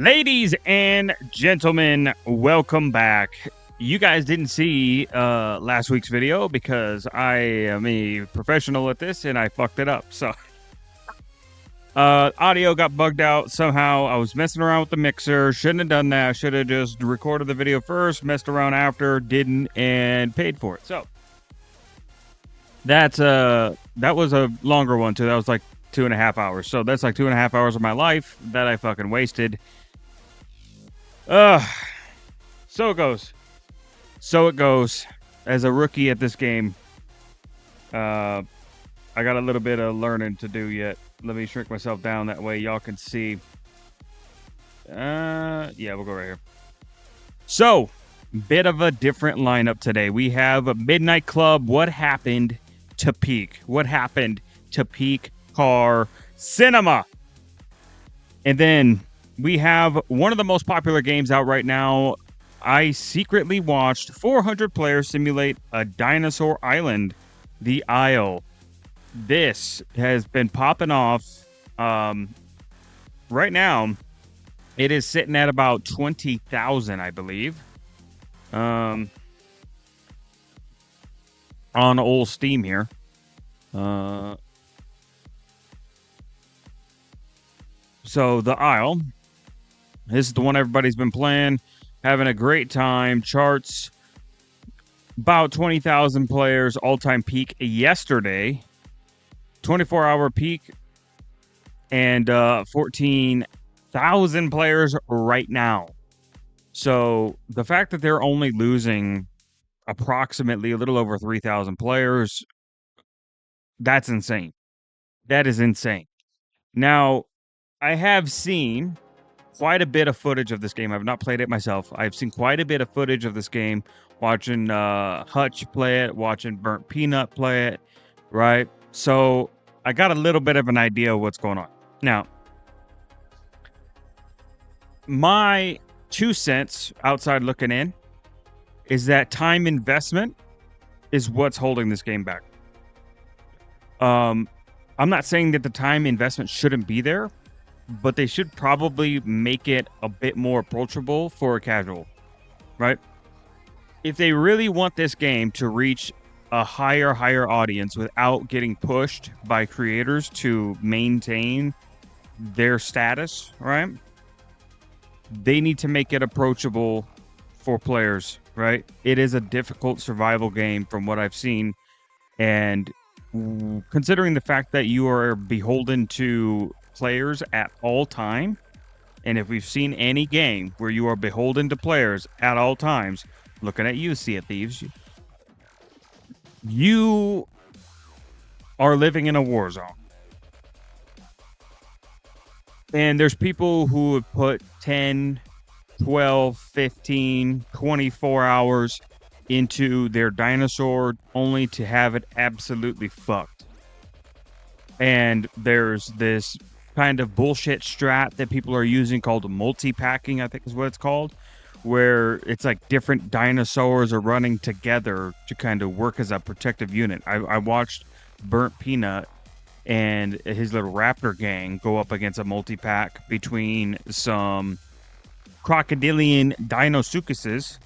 Ladies and gentlemen, welcome back. You guys didn't see last week's video because I am a professional at this and I fucked it up. So audio got bugged out somehow. I was messing around with the mixer. Shouldn't have done that. Should have just recorded the video first, messed around after, didn't, and paid for it. So that was a longer one too. That was like 2.5 hours. So that's like 2.5 hours of my life that I fucking wasted. So it goes. So it goes. As a rookie at this game, I got a little bit of learning to do yet. Let me shrink myself down that way y'all can see. Yeah, we'll go right here. So, bit of a different lineup today. We have a Midnight Club. What happened to Peak? What happened to Peak Car Cinema? And then we have one of the most popular games out right now. I secretly watched 400 players simulate a dinosaur island, the Isle. This has been popping off. Right now, it is sitting at about 20,000, I believe. On old Steam here. So the Isle. This is the one everybody's been playing, having a great time. Charts about 20,000 players, all-time peak yesterday. 24-hour peak and 14,000 players right now. So the fact that they're only losing approximately a little over 3,000 players, that's insane. That is insane. Now, I have seen quite a bit of footage of this game. I've not played it myself. I've seen quite a bit of footage of this game, watching Hutch play it, watching Burnt Peanut play it, right? So I got a little bit of an idea of what's going on. Now, my 2 cents outside looking in is that time investment is what's holding this game back. I'm not saying that the time investment shouldn't be there, but they should probably make it a bit more approachable for a casual, right? If they really want this game to reach a higher audience without getting pushed by creators to maintain their status, right? They need to make it approachable for players, right? It is a difficult survival game from what I've seen, and considering the fact that you are beholden to players at all time, and if we've seen any game where you are beholden to players at all times, looking at you, Sea of Thieves, you are living in a war zone. And there's people who have put 10, 12, 15, 24 hours into their dinosaur only to have it absolutely fucked. And there's this kind of bullshit strat that people are using called multi-packing, I think is what it's called, where it's like different dinosaurs are running together to kind of work as a protective unit. I watched Burnt Peanut and his little raptor gang go up against a multi-pack between some crocodilian Deinosuchuses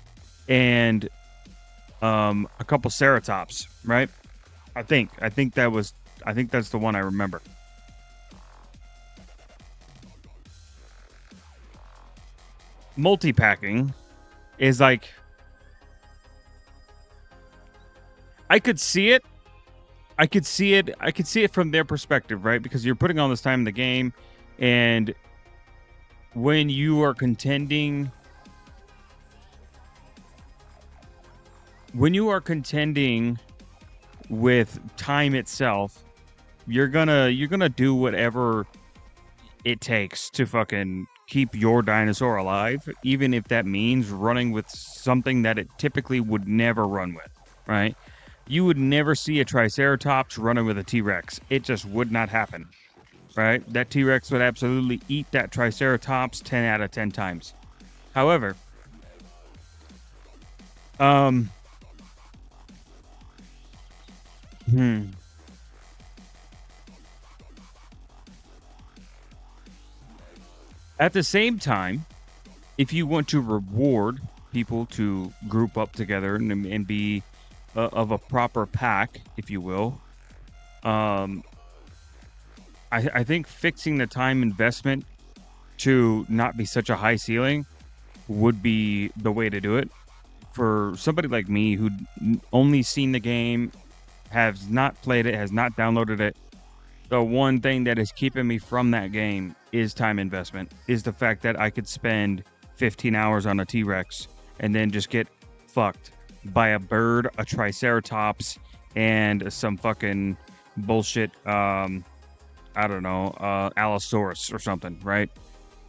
and a couple ceratops, right? I think that's the one I remember. Multi-packing is like, I could see it from their perspective, right? Because you're putting all this time in the game, and when you are contending with time itself, you're gonna do whatever it takes to fucking keep your dinosaur alive, even if that means running with something that it typically would never run with, right? You would never see a Triceratops running with a T-Rex. It just would not happen, right? That T-Rex would absolutely eat that Triceratops 10 out of 10 times. However, At the same time, if you want to reward people to group up together and be of a proper pack, if you will, I think fixing the time investment to not be such a high ceiling would be the way to do it. For somebody like me who only seen the game, has not played it, has not downloaded it, the one thing that is keeping me from that game is time investment, is the fact that I could spend 15 hours on a T-Rex and then just get fucked by a bird, a Triceratops, and some fucking bullshit, I don't know, Allosaurus or something, right?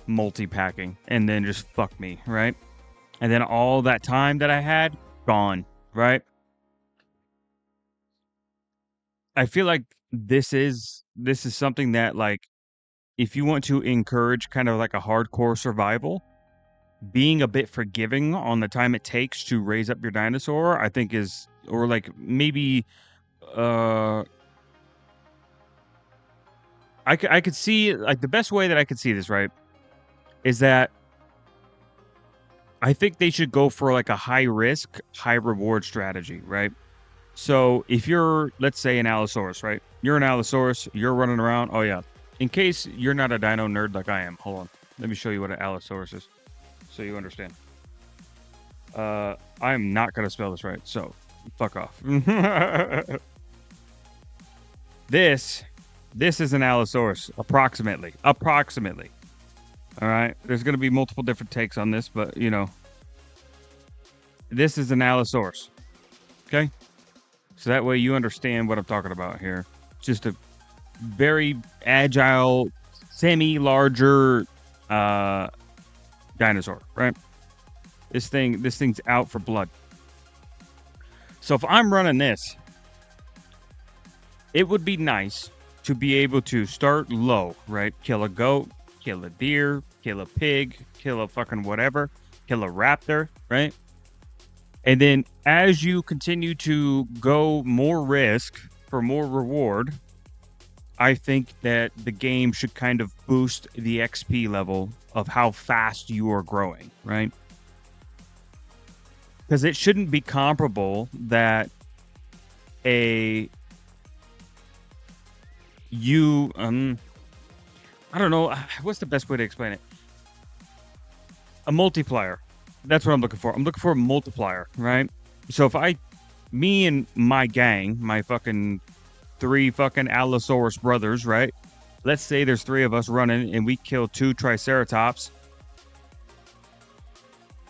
Multi-packing, and then just fuck me, right? And then all that time that I had, gone, right? I feel like this is something that, like, if you want to encourage kind of like a hardcore survival, being a bit forgiving on the time it takes to raise up your dinosaur, I think is, or like maybe, I could see, like, the best way that I could see this, right, is that I think they should go for like a high risk, high reward strategy, right? So if you're, let's say, an Allosaurus, right? You're an Allosaurus, you're running around. Oh yeah. In case you're not a dino nerd like I am, hold on. Let me show you what an Allosaurus is, so you understand. I am not gonna spell this right, so fuck off. This is an Allosaurus, approximately. All right. There's gonna be multiple different takes on this, but you know, this is an Allosaurus. Okay. So that way you understand what I'm talking about here. Just a very agile, semi-larger dinosaur, right? This thing's out for blood. So if I'm running this, it would be nice to be able to start low, right? Kill a goat, kill a deer, kill a pig, kill a fucking whatever, kill a raptor, right? And then as you continue to go more risk for more reward, I think that the game should kind of boost the XP level of how fast you are growing, right? Because it shouldn't be comparable that I don't know, what's the best way to explain it? A multiplier. That's what I'm looking for. I'm looking for a multiplier, right? So if me and my gang, my fucking 3 fucking Allosaurus brothers, right? Let's say there's 3 of us running and we kill 2 Triceratops.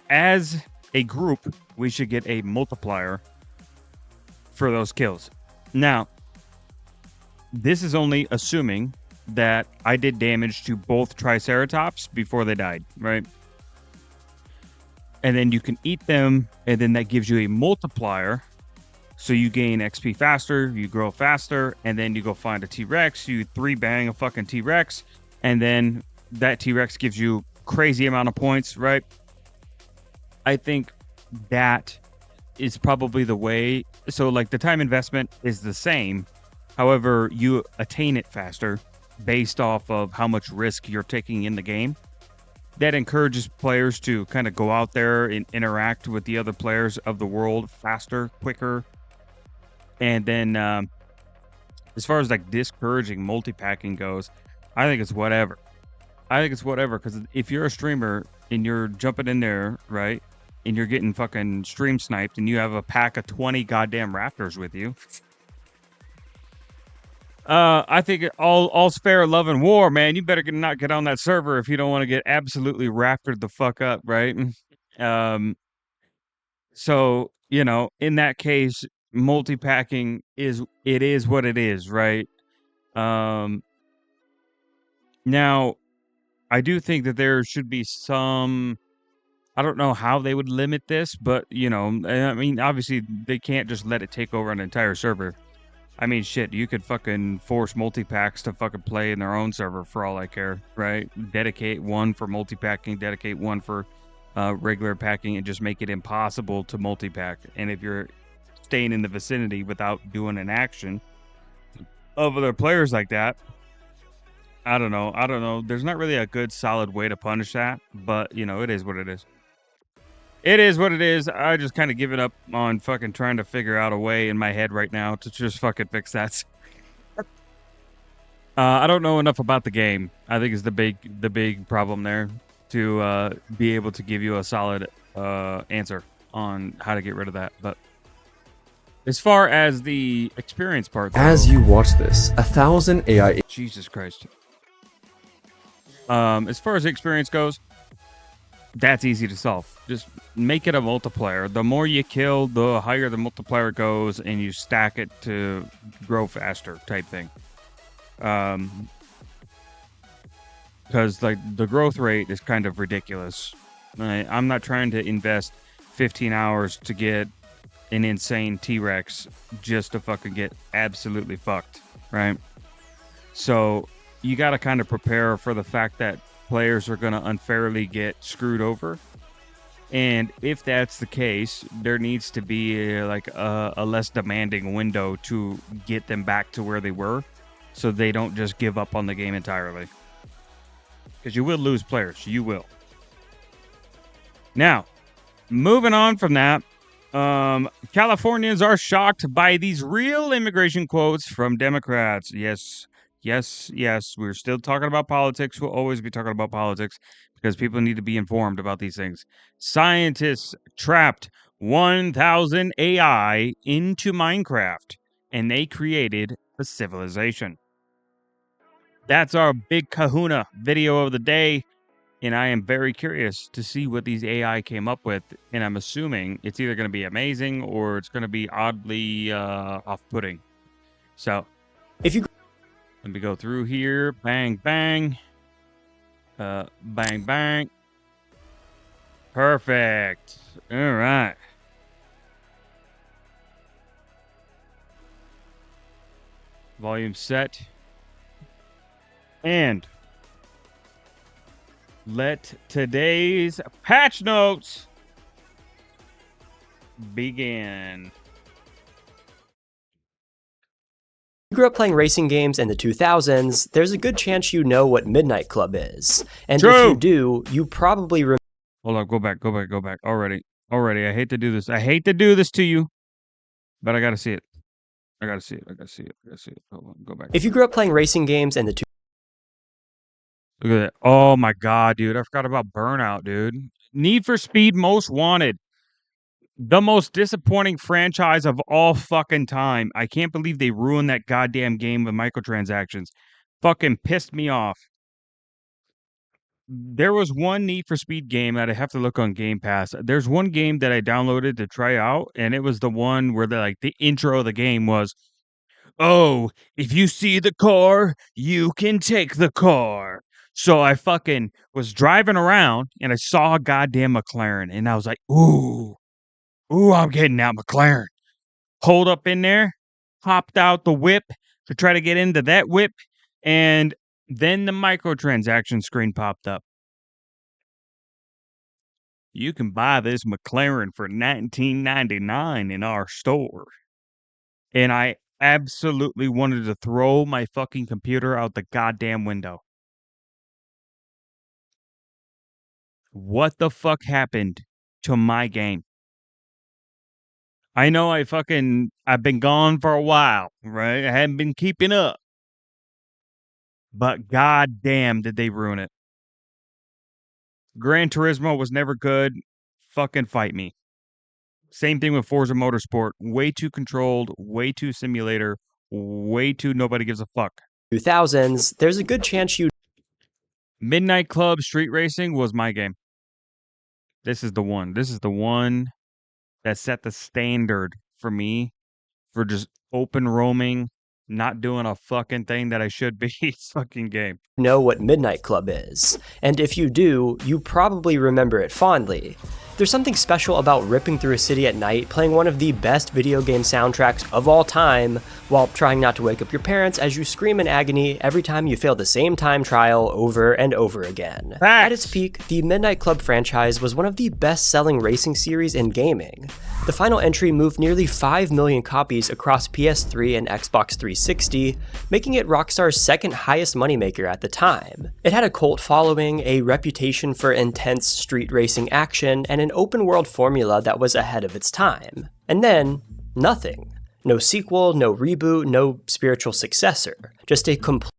As a group, we should get a multiplier for those kills. Now, this is only assuming that I did damage to both Triceratops before they died, right? And then you can eat them, and then that gives you a multiplier. So you gain XP faster, you grow faster, and then you go find a T-Rex, you 3-bang a fucking T-Rex, and then that T-Rex gives you crazy amount of points, right? I think that is probably the way. So like the time investment is the same. However, you attain it faster based off of how much risk you're taking in the game. That encourages players to kind of go out there and interact with the other players of the world faster, quicker. And then as far as like discouraging multi-packing goes, I think it's whatever. Because if you're a streamer and you're jumping in there, right, and you're getting fucking stream sniped and you have a pack of 20 goddamn raptors with you, I think all's fair, love, and war, man. You better not get on that server if you don't want to get absolutely raptored the fuck up, right? So, you know, in that case, multi-packing is what it is, right? Now, I do think that there should be some. I don't know how they would limit this, but you know, I mean, obviously they can't just let it take over an entire server. I mean, shit, you could fucking force multi-packs to fucking play in their own server for all I care, right? Dedicate one for multi-packing, dedicate one for regular packing, and just make it impossible to multi-pack. And if you're staying in the vicinity without doing an action of other players like that, I don't know. There's not really a good solid way to punish that, but you know, it is what it is. It is what it is. I just kind of given up on fucking trying to figure out a way in my head right now to just fucking fix that. I don't know enough about the game. I think is the big problem there to be able to give you a solid answer on how to get rid of that. But as far as the experience part, though, As you watch this, 1,000 AI... Jesus Christ. As far as the experience goes, that's easy to solve. Just make it a multiplier. The more you kill, the higher the multiplier goes, and you stack it to grow faster type thing. Because like the growth rate is kind of ridiculous. I'm not trying to invest 15 hours to get an insane T-Rex just to fucking get absolutely fucked, right? So you got to kind of prepare for the fact that players are going to unfairly get screwed over. And if that's the case, there needs to be a less demanding window to get them back to where they were, so they don't just give up on the game entirely. Because you will lose players. You will. Now, moving on from that, Californians are shocked by these real immigration quotes from Democrats. Yes. We're still talking about politics. We'll always be talking about politics because people need to be informed about these things. Scientists trapped 1,000 AI into Minecraft, and they created a civilization. That's our big kahuna video of the day. And I am very curious to see what these AI came up with. And I'm assuming it's either going to be amazing or it's going to be oddly off-putting. So, let me go through here. Bang, bang. Bang, bang. Perfect. All right. Volume set. And let today's patch notes begin. If you grew up playing racing games in the 2000s, there's a good chance you know what Midnight Club is. And True. if you do, you probably Hold on, go back. Already. I hate to do this. I hate to do this to you, but I gotta see it. I gotta see it. Hold on, go back. If you grew up playing racing games in the Look at that. Oh my god, dude. I forgot about Burnout, dude. Need for Speed Most Wanted. The most disappointing franchise of all fucking time. I can't believe they ruined that goddamn game with microtransactions. Fucking pissed me off. There was one Need for Speed game that I have to look on Game Pass. There's one game that I downloaded to try out, and it was the one where the intro of the game was, "Oh, if you see the car, you can take the car." So I fucking was driving around and I saw a goddamn McLaren, and I was like, ooh, I'm getting that McLaren. Pulled up in there, hopped out the whip to try to get into that whip, and then the microtransaction screen popped up. You can buy this McLaren for $19.99 in our store. And I absolutely wanted to throw my fucking computer out the goddamn window. What the fuck happened to my game? I know I've been gone for a while, right? I haven't been keeping up. But goddamn did they ruin it. Gran Turismo was never good. Fucking fight me. Same thing with Forza Motorsport. Way too controlled, way too simulator, way too nobody gives a fuck. 2000s, there's a good chance you... Midnight Club Street Racing was my game. This is the one. This is the one that set the standard for me for just open roaming, not doing a fucking thing that I should be. Fucking game. know what Midnight Club is. And if you do, you probably remember it fondly. There's something special about ripping through a city at night, playing one of the best video game soundtracks of all time, while trying not to wake up your parents as you scream in agony every time you fail the same time trial over and over again. Facts. At its peak, the Midnight Club franchise was one of the best-selling racing series in gaming. The final entry moved nearly 5 million copies across PS3 and Xbox 360, making it Rockstar's second highest moneymaker at the time. It had a cult following, a reputation for intense street racing action, and an open world formula that was ahead of its time. And then, nothing. No sequel, no reboot, no spiritual successor. Just a complete.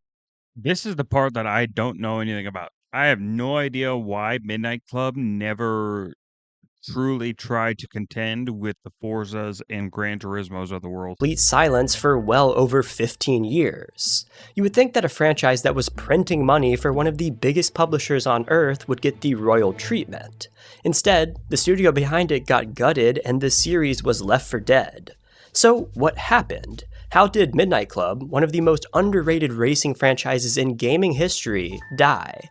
This is the part that I don't know anything about. I have no idea why Midnight Club never truly tried to contend with the Forzas and Gran Turismos of the world. Complete silence for well over 15 years. You would think that a franchise that was printing money for one of the biggest publishers on Earth would get the royal treatment. Instead, the studio behind it got gutted and the series was left for dead. So, what happened? How did Midnight Club, one of the most underrated racing franchises in gaming history, die?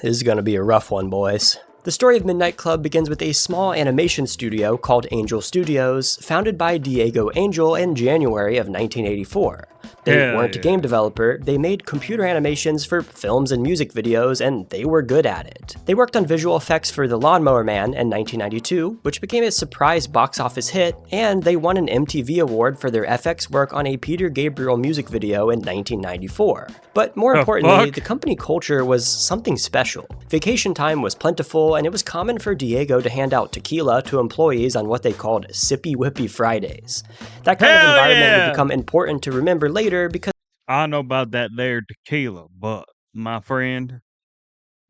This is gonna be a rough one, boys. The story of Midnight Club begins with a small animation studio called Angel Studios, founded by Diego Angel in January of 1984. They weren't a game developer, they made computer animations for films and music videos, and they were good at it. They worked on visual effects for The Lawnmower Man in 1992, which became a surprise box office hit, and they won an MTV award for their FX work on a Peter Gabriel music video in 1994. But more importantly, the company culture was something special. Vacation time was plentiful, and it was common for Diego to hand out tequila to employees on what they called Sippy Whippy Fridays. That kind of environment would become important to remember later because I don't know about that there tequila, but my friend,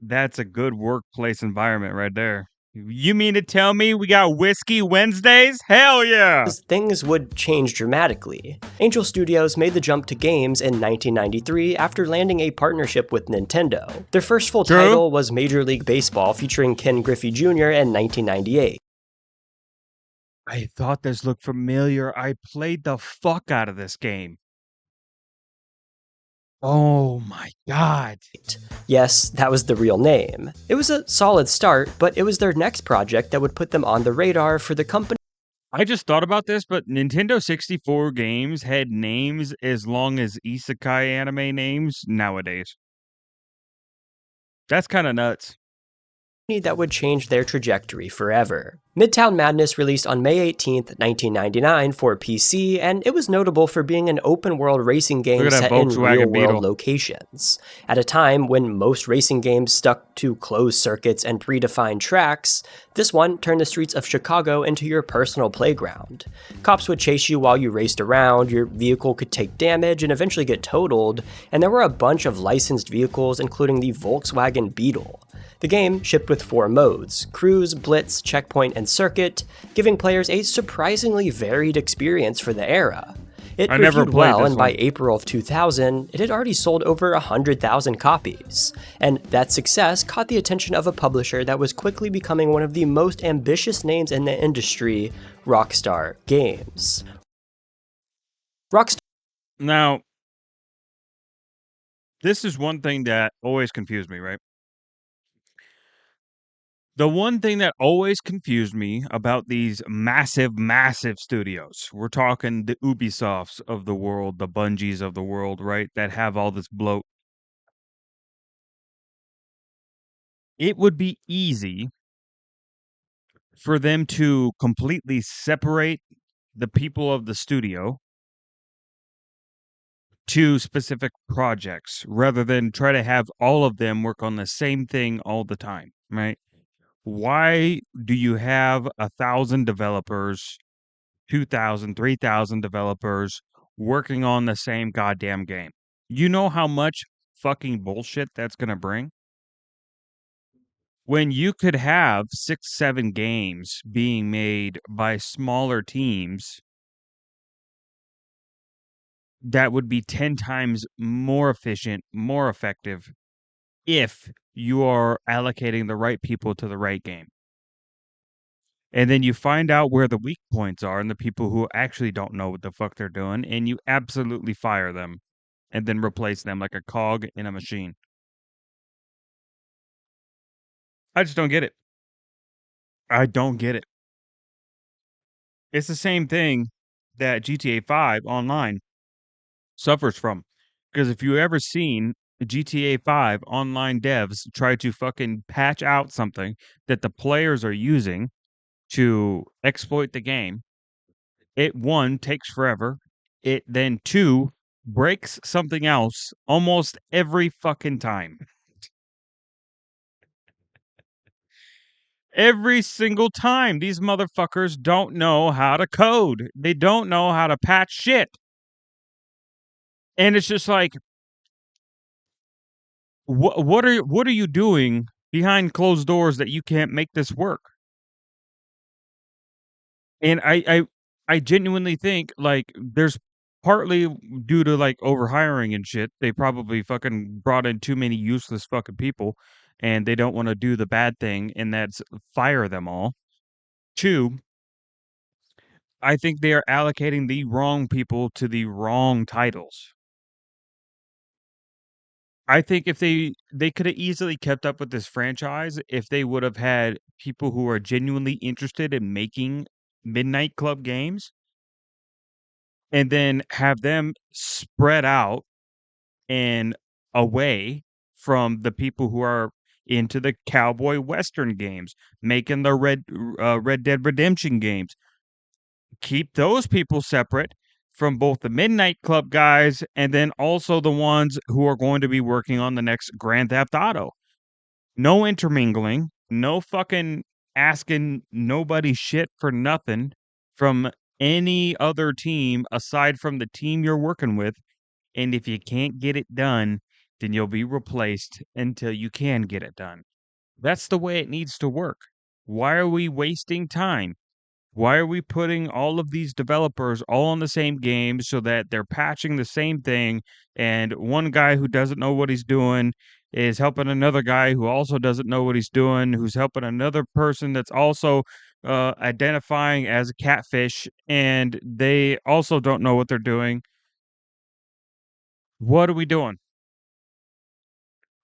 that's a good workplace environment right there. You mean to tell me we got Whiskey Wednesdays? Hell yeah! things would change dramatically. Angel Studios made the jump to games in 1993 after landing a partnership with Nintendo. Their first full title was Major League Baseball featuring Ken Griffey Jr. in 1998. I thought this looked familiar. I played the fuck out of this game. Oh my god. Yes, that was the real name. It was a solid start, but it was their next project that would put them on the radar for the company. I just thought about this, but Nintendo 64 games had names as long as isekai anime names nowadays. That's kind of nuts. That would change their trajectory forever. Midtown Madness released on May 18th, 1999 for PC, and it was notable for being an open-world racing game set in real-world locations. At a time when most racing games stuck to closed circuits and predefined tracks, this one turned the streets of Chicago into your personal playground. Cops would chase you while you raced around, your vehicle could take damage and eventually get totaled, and there were a bunch of licensed vehicles including the Volkswagen Beetle. The game shipped with 4 modes: Cruise, Blitz, Checkpoint, and Circuit, giving players a surprisingly varied experience for the era. It reviewed well, and by April of 2000, it had already sold over 100,000 copies. And that success caught the attention of a publisher that was quickly becoming one of the most ambitious names in the industry, Rockstar Games. Now, this is one thing that always confused me, right? The one thing that always confused me about these massive, massive studios, we're talking the Ubisofts of the world, the Bungies of the world, right, that have all this bloat. It would be easy for them to completely separate the people of the studio to specific projects rather than try to have all of them work on the same thing all the time, right? Why do you have 1,000 developers, 2,000, 3,000 developers working on the same goddamn game? You know how much fucking bullshit that's going to bring? When you could have 6, 7 games being made by smaller teams that would be 10 times more efficient, more effective, if you are allocating the right people to the right game. And then you find out where the weak points are and the people who actually don't know what the fuck they're doing, and you absolutely fire them and then replace them like a cog in a machine. I just don't get it. I don't get it. It's the same thing that GTA 5 Online suffers from. Because if you ever seen GTA 5 online devs try to fucking patch out something that the players are using to exploit the game. It, one, takes forever. It then, two, breaks something else almost every fucking time. Every single time. These motherfuckers don't know how to code. They don't know how to patch shit. And it's just like, what are you doing behind closed doors that you can't make this work? And I genuinely think, like, there's partly due to, like, overhiring and shit. They probably fucking brought in too many useless fucking people, and they don't wanna do the bad thing, and that's fire them all. 2, I think they are allocating the wrong people to the wrong titles. I think if they coulda easily kept up with this franchise if they would have had people who are genuinely interested in making Midnight Club games, and then have them spread out and away from the people who are into the cowboy western games, making the Red Dead Redemption games. Keep those people separate from both the Midnight Club guys and then also the ones who are going to be working on the next Grand Theft Auto. No intermingling, no fucking asking nobody shit for nothing from any other team aside from the team you're working with. And if you can't get it done, then you'll be replaced until you can get it done. That's the way it needs to work. Why are we wasting time? Why are we putting all of these developers all on the same game so that they're patching the same thing, and one guy who doesn't know what he's doing is helping another guy who also doesn't know what he's doing, who's helping another person that's also identifying as a catfish, and they also don't know what they're doing? What are we doing?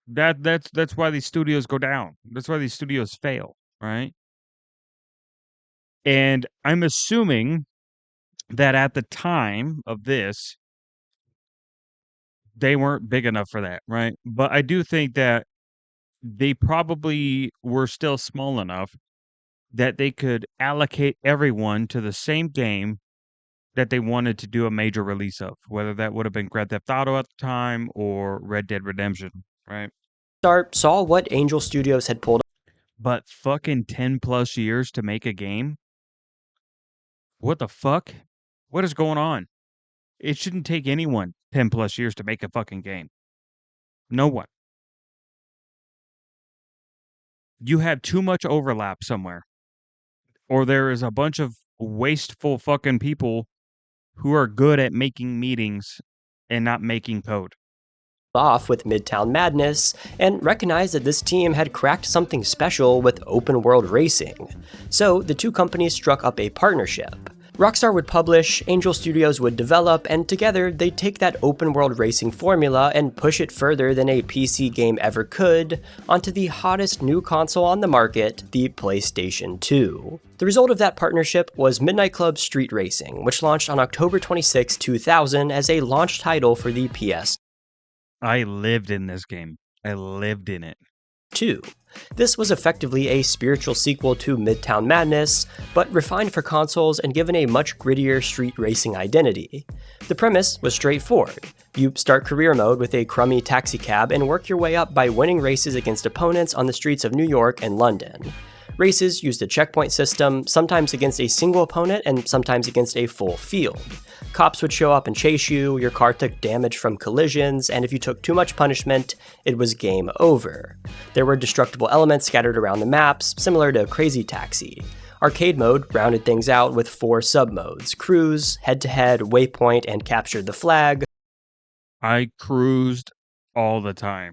That's why these studios go down. That's why these studios fail, right? And I'm assuming that at the time of this, they weren't big enough for that, right? But I do think that they probably were still small enough that they could allocate everyone to the same game that they wanted to do a major release of, whether that would have been Grand Theft Auto at the time or Red Dead Redemption, right? Start saw what Angel Studios had pulled. But fucking 10 plus years to make a game? What the fuck? What is going on? It shouldn't take anyone 10 plus years to make a fucking game. No one. You have too much overlap somewhere. Or there is a bunch of wasteful fucking people who are good at making meetings and not making code. Off with Midtown Madness and recognized that this team had cracked something special with open world racing. So the two companies struck up a partnership. Rockstar would publish, Angel Studios would develop, and together they'd take that open world racing formula and push it further than a PC game ever could onto the hottest new console on the market, the PlayStation 2. The result of that partnership was Midnight Club Street Racing, which launched on October 26, 2000 as a launch title for the PS2. I lived in this game. I lived in it. This was effectively a spiritual sequel to Midtown Madness, but refined for consoles and given a much grittier street racing identity. The premise was straightforward. You start career mode with a crummy taxicab and work your way up by winning races against opponents on the streets of New York and London. Races used a checkpoint system, sometimes against a single opponent and sometimes against a full field. Cops would show up and chase you, your car took damage from collisions, and if you took too much punishment, it was game over. There were destructible elements scattered around the maps, similar to Crazy Taxi. Arcade mode rounded things out with 4 sub-modes: Cruise, Head-to-Head, Waypoint, and Capture the Flag. I cruised all the time.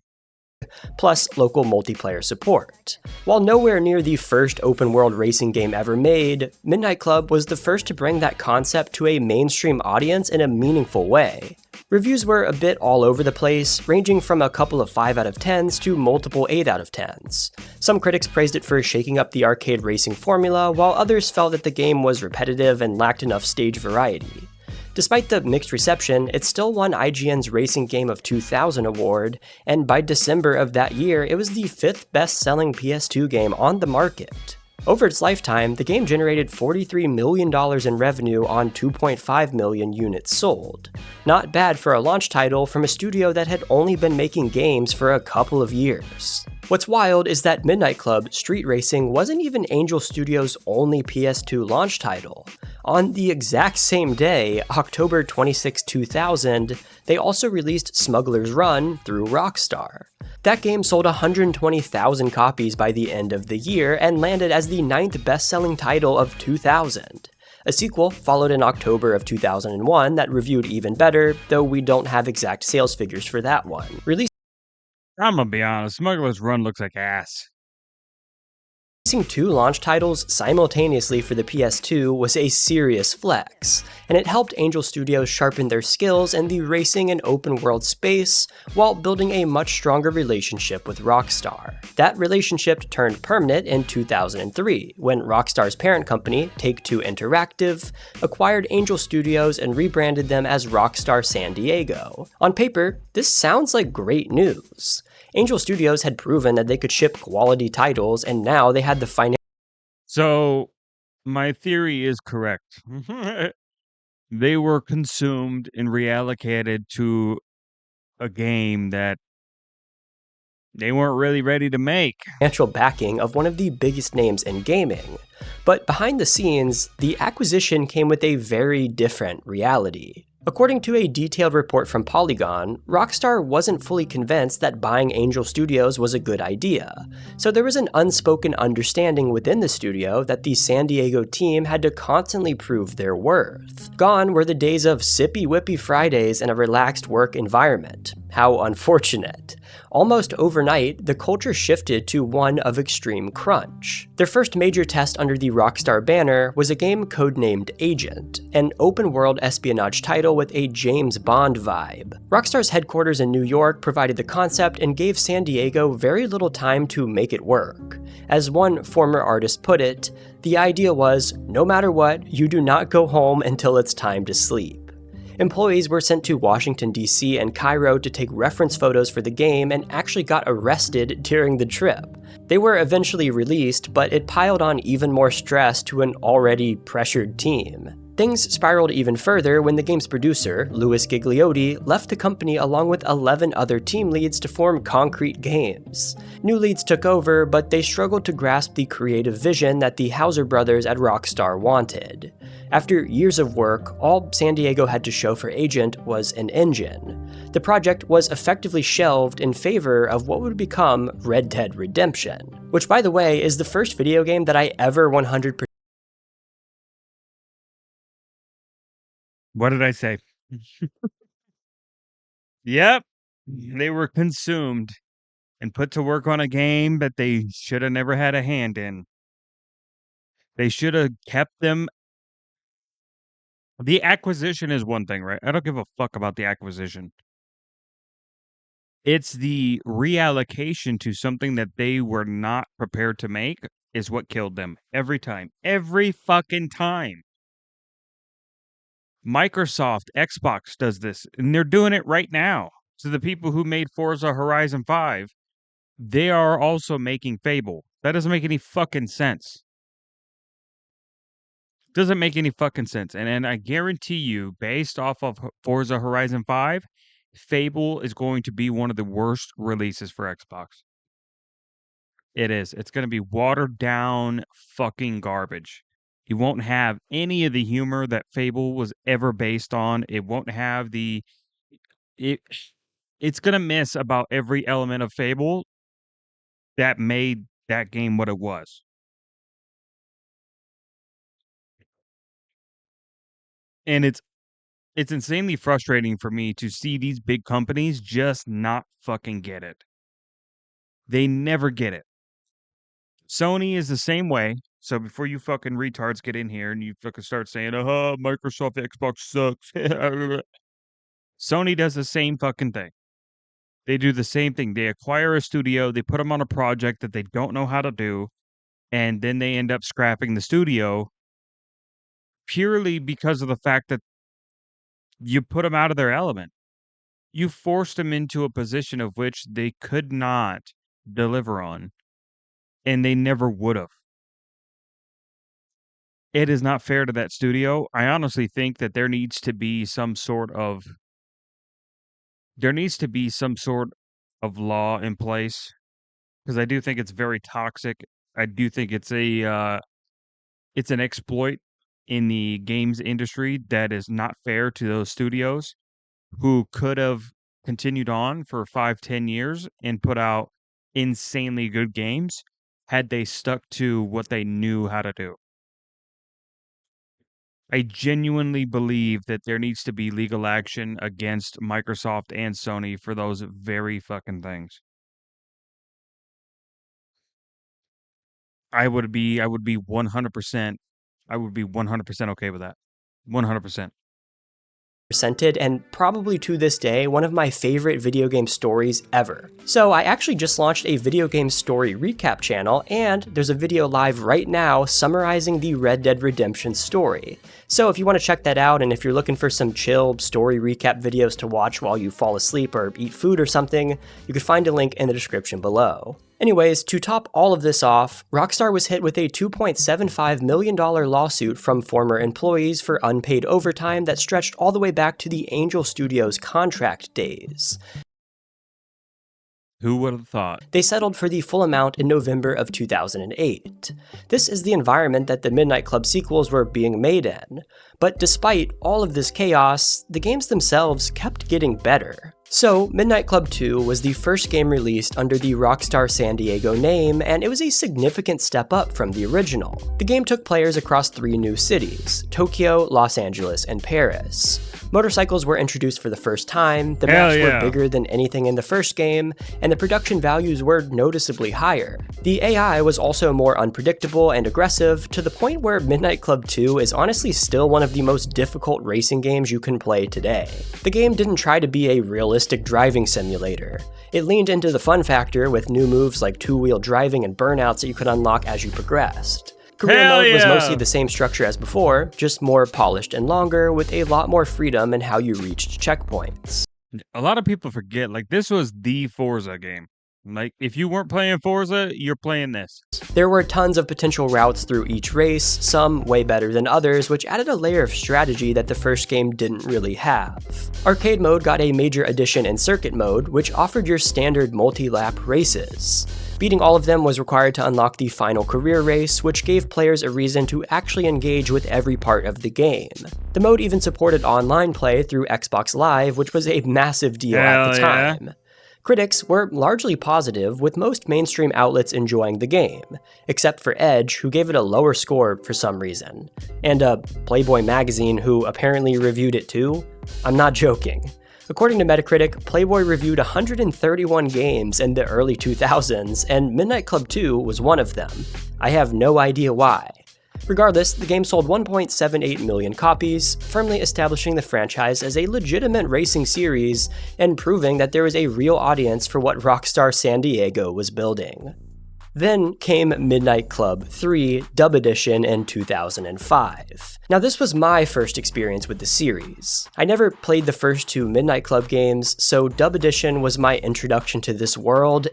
Plus local multiplayer support. While nowhere near the first open-world racing game ever made, Midnight Club was the first to bring that concept to a mainstream audience in a meaningful way. Reviews were a bit all over the place, ranging from a couple of 5 out of 10s to multiple 8 out of 10s. Some critics praised it for shaking up the arcade racing formula, while others felt that the game was repetitive and lacked enough stage variety. Despite the mixed reception, it still won IGN's Racing Game of 2000 award, and by December of that year, it was the 5th best-selling PS2 game on the market. Over its lifetime, the game generated $43 million in revenue on 2.5 million units sold. Not bad for a launch title from a studio that had only been making games for a couple of years. What's wild is that Midnight Club Street Racing wasn't even Angel Studios' only PS2 launch title. On the exact same day, October 26, 2000, they also released Smuggler's Run through Rockstar. That game sold 120,000 copies by the end of the year and landed as the 9th best-selling title of 2000. A sequel followed in October of 2001 that reviewed even better, though we don't have exact sales figures for that one. I'm gonna be honest, Smuggler's Run looks like ass. Releasing 2 launch titles simultaneously for the PS2 was a serious flex, and it helped Angel Studios sharpen their skills in the racing and open world space while building a much stronger relationship with Rockstar. That relationship turned permanent in 2003 when Rockstar's parent company, Take-Two Interactive, acquired Angel Studios and rebranded them as Rockstar San Diego. On paper, this sounds like great news. Angel Studios had proven that they could ship quality titles, and now they had the financial. So, my theory is correct. They were consumed and reallocated to a game that they weren't really ready to make. Financial backing of one of the biggest names in gaming. But behind the scenes, the acquisition came with a very different reality. According to a detailed report from Polygon, Rockstar wasn't fully convinced that buying Angel Studios was a good idea, so there was an unspoken understanding within the studio that the San Diego team had to constantly prove their worth. Gone were the days of sippy-whippy Fridays and a relaxed work environment. How unfortunate. Almost overnight, the culture shifted to one of extreme crunch. Their first major test under the Rockstar banner was a game codenamed Agent, an open-world espionage title with a James Bond vibe. Rockstar's headquarters in New York provided the concept and gave San Diego very little time to make it work. As one former artist put it, the idea was, no matter what, you do not go home until it's time to sleep. Employees were sent to Washington, D.C. and Cairo to take reference photos for the game and actually got arrested during the trip. They were eventually released, but it piled on even more stress to an already pressured team. Things spiraled even further when the game's producer, Louis Gigliotti, left the company along with 11 other team leads to form Concrete Games. New leads took over, but they struggled to grasp the creative vision that the Hauser brothers at Rockstar wanted. After years of work, all San Diego had to show for Agent was an engine. The project was effectively shelved in favor of what would become Red Dead Redemption, which, by the way, is the first video game that I ever 100%. What did I say? Yep. They were consumed and put to work on a game that they should have never had a hand in. They should have kept them. The acquisition is one thing, right? I don't give a fuck about the acquisition. It's the reallocation to something that they were not prepared to make is what killed them every time. Every fucking time. Microsoft, Xbox does this, and they're doing it right now. So the people who made Forza Horizon 5, they are also making Fable. That doesn't make any fucking sense. Doesn't make any fucking sense. And I guarantee you, based off of Forza Horizon 5, Fable is going to be one of the worst releases for Xbox. It is. It's going to be watered down fucking garbage. You won't have any of the humor that Fable was ever based on. It won't have it's going to miss about every element of Fable that made that game what it was. And it's insanely frustrating for me to see these big companies just not fucking get it. They never get it. Sony is the same way. So before you fucking retards get in here and you fucking start saying, Microsoft Xbox sucks. Sony does the same fucking thing. They do the same thing. They acquire a studio, they put them on a project that they don't know how to do, and then they end up scrapping the studio purely because of the fact that you put them out of their element. You forced them into a position of which they could not deliver on, and they never would have. it is not fair to that studio. I honestly think that there needs to be some sort of law in place, because I do think it's very toxic. I do think it's it's an exploit in the games industry that is not fair to those studios who could have continued on for 5-10 years and put out insanely good games had they stuck to what they knew how to do. I genuinely believe that there needs to be legal action against Microsoft and Sony for those very fucking things. I would be 100% okay with that. 100%. Presented, and probably to this day, one of my favorite video game stories ever. So I actually just launched a video game story recap channel, and there's a video live right now summarizing the Red Dead Redemption story. So if you want to check that out, and if you're looking for some chill story recap videos to watch while you fall asleep or eat food or something, you can find a link in the description below. Anyways, to top all of this off, Rockstar was hit with a $2.75 million lawsuit from former employees for unpaid overtime that stretched all the way back to the Angel Studios contract days. Who would have thought? They settled for the full amount in November of 2008. This is the environment that the Midnight Club sequels were being made in. But despite all of this chaos, the games themselves kept getting better. So, Midnight Club 2 was the first game released under the Rockstar San Diego name, and it was a significant step up from the original. The game took players across 3 new cities: Tokyo, Los Angeles, and Paris. Motorcycles were introduced for the first time, the maps were bigger than anything in the first game, and the production values were noticeably higher. The AI was also more unpredictable and aggressive, to the point where Midnight Club 2 is honestly still one of the most difficult racing games you can play today. The game didn't try to be a realistic driving simulator. It leaned into the fun factor with new moves like two-wheel driving and burnouts that you could unlock as you progressed. Career mode was mostly the same structure as before, just more polished and longer, with a lot more freedom in how you reached checkpoints. A lot of people forget, like, this was the Forza game. Like, if you weren't playing Forza, you're playing this. There were tons of potential routes through each race, some way better than others, which added a layer of strategy that the first game didn't really have. Arcade mode got a major addition in circuit mode, which offered your standard multi-lap races. Beating all of them was required to unlock the final career race, which gave players a reason to actually engage with every part of the game. The mode even supported online play through Xbox Live, which was a massive deal at the time. Critics were largely positive, with most mainstream outlets enjoying the game, except for Edge, who gave it a lower score for some reason, and Playboy magazine, who apparently reviewed it too. I'm not joking. According to Metacritic, Playboy reviewed 131 games in the early 2000s, and Midnight Club 2 was one of them. I have no idea why. Regardless, the game sold 1.78 million copies, firmly establishing the franchise as a legitimate racing series and proving that there was a real audience for what Rockstar San Diego was building. Then came Midnight Club 3 Dub Edition in 2005. Now this was my first experience with the series. I never played the first 2 Midnight Club games, so Dub Edition was my introduction to this world.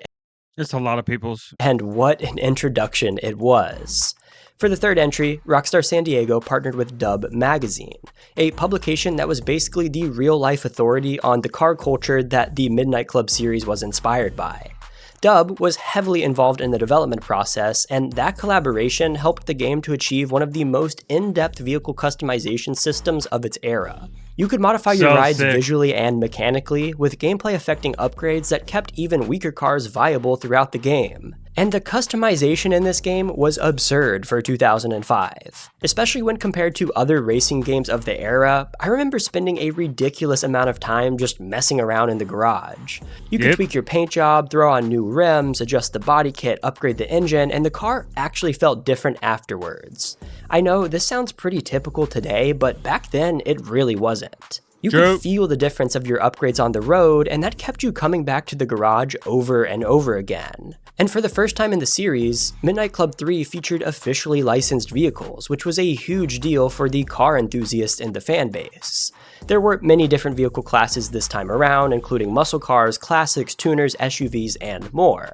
It's a lot of people's. And what an introduction it was. For the third entry, Rockstar San Diego partnered with Dub Magazine, a publication that was basically the real-life authority on the car culture that the Midnight Club series was inspired by. Dub was heavily involved in the development process, and that collaboration helped the game to achieve one of the most in-depth vehicle customization systems of its era. You could modify your rides visually and mechanically, with gameplay affecting upgrades that kept even weaker cars viable throughout the game. And the customization in this game was absurd for 2005. Especially when compared to other racing games of the era, I remember spending a ridiculous amount of time just messing around in the garage. You could tweak your paint job, throw on new rims, adjust the body kit, upgrade the engine, and the car actually felt different afterwards. I know this sounds pretty typical today, but back then it really wasn't. You could feel the difference of your upgrades on the road, and that kept you coming back to the garage over and over again. And for the first time in the series, Midnight Club 3 featured officially licensed vehicles, which was a huge deal for the car enthusiasts in the fanbase. There were many different vehicle classes this time around, including muscle cars, classics, tuners, SUVs, and more.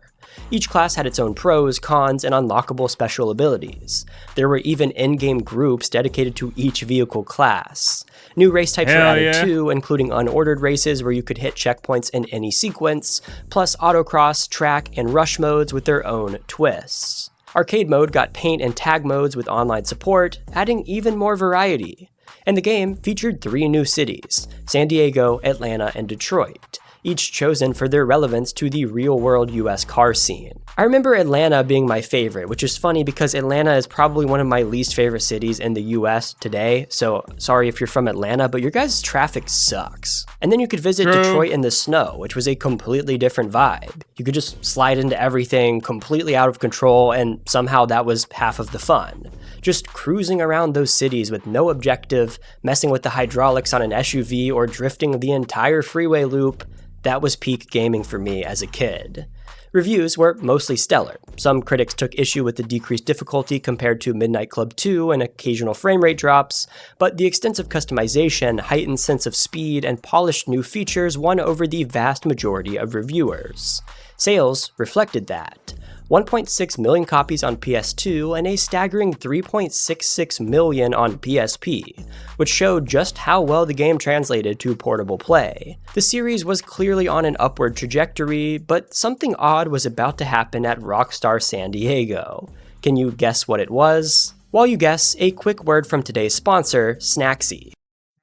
Each class had its own pros, cons, and unlockable special abilities. There were even in-game groups dedicated to each vehicle class. New race types were added too, including unordered races where you could hit checkpoints in any sequence, plus autocross, track, and rush modes with their own twists. Arcade mode got paint and tag modes with online support, adding even more variety. And the game featured 3 new cities: San Diego, Atlanta, and Detroit, each chosen for their relevance to the real-world US car scene. I remember Atlanta being my favorite, which is funny because Atlanta is probably one of my least favorite cities in the US today, so sorry if you're from Atlanta, but your guys' traffic sucks. And then you could visit Detroit in the snow, which was a completely different vibe. You could just slide into everything completely out of control, and somehow that was half of the fun. Just cruising around those cities with no objective, messing with the hydraulics on an SUV, or drifting the entire freeway loop. That was peak gaming for me as a kid. Reviews were mostly stellar. Some critics took issue with the decreased difficulty compared to Midnight Club 2 and occasional frame rate drops, but the extensive customization, heightened sense of speed, and polished new features won over the vast majority of reviewers. Sales reflected that. 1.6 million copies on PS2 and a staggering 3.66 million on PSP, which showed just how well the game translated to portable play. The series was clearly on an upward trajectory, but something odd was about to happen at Rockstar San Diego. Can you guess what it was? While you guess, a quick word from today's sponsor, Snacksy.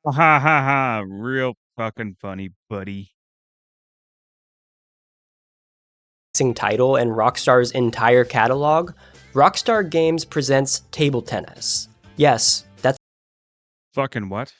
Ha ha ha, real fucking funny, buddy. Title and Rockstar's entire catalog, Rockstar Games presents Table Tennis. Yes, that's fucking what?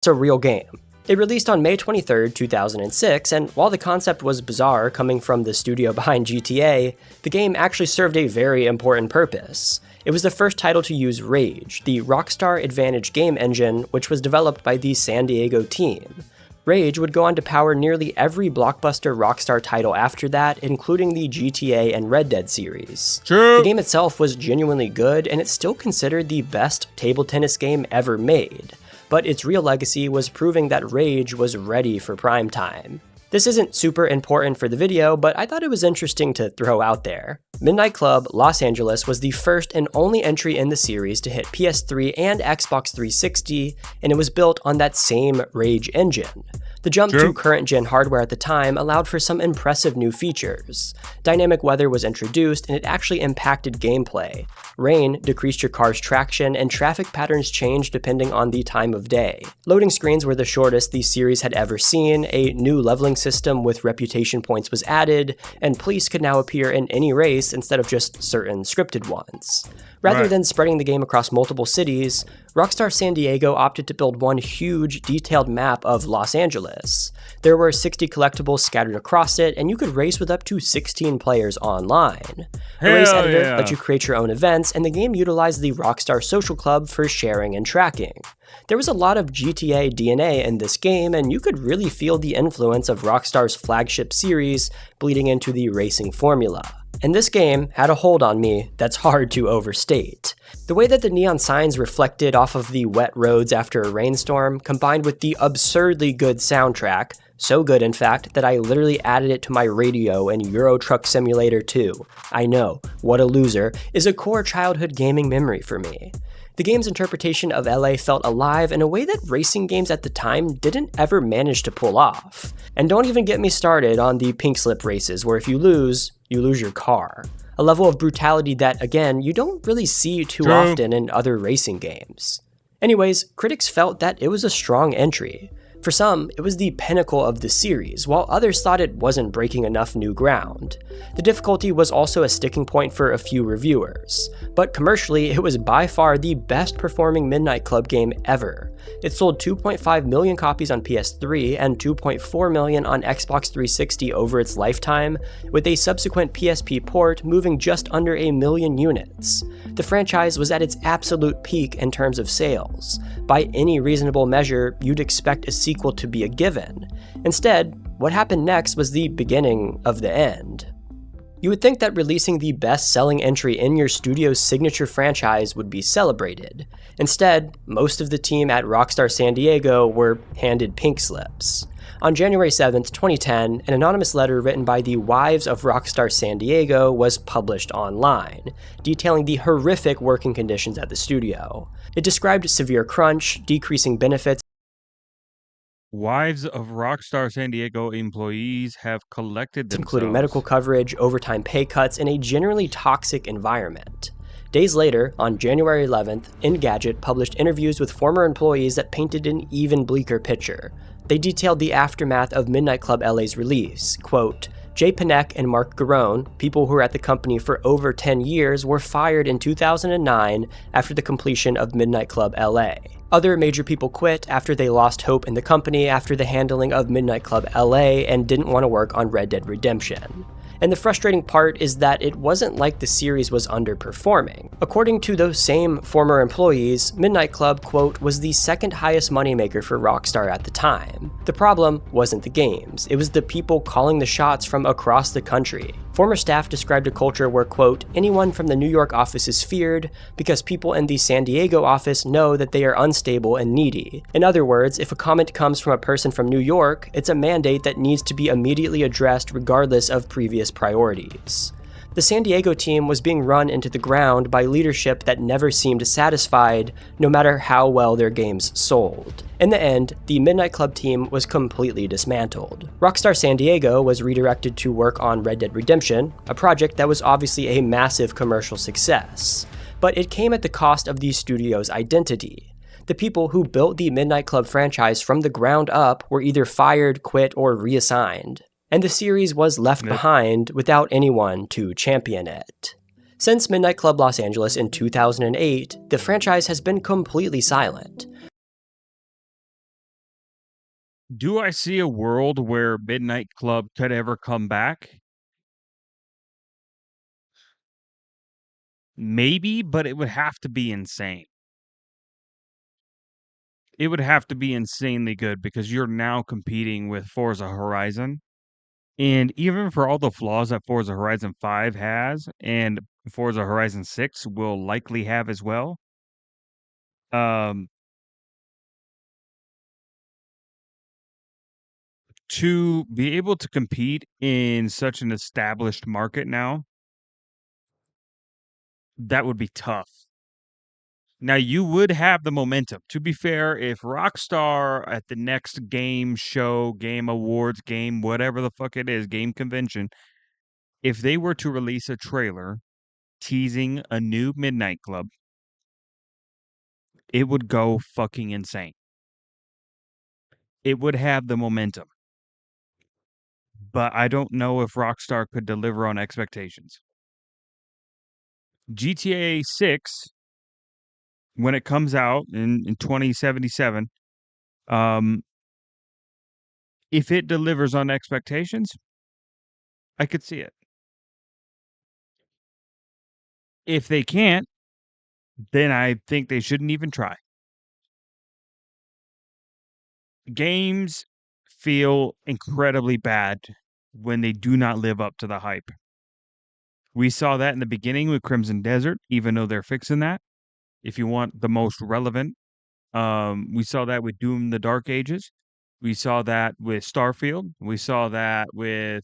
It's a real game. It released on May 23rd, 2006, and while the concept was bizarre coming from the studio behind GTA, the game actually served a very important purpose. It was the first title to use Rage, the Rockstar Advantage game engine, which was developed by the San Diego team. Rage would go on to power nearly every blockbuster Rockstar title after that, including the GTA and Red Dead series. True. The game itself was genuinely good, and it's still considered the best table tennis game ever made, but its real legacy was proving that Rage was ready for prime time. This isn't super important for the video, but I thought it was interesting to throw out there. Midnight Club Los Angeles was the first and only entry in the series to hit PS3 and Xbox 360, and it was built on that same Rage engine. The jump to current-gen hardware at the time allowed for some impressive new features. Dynamic weather was introduced, and it actually impacted gameplay. Rain decreased your car's traction, and traffic patterns changed depending on the time of day. Loading screens were the shortest the series had ever seen, a new leveling system with reputation points was added, and police could now appear in any race instead of just certain scripted ones. Rather than spreading the game across multiple cities, Rockstar San Diego opted to build one huge, detailed map of Los Angeles. There were 60 collectibles scattered across it, and you could race with up to 16 players online. The race editor let you create your own events, and the game utilized the Rockstar Social Club for sharing and tracking. There was a lot of GTA DNA in this game, and you could really feel the influence of Rockstar's flagship series bleeding into the racing formula. And this game had a hold on me that's hard to overstate. The way that the neon signs reflected off of the wet roads after a rainstorm, combined with the absurdly good soundtrack, so good in fact that I literally added it to my radio in Euro Truck Simulator 2. I know, what a loser, is a core childhood gaming memory for me. The game's interpretation of LA felt alive in a way that racing games at the time didn't ever manage to pull off. And don't even get me started on the pink slip races, where if you lose your car. A level of brutality that, again, you don't really see too often in other racing games. Anyways, critics felt that it was a strong entry. For some, it was the pinnacle of the series, while others thought it wasn't breaking enough new ground. The difficulty was also a sticking point for a few reviewers, but commercially, it was by far the best performing Midnight Club game ever. It sold 2.5 million copies on PS3 and 2.4 million on Xbox 360 over its lifetime, with a subsequent PSP port moving just under 1 million units. The franchise was at its absolute peak in terms of sales. By any reasonable measure, you'd expect a sequel to be a given. Instead, what happened next was the beginning of the end. You would think that releasing the best-selling entry in your studio's signature franchise would be celebrated. Instead, most of the team at Rockstar San Diego were handed pink slips. On January 7th, 2010, an anonymous letter written by the wives of Rockstar San Diego was published online, detailing the horrific working conditions at the studio. It described severe crunch, decreasing benefits, Wives of Rockstar San Diego employees have collected themselves. including medical coverage, overtime pay cuts, and a generally toxic environment. Days later, on January 11th, Engadget published interviews with former employees that painted an even bleaker picture. They detailed the aftermath of Midnight Club LA's release. Quote, Jay Panek and Mark Garone, people who were at the company for over 10 years, were fired in 2009 after the completion of Midnight Club LA. Other major people quit after they lost hope in the company after the handling of Midnight Club LA and didn't want to work on Red Dead Redemption. And the frustrating part is that it wasn't like the series was underperforming. According to those same former employees, Midnight Club, quote, was the second highest moneymaker for Rockstar at the time. The problem wasn't the games, it was the people calling the shots from across the country. Former staff described a culture where, quote, anyone from the New York office is feared because people in the San Diego office know that they are unstable and needy. In other words, if a comment comes from a person from New York, it's a mandate that needs to be immediately addressed regardless of previous priorities. The San Diego team was being run into the ground by leadership that never seemed satisfied, no matter how well their games sold. In the end, the Midnight Club team was completely dismantled. Rockstar San Diego was redirected to work on Red Dead Redemption, a project that was obviously a massive commercial success. But it came at the cost of the studio's identity. The people who built the Midnight Club franchise from the ground up were either fired, quit, or reassigned. And the series was left behind without anyone to champion it. Since Midnight Club Los Angeles in 2008, the franchise has been completely silent. Do I see a world where Midnight Club could ever come back? Maybe, but it would have to be insane. It would have to be insanely good because you're now competing with Forza Horizon. And even for all the flaws that Forza Horizon 5 has, and Forza Horizon 6 will likely have as well, to be able to compete in such an established market now, that would be tough. Now, you would have the momentum. To be fair, if Rockstar at the next game show, game awards, game whatever the fuck it is, game convention, if they were to release a trailer teasing a new Midnight Club, it would go fucking insane. It would have the momentum. But I don't know if Rockstar could deliver on expectations. GTA 6, when it comes out in 2077, if it delivers on expectations, I could see it. If they can't, then I think they shouldn't even try. Games feel incredibly bad when they do not live up to the hype. We saw that in the beginning with Crimson Desert, even though they're fixing that. If you want the most relevant, we saw that with Doom: The Dark Ages. We saw that with Starfield. We saw that with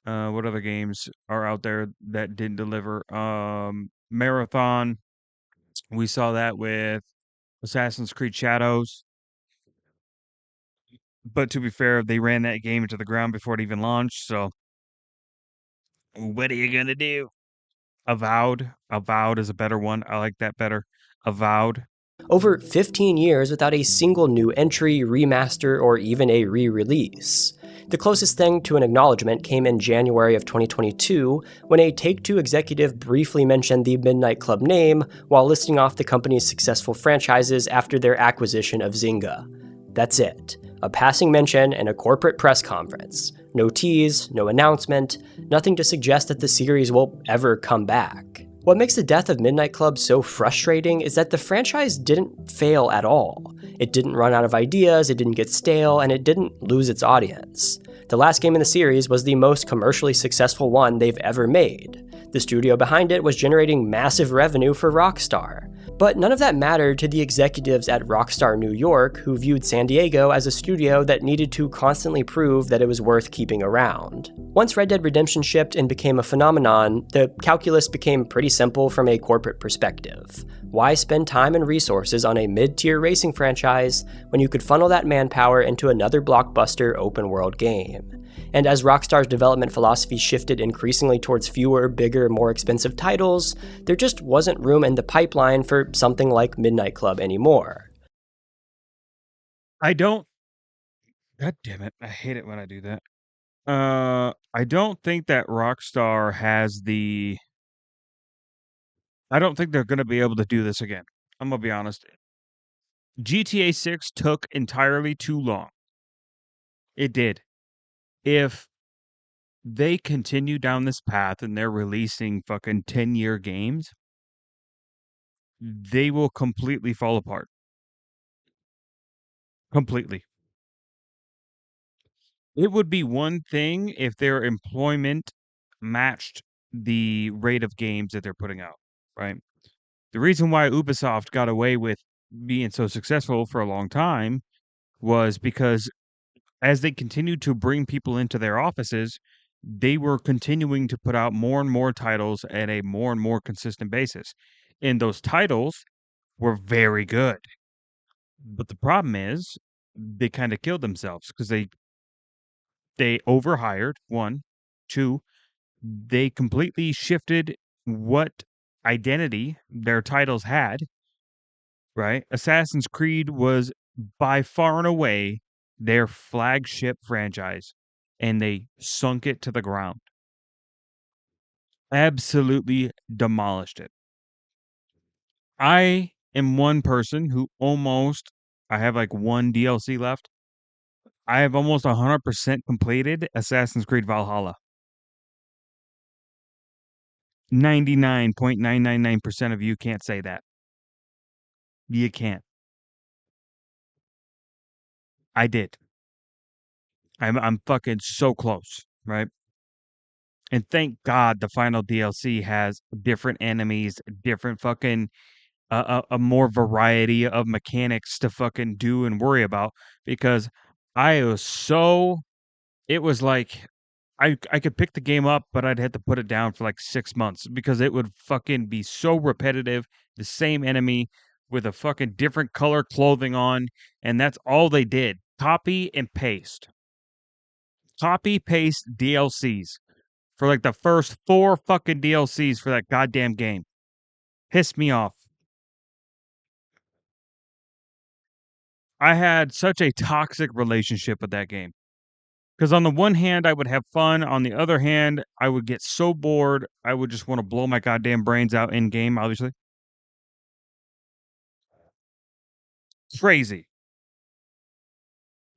what other games are out there that didn't deliver? Marathon. We saw that with Assassin's Creed Shadows. But to be fair, they ran that game into the ground before it even launched, so what are you gonna do? Avowed. Avowed is a better one. I like that better. Avowed. Over 15 years without a single new entry, remaster, or even a re-release. The closest thing to an acknowledgement came in January of 2022, when a Take-Two executive briefly mentioned the Midnight Club name while listing off the company's successful franchises after their acquisition of Zynga. That's it. A passing mention and a corporate press conference. No tease, no announcement, nothing to suggest that the series will ever come back. What makes the death of Midnight Club so frustrating is that the franchise didn't fail at all. It didn't run out of ideas, it didn't get stale, and it didn't lose its audience. The last game in the series was the most commercially successful one they've ever made. The studio behind it was generating massive revenue for Rockstar. But none of that mattered to the executives at Rockstar New York, who viewed San Diego as a studio that needed to constantly prove that it was worth keeping around. Once Red Dead Redemption shipped and became a phenomenon, the calculus became pretty simple from a corporate perspective. Why spend time and resources on a mid-tier racing franchise when you could funnel that manpower into another blockbuster open-world game? And as Rockstar's development philosophy shifted increasingly towards fewer, bigger, more expensive titles, there just wasn't room in the pipeline for something like Midnight Club anymore. God damn it. I hate it when I do that. I don't think that Rockstar has I don't think they're going to be able to do this again. I'm going to be honest. GTA 6 took entirely too long. It did. If they continue down this path and they're releasing fucking 10-year games, they will completely fall apart. Completely. It would be one thing if their employment matched the rate of games that they're putting out, right? The reason why Ubisoft got away with being so successful for a long time was because as they continued to bring people into their offices, they were continuing to put out more and more titles at a more and more consistent basis. And those titles were very good. But the problem is they kind of killed themselves because they overhired, one. Two, they completely shifted what identity their titles had, right? Assassin's Creed was by far and away their flagship franchise, and they sunk it to the ground. Absolutely demolished it. I am one person who I have like one DLC left. I have almost 100% completed Assassin's Creed Valhalla. 99.999% of you can't say that. You can't. I did. I'm fucking so close, right? And thank God the final DLC has different enemies, different fucking a more variety of mechanics to fucking do and worry about because I was so it was like I could pick the game up, but I'd have to put it down for like 6 months because it would fucking be so repetitive, the same enemy with a fucking different color clothing on, and that's all they did. Copy and paste. Copy paste DLCs for like the first 4 fucking DLCs for that goddamn game. Pissed me off. I had such a toxic relationship with that game. Because on the one hand, I would have fun. On the other hand, I would get so bored. I would just want to blow my goddamn brains out in game, obviously. Crazy.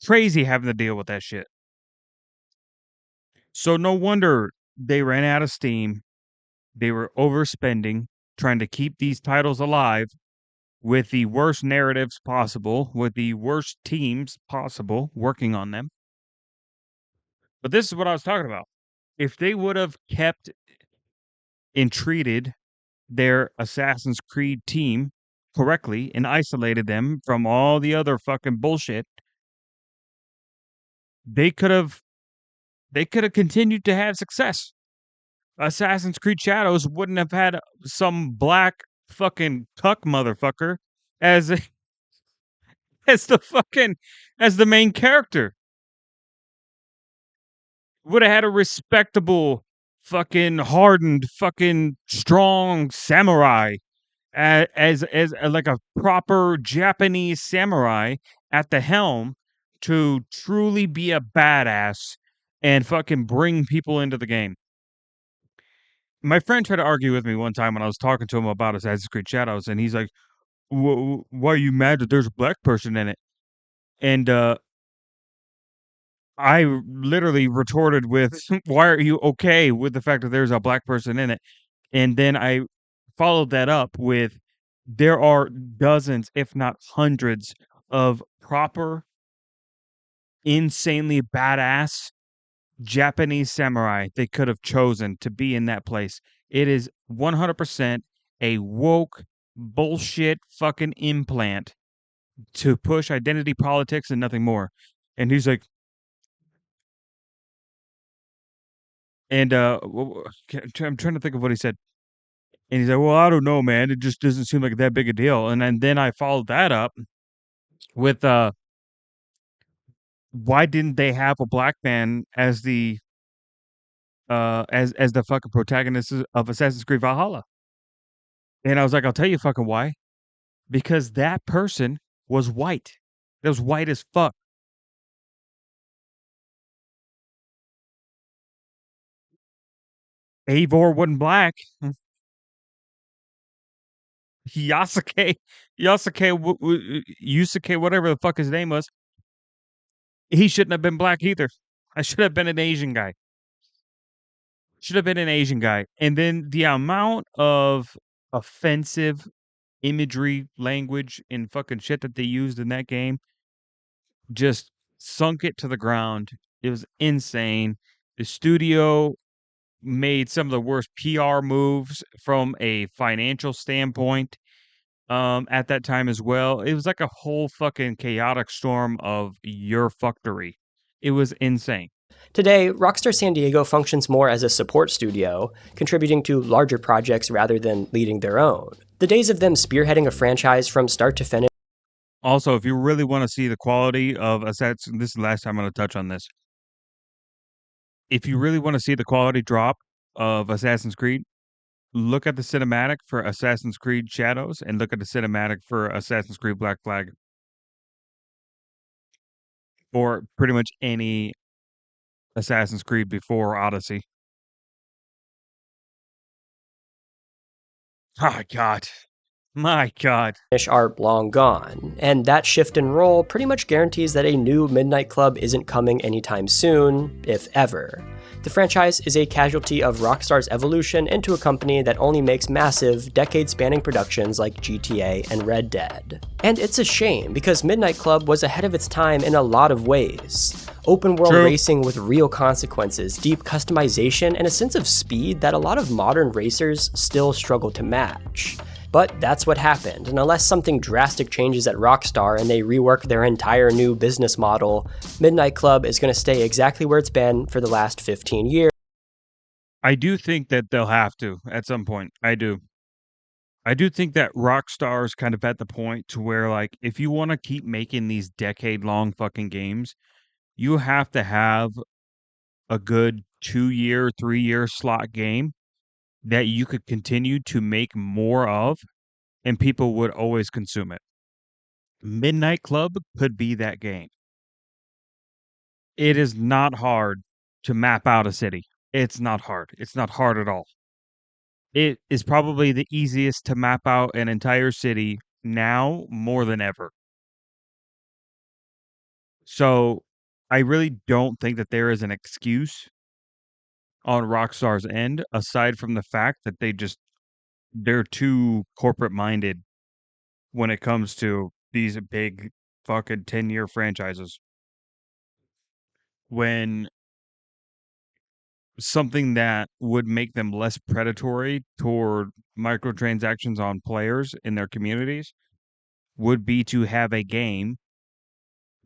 Crazy having to deal with that shit. So no wonder they ran out of steam. They were overspending, trying to keep these titles alive with the worst narratives possible, with the worst teams possible working on them. But this is what I was talking about. If they would have kept and treated their Assassin's Creed team correctly and isolated them from all the other fucking bullshit, they could have continued to have success. Assassin's Creed Shadows wouldn't have had some black fucking cuck motherfucker as as the main character. Would have had a respectable fucking hardened fucking strong samurai as like a proper Japanese samurai at the helm to truly be a badass and fucking bring people into the game. My friend tried to argue with me one time when I was talking to him about Assassin's Creed Shadows, and he's like, "Why are you mad that there's a black person in it?" And I literally retorted with, "Why are you okay with the fact that there's a black person in it?" And then I followed that up with, there are dozens, if not hundreds, of proper, insanely badass Japanese samurai they could have chosen to be in that place, It is 100% a woke bullshit fucking implant to push identity politics and nothing more. And he's like, and I'm trying to think of what he said. And he's like, well, I don't know, man. It just doesn't seem like that big a deal. And then I followed that up with why didn't they have a black man as the as the fucking protagonist of Assassin's Creed Valhalla? And I was like, I'll tell you fucking why. Because that person was white. It was white as fuck. Eivor wasn't black. Yasuke, Yusuke, whatever the fuck his name was, he shouldn't have been black either. I should have been an Asian guy. Should have been an Asian guy. And then the amount of offensive imagery, language, and fucking shit that they used in that game just sunk it to the ground. It was insane. The studio made some of the worst PR moves from a financial standpoint at that time as well. It was like a whole fucking chaotic storm of your fuckery. It was insane. Today, Rockstar San Diego functions more as a support studio, contributing to larger projects rather than leading their own. The days of them spearheading a franchise from start to finish. Also, if you really want to see the quality of Assassin's, this is the last time I'm going to touch on this. If you really want to see the quality drop of Assassin's Creed, look at the cinematic for Assassin's Creed Shadows and look at the cinematic for Assassin's Creed Black Flag. Or pretty much any Assassin's Creed before Odyssey. Oh, God. My God. Are long gone, and that shift in role pretty much guarantees that a new Midnight Club isn't coming anytime soon, if ever. The franchise is a casualty of Rockstar's evolution into a company that only makes massive, decade-spanning productions like GTA and Red Dead. And it's a shame, because Midnight Club was ahead of its time in a lot of ways. Open-world racing with real consequences, deep customization, and a sense of speed that a lot of modern racers still struggle to match. But that's what happened, and unless something drastic changes at Rockstar and they rework their entire new business model, Midnight Club is going to stay exactly where it's been for the last 15 years. I do think that they'll have to at some point. I do. I do think that Rockstar's kind of at the point to where, like, if you want to keep making these decade-long fucking games, you have to have a good 2-year, 3-year slot game that you could continue to make more of, and people would always consume it. Midnight Club could be that game. It is not hard to map out a city. It's not hard. It's not hard at all. It is probably the easiest to map out an entire city now more than ever. So I really don't think that there is an excuse on Rockstar's end, aside from the fact that they're too corporate minded when it comes to these big fucking 10-year franchises. When something that would make them less predatory toward microtransactions on players in their communities would be to have a game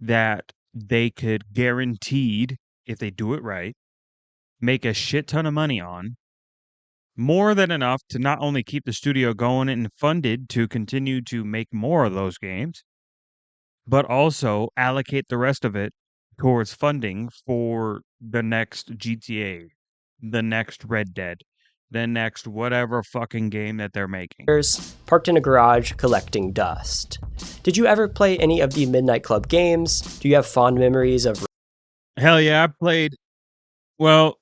that they could guaranteed, if they do it right, make a shit ton of money on, more than enough to not only keep the studio going and funded to continue to make more of those games, but also allocate the rest of it towards funding for the next GTA, the next Red Dead, the next whatever fucking game that they're making. Parked in a garage collecting dust. Did you ever play any of the Midnight Club games? Do you have fond memories of... Hell yeah, I played. Well,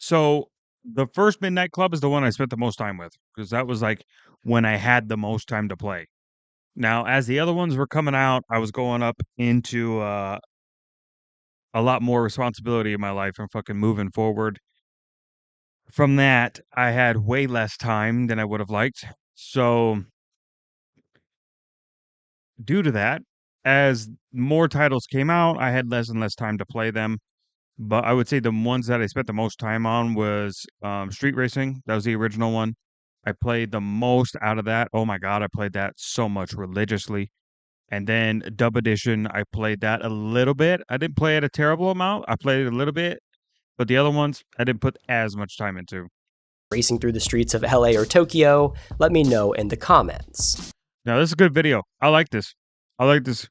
so the first Midnight Club is the one I spent the most time with, because that was like when I had the most time to play. Now, as the other ones were coming out, I was going up into a lot more responsibility in my life and fucking moving forward. From that, I had way less time than I would have liked. So, due to that, as more titles came out, I had less and less time to play them. But I would say the ones that I spent the most time on was Street Racing. That was the original one. I played the most out of that. Oh my god, I played that so much religiously. And then Dub Edition, I played that a little bit. I didn't play it a terrible amount. I played it a little bit, but the other ones I didn't put as much time into. Racing through the streets of LA or Tokyo? Let me know in the comments. Now, this is a good video. I like this. I like this.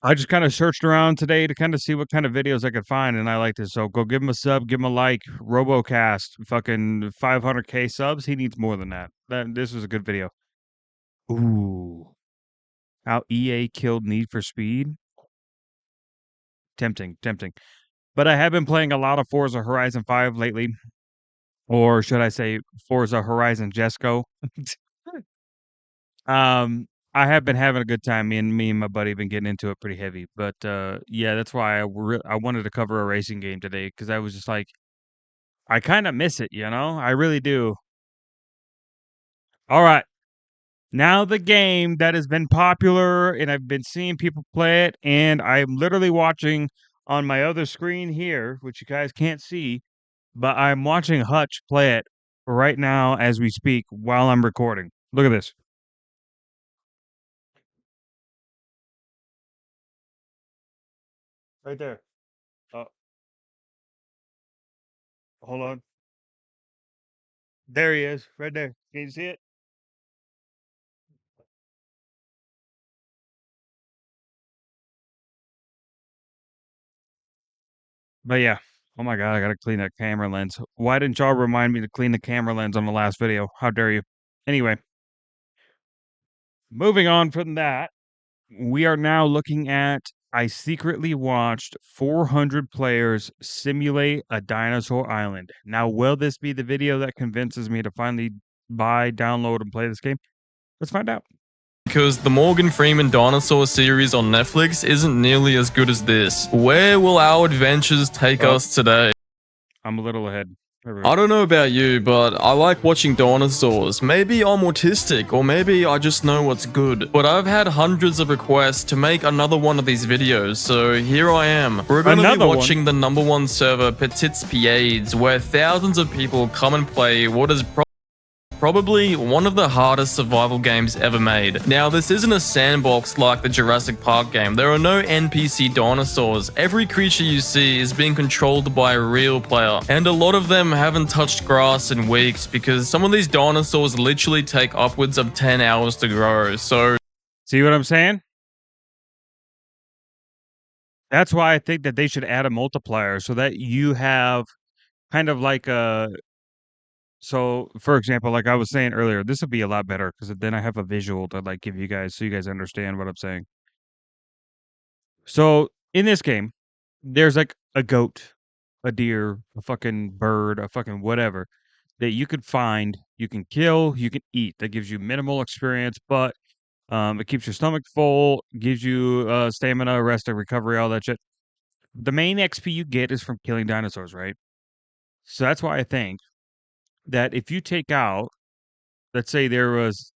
I just kind of searched around today to kind of see what kind of videos I could find, and I like this. So go give him a sub, give him a like. RoboCast, fucking 500k subs. He needs more than that. This was a good video. Ooh, how EA killed Need for Speed. Tempting, tempting. But I have been playing a lot of Forza Horizon 5 lately, or should I say Forza Horizon Jesco. I have been having a good time. Me and my buddy have been getting into it pretty heavy. But yeah, that's why I wanted to cover a racing game today, because I was just like, I kind of miss it, you know? I really do. All right. Now the game that has been popular and I've been seeing people play it, and I'm literally watching on my other screen here, which you guys can't see, but I'm watching Hutch play it right now as we speak while I'm recording. Look at this. Right there. Oh, hold on. There he is, right there. Can you see it? But yeah. Oh my god, I gotta clean that camera lens. Why didn't y'all remind me to clean the camera lens on the last video? How dare you? Anyway, moving on from that, we are now looking at I secretly watched 400 players simulate a dinosaur island. Now, will this be the video that convinces me to finally buy, download, and play this game? Let's find out. Because the Morgan Freeman dinosaur series on Netflix isn't nearly as good as this. Where will our adventures take us today? I'm a little ahead. I don't know about you, but I like watching dinosaurs. Maybe I'm autistic, or maybe I just know what's good. But I've had hundreds of requests to make another one of these videos, so here I am. We're gonna be watching the #1 server, Petits Pieds, where thousands of people come and play what is probably one of the hardest survival games ever made. Now, this isn't a sandbox like the Jurassic Park game. There are no NPC dinosaurs. Every creature you see is being controlled by a real player, and a lot of them haven't touched grass in weeks because some of these dinosaurs literally take upwards of 10 hours to grow. So, see what I'm saying? That's why I think that they should add a multiplier so that you have kind of like a So, for example, like I was saying earlier, this would be a lot better because then I have a visual to like give you guys so you guys understand what I'm saying. So, in this game, there's like a goat, a deer, a fucking bird, a fucking whatever that you could find, you can kill, you can eat. That gives you minimal experience, but it keeps your stomach full, gives you stamina, rest, and recovery, all that shit. The main XP you get is from killing dinosaurs, right? So that's why I think that if you take out, let's say there was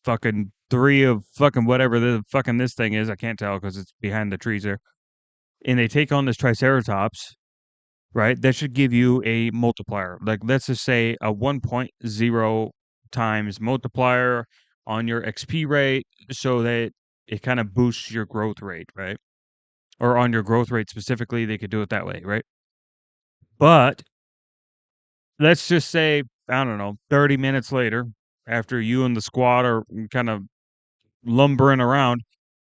fucking 3 of fucking whatever the fucking this thing is, I can't tell because it's behind the trees there, and they take on this Triceratops, right? That should give you a multiplier. Like, let's just say a 1.0 times multiplier on your XP rate so that it kind of boosts your growth rate, right? Or on your growth rate specifically, they could do it that way, right? But let's just say, I don't know, 30 minutes later, after you and the squad are kind of lumbering around,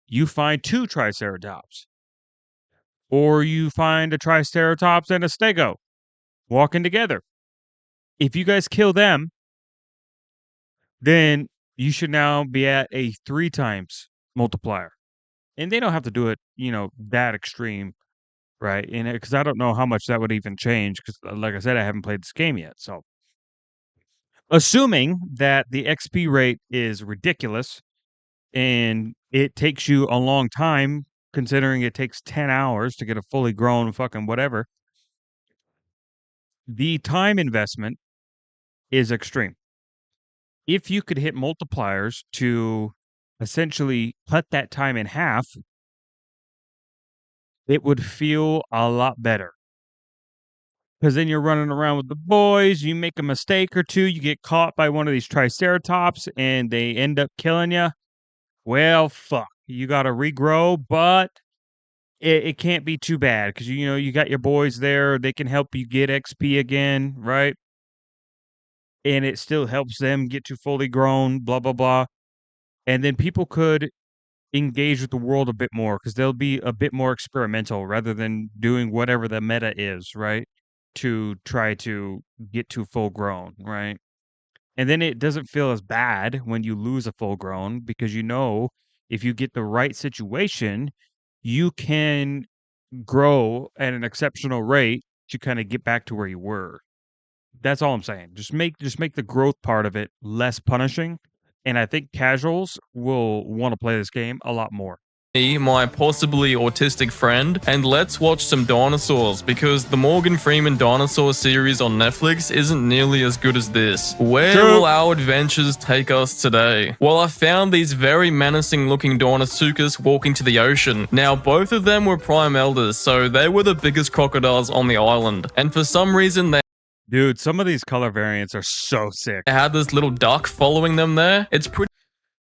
you find 2 Triceratops. Or you find a Triceratops and a Stego walking together. If you guys kill them, then you should now be at a 3 times multiplier. And they don't have to do it, that extreme, right? And because I don't know how much that would even change, because like I said, I haven't played this game yet. So, assuming that the XP rate is ridiculous and it takes you a long time, considering it takes 10 hours to get a fully grown fucking whatever, the time investment is extreme. If you could hit multipliers to essentially cut that time in half, it would feel a lot better. Because then you're running around with the boys, you make a mistake or two, you get caught by one of these Triceratops, and they end up killing you. Well, fuck. You got to regrow, but it can't be too bad because you got your boys there. They can help you get XP again, right? And it still helps them get to fully grown, blah, blah, blah. And then people could engage with the world a bit more because they'll be a bit more experimental rather than doing whatever the meta is, right? To try to get to full grown, right? And then it doesn't feel as bad when you lose a full grown because if you get the right situation, you can grow at an exceptional rate to kind of get back to where you were. That's all I'm saying. Just make the growth part of it less punishing, and I think casuals will want to play this game a lot more. My possibly autistic friend, and let's watch some dinosaurs because the Morgan Freeman dinosaur series on Netflix isn't nearly as good as this. Where will our adventures take us today? Well, I found these very menacing looking Deinosuchus walking to the ocean. Now, both of them were prime elders, so they were the biggest crocodiles on the island, and for some reason they Dude, some of these color variants are so sick. had this little duck following them there. It's pretty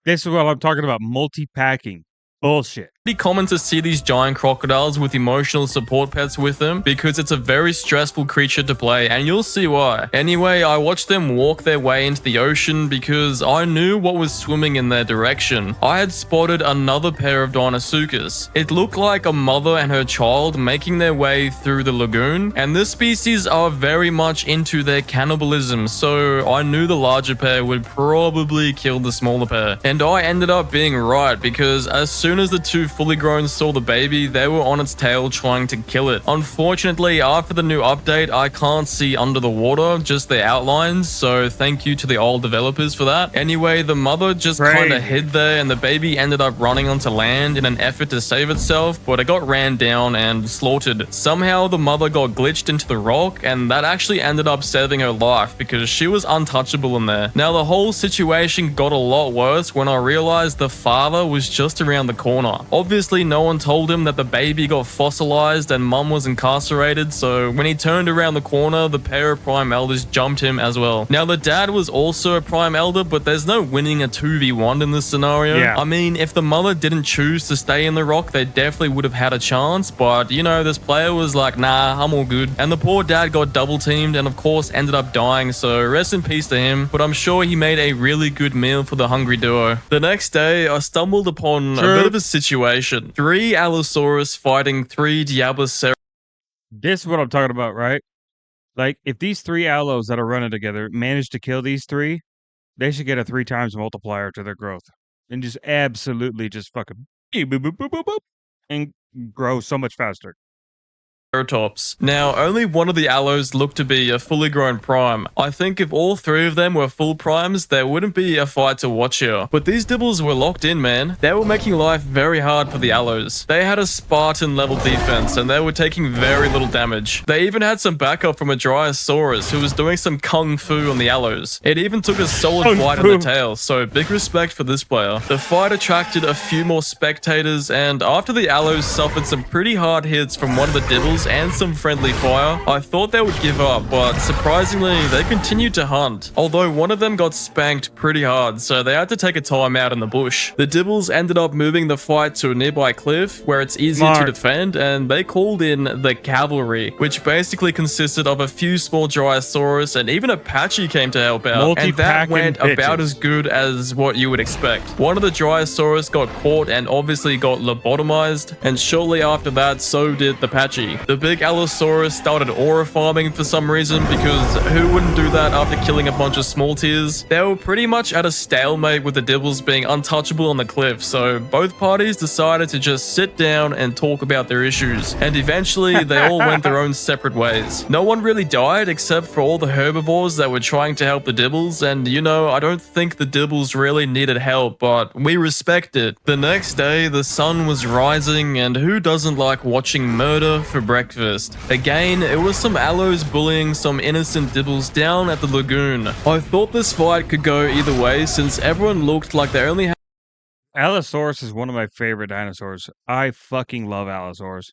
This is what I'm talking about, multi-packing. Bullshit. common to see these giant crocodiles with emotional support pets with them because it's a very stressful creature to play, and you'll see why. Anyway, I watched them walk their way into the ocean because I knew what was swimming in their direction. I had spotted another pair of Deinosuchus. It looked like a mother and her child making their way through the lagoon, and this species are very much into their cannibalism, so I knew the larger pair would probably kill the smaller pair. And I ended up being right because as soon as the two fully grown saw the baby, they were on its tail trying to kill it. Unfortunately, after the new update, I can't see under the water, just the outlines, so thank you to the old developers for that. Anyway, the mother just kind of hid there and the baby ended up running onto land in an effort to save itself, but it got ran down and slaughtered. Somehow the mother got glitched into the rock, and that actually ended up saving her life because she was untouchable in there. Now, the whole situation got a lot worse when I realized the father was just around the corner. Obviously, no one told him that the baby got fossilized and mum was incarcerated, so when he turned around the corner, the pair of prime elders jumped him as well. Now, the dad was also a prime elder, but there's no winning a 2v1 in this scenario. Yeah. I mean, if the mother didn't choose to stay in the rock, they definitely would have had a chance, but this player was like, nah, I'm all good. And the poor dad got double teamed and of course ended up dying, so rest in peace to him, but I'm sure he made a really good meal for the hungry duo. The next day, I stumbled upon a bit of a situation. 3 Allosaurus fighting 3 Diablosaurus. This is what I'm talking about, right? Like, if these 3 allos that are running together manage to kill these 3, they should get a 3 times multiplier to their growth. And just absolutely just fucking boop, boop, boop, boop, boop, and grow so much faster. Triceratops. Now, only one of the allos looked to be a fully grown prime. I think if all 3 of them were full primes, there wouldn't be a fight to watch here. But these dibbles were locked in, man. They were making life very hard for the allos. They had a Spartan level defense, and they were taking very little damage. They even had some backup from a Dryosaurus who was doing some kung fu on the allos. It even took a solid bite on the tail, so big respect for this player. The fight attracted a few more spectators, and after the allos suffered some pretty hard hits from one of the dibbles and some friendly fire, I thought they would give up, but surprisingly, they continued to hunt. Although one of them got spanked pretty hard, so they had to take a time out in the bush. The dibbles ended up moving the fight to a nearby cliff where it's easier to defend, and they called in the cavalry, which basically consisted of a few small Dryosaurus, and even Apache came to help out, and that went about as good as what you would expect. One of the Dryosaurus got caught and obviously got lobotomized, and shortly after that, so did the Apache. The big Allosaurus started aura farming for some reason, because who wouldn't do that after killing a bunch of small tiers? They were pretty much at a stalemate with the dibbles being untouchable on the cliff, so both parties decided to just sit down and talk about their issues, and eventually they all went their own separate ways. No one really died except for all the herbivores that were trying to help the dibbles, and I don't think the dibbles really needed help, but we respect it. The next day, the sun was rising, and who doesn't like watching murder for breakfast? Again, it was some allos bullying some innocent dibbles down at the lagoon. I thought this fight could go either way since everyone looked like they only had Allosaurus is one of my favorite dinosaurs. I fucking love Allosaurus.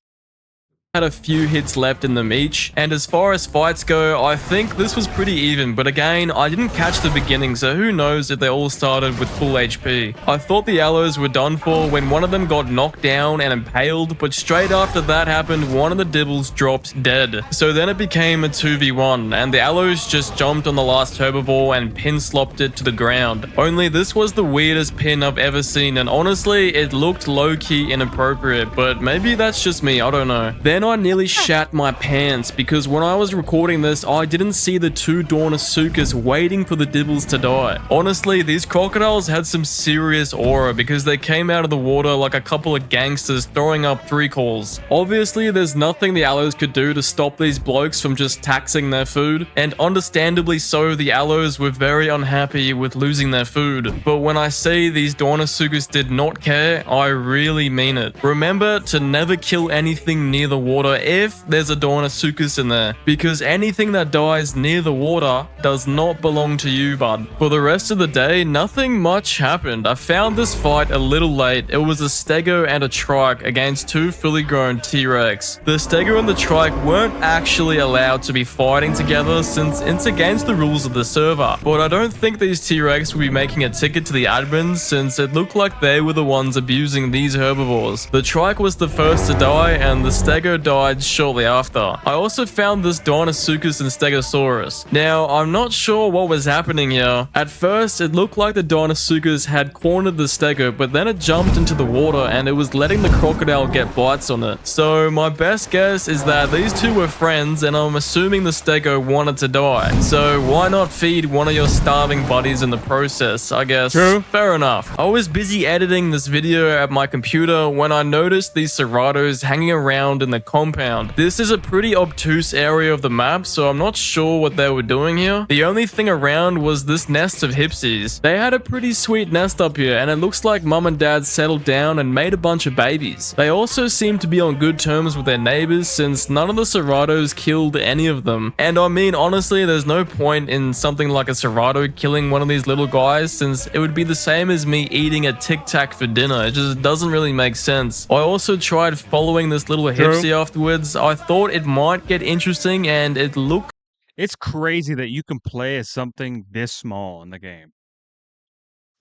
had a few hits left in them each, and as far as fights go, I think this was pretty even, but again, I didn't catch the beginning, so who knows if they all started with full HP. I thought the Allos were done for when one of them got knocked down and impaled, but straight after that happened, one of the Dibbles dropped dead. So then it became a 2v1, and the Allos just jumped on the last herbivore and pin slopped it to the ground. Only this was the weirdest pin I've ever seen, and honestly, it looked low-key inappropriate, but maybe that's just me, I don't know. Then I nearly shat my pants, because when I was recording this, I didn't see the two Deinosuchus waiting for the Dibbles to die. Honestly, these crocodiles had some serious aura, because they came out of the water like a couple of gangsters throwing up 3 calls. Obviously, there's nothing the Allos could do to stop these blokes from just taxing their food, and understandably so, the Allos were very unhappy with losing their food. But when I say these Deinosuchus did not care, I really mean it. Remember to never kill anything near the water if there's a Deinosuchus in there, because anything that dies near the water does not belong to you, bud. For the rest of the day, nothing much happened. I found this fight a little late. It was a Stego and a Trike against 2 fully grown T-Rex. The Stego and the Trike weren't actually allowed to be fighting together since it's against the rules of the server, but I don't think these T-Rex will be making a ticket to the admins since it looked like they were the ones abusing these herbivores. The Trike was the first to die and the Stego died shortly after. I also found this Deinosuchus and Stegosaurus. Now, I'm not sure what was happening here. At first, it looked like the Deinosuchus had cornered the Stego, but then it jumped into the water and it was letting the crocodile get bites on it. So my best guess is that these two were friends, and I'm assuming the Stego wanted to die. So why not feed one of your starving buddies in the process, I guess. True. Fair enough. I was busy editing this video at my computer when I noticed these Ceratos hanging around in the compound. This is a pretty obtuse area of the map, so I'm not sure what they were doing here. The only thing around was this nest of Hipsies. They had a pretty sweet nest up here, and it looks like mum and dad settled down and made a bunch of babies. They also seem to be on good terms with their neighbors since none of the Ceratos killed any of them. And I mean, honestly, there's no point in something like a Cerato killing one of these little guys since it would be the same as me eating a Tic Tac for dinner. It just doesn't really make sense. I also tried following this little Hipsy afterwards. I thought it might get interesting and it looked It's crazy that you can play as something this small in the game.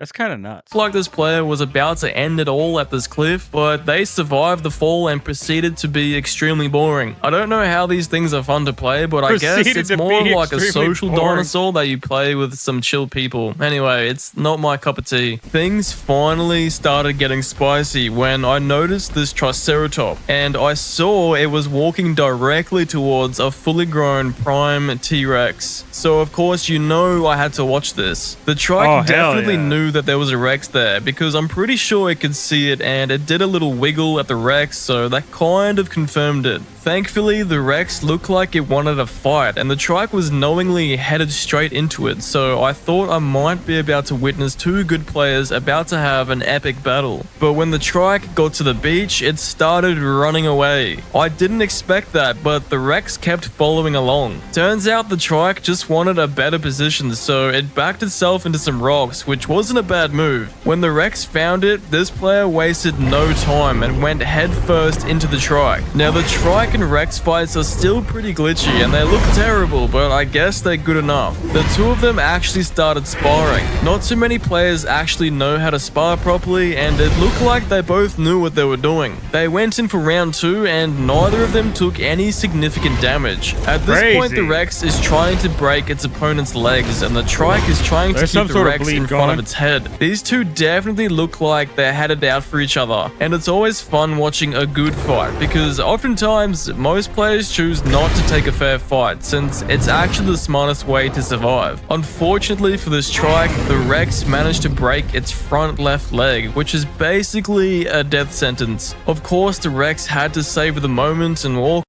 That's kind of nuts. like this player was about to end it all at this cliff, but they survived the fall and proceeded to be extremely boring. I don't know how these things are fun to play, but I guess Proceeded it's to more be like a extremely social boring. dinosaur that you play with some chill people. Anyway, it's not my cup of tea. Things finally started getting spicy when I noticed this Triceratop, and I saw it was walking directly towards a fully grown prime T-Rex. So of course you know I had to watch this. The Trike Oh, hell definitely yeah. knew that there was a Rex there because I'm pretty sure it could see it, and it did a little wiggle at the Rex, so that kind of confirmed it. Thankfully, the Rex looked like it wanted a fight, and the Trike was knowingly headed straight into it, so I thought I might be about to witness two good players about to have an epic battle. But when the Trike got to the beach, it started running away. I didn't expect that, but the Rex kept following along. Turns out the Trike just wanted a better position, so it backed itself into some rocks, which wasn't a bad move. When the Rex found it, this player wasted no time and went headfirst into the Trike. Now the Trike and Rex fights are still pretty glitchy and they look terrible, but I guess they're good enough. The two of them actually started sparring. Not too many players actually know how to spar properly, and it looked like they both knew what they were doing. They went in for round 2 and neither of them took any significant damage. At this point, the Crazy. Rex is trying to break its opponent's legs and the Trike is trying to There's keep some the sort of Rex bleed in front of going. its head. These two definitely look like they're headed out for each other, and it's always fun watching a good fight because oftentimes most players choose not to take a fair fight since it's actually the smartest way to survive. Unfortunately for this Trike, the Rex managed to break its front left leg, which is basically a death sentence. Of course, the Rex had to savor the moment and walk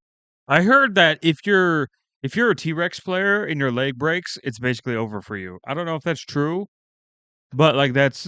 I heard that if you're a T-Rex player and your leg breaks, it's basically over for you. I don't know if that's true, but like that's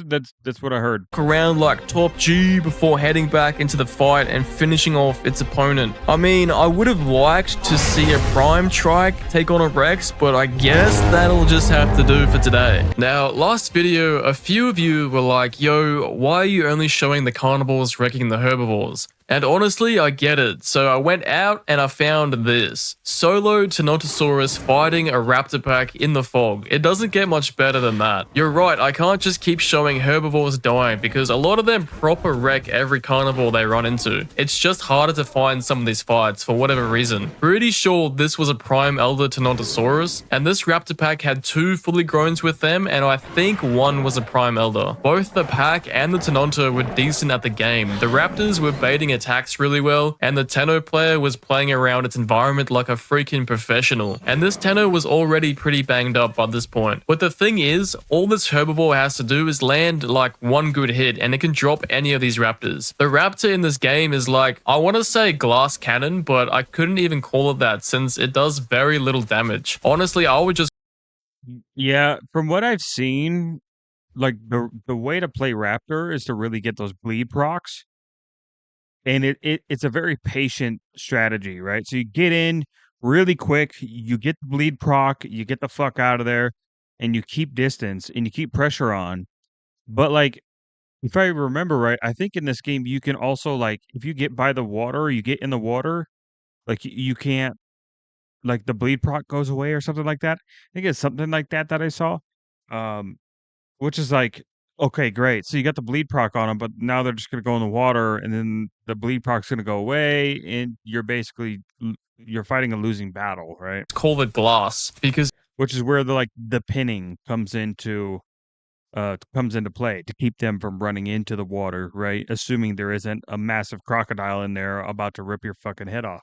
what I heard. around like top G before heading back into the fight and finishing off its opponent. I mean, I would have liked to see a prime Trike take on a Rex, but I guess that'll just have to do for today. Now, last video, a few of you were like, yo, why are you only showing the carnivores wrecking the herbivores? And honestly, I get it. So I went out and I found this. Solo Tenontosaurus fighting a raptor pack in the fog. It doesn't get much better than that. You're right, I can't just keep showing herbivores dying because a lot of them proper wreck every carnivore they run into. It's just harder to find some of these fights for whatever reason. Pretty sure this was a prime elder Tenontosaurus, and this raptor pack had 2 fully growns with them, and I think 1 was a prime elder. Both the pack and the Tenonto were decent at the game. The raptors were baiting attacks really well, and the Tenno player was playing around its environment like a freaking professional. And this Tenno was already pretty banged up by this point. But the thing is, all this herbivore has to do is land like 1 good hit, and it can drop any of these raptors. The raptor in this game is like, I want to say glass cannon, but I couldn't even call it that since it does very little damage. Honestly, I would just Yeah, from what I've seen, like the way to play Raptor is to really get those bleed procs. And it's a very patient strategy, right? So you get in really quick, you get the bleed proc, you get the fuck out of there, and you keep distance and you keep pressure on. But like if I remember right, I think in this game you can also like if you get by the water, you get in the water, like you can't like the bleed proc goes away or something like that. I think it's something like that that I saw. Um which is like, okay, great. So you got the bleed proc on them, but now they're just gonna go in the water, and then the bleed proc's gonna go away, and you're basically you're fighting a losing battle, right? call it glass because Which is where the pinning comes into play to keep them from running into the water, right? Assuming there isn't a massive crocodile in there about to rip your fucking head off.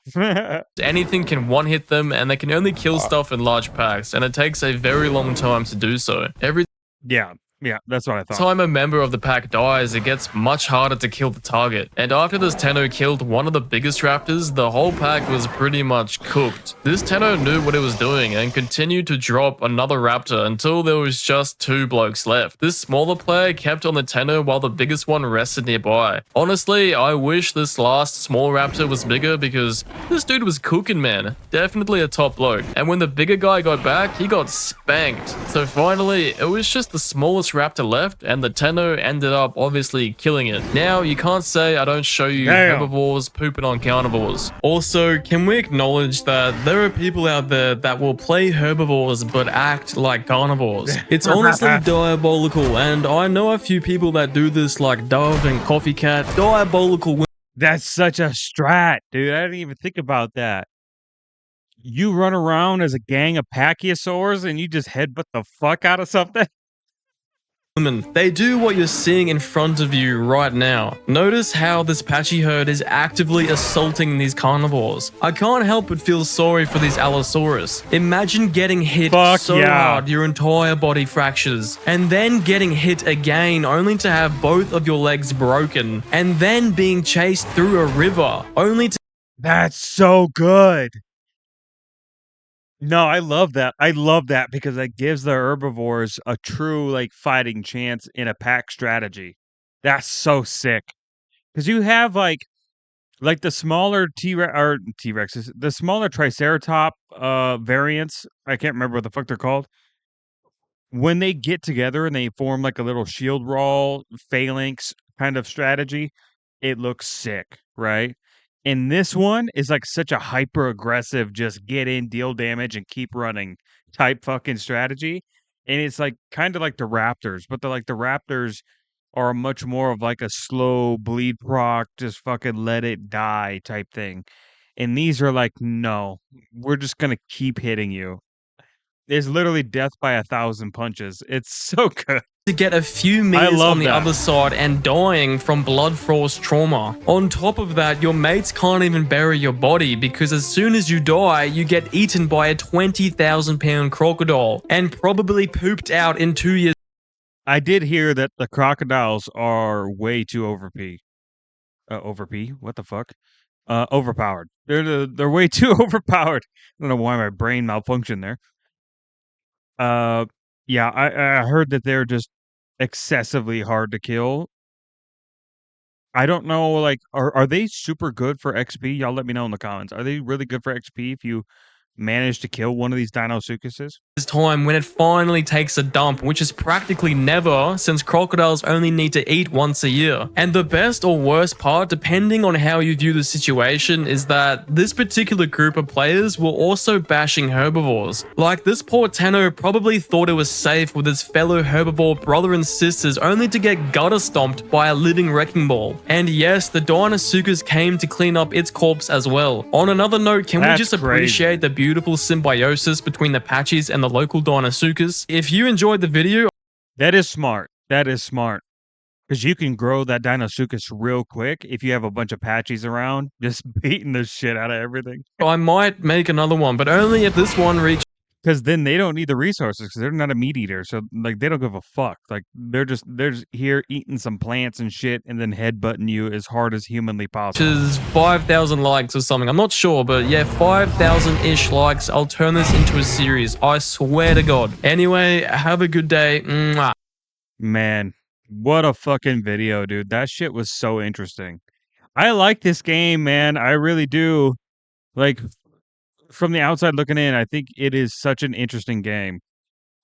anything can one-hit them and they can only kill stuff in large packs, and it takes a very long time to do so. Every Yeah, that's what I thought. time a member of the pack dies, it gets much harder to kill the target. And after this Tenno killed one of the biggest raptors, the whole pack was pretty much cooked. This Tenno knew what it was doing and continued to drop another raptor until there was just 2 blokes left. This smaller player kept on the Tenno while the biggest one rested nearby. Honestly, I wish this last small raptor was bigger because this dude was cooking, man. Definitely a top bloke. And when the bigger guy got back, he got spanked. So finally, it was just the smallest raptor left, and the Tenno ended up obviously killing it. Now, you can't say I don't show you herbivores pooping on carnivores. Also, can we acknowledge that there are people out there that will play herbivores but act like carnivores? It's honestly diabolical, and I know a few people that do this like Dove and Coffee Cat. Diabolical. That's such a strat, dude. I didn't even think about that. You run around as a gang of pachyosaurs and you just headbutt the fuck out of something? Women. They do what you're seeing in front of you right now. Notice how this patchy herd is actively assaulting these carnivores. I can't help but feel sorry for these Allosaurus. Imagine getting hit so hard your entire body fractures, and then getting hit again only to have both of your legs broken, and then being chased through a river only to— That's so good. No, I love that. I love that because that gives the herbivores a true like fighting chance in a pack strategy. That's so sick. Because you have like the smaller T-Rexes, the smaller Triceratop variants. I can't remember what the fuck they're called. When they get together and they form like a little shield roll phalanx kind of strategy, it looks sick, right? And this one is like such a hyper aggressive, just get in, deal damage, and keep running type fucking strategy. And it's like kind of like the Raptors, but the Raptors are much more of like a slow bleed proc, just fucking let it die type thing. And these are like, no, we're just gonna keep hitting you. It's literally death by 1,000 punches. It's so good. get a few meters on the other side and dying from blood force trauma. On top of that, your mates can't even bury your body because as soon as you die, you get eaten by a 20,000 pound crocodile and probably pooped out in 2 years. I did hear that the crocodiles are way too what the fuck? Overpowered. They're way too overpowered. I don't know why my brain malfunctioned there. Yeah, I heard that they're just excessively hard to kill. I don't know, like, are they super good for XP? Y'all let me know in the comments. Are they really good for XP if you manage to kill one of these Deinosuchuses? Time when it finally takes a dump, which is practically never, since crocodiles only need to eat once a year. And the best or worst part, depending on how you view the situation, is that this particular group of players were also bashing herbivores. Like, this poor Tenno probably thought it was safe with his fellow herbivore brother and sisters, only to get gutter stomped by a living wrecking ball. And yes, the Deinosuchus came to clean up its corpse as well. On another note, can we That's just crazy. appreciate the beautiful symbiosis between the Apaches and the local Deinosuchus? If you enjoyed the video, That is smart. That is smart. Because you can grow that Deinosuchus real quick if you have a bunch of Apaches around, just beating the shit out of everything. I might make another one, but only if this one reaches Because then they don't need the resources because they're not a meat eater. So like they don't give a fuck. Like they're just here eating some plants and shit and then headbutting you as hard as humanly possible. 5,000 likes or something. I'm not sure, but yeah, 5,000-ish likes. I'll turn this into a series. I swear to God. Anyway, have a good day. Mwah. Man, what a fucking video, dude. That shit was so interesting. I like this game, man. I really do. Like from the outside looking in, I think it is such an interesting game.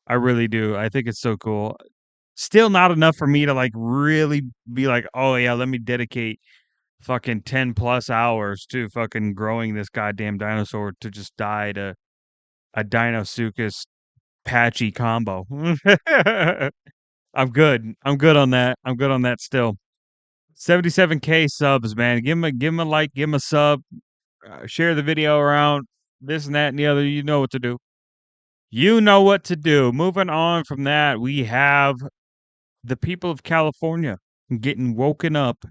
I really do. I think it's so cool. Still not enough for me to like really be like, oh yeah, let me dedicate fucking 10 plus hours to fucking growing this goddamn dinosaur to just die to a Deinosuchus patchy combo. I'm good. I'm good on that. I'm good on that still. 77K subs, man. Give him a like, give him a sub, share the video around, this and that and the other. You know what to do. You know what to do. Moving on from that, we have the people of California getting woken up,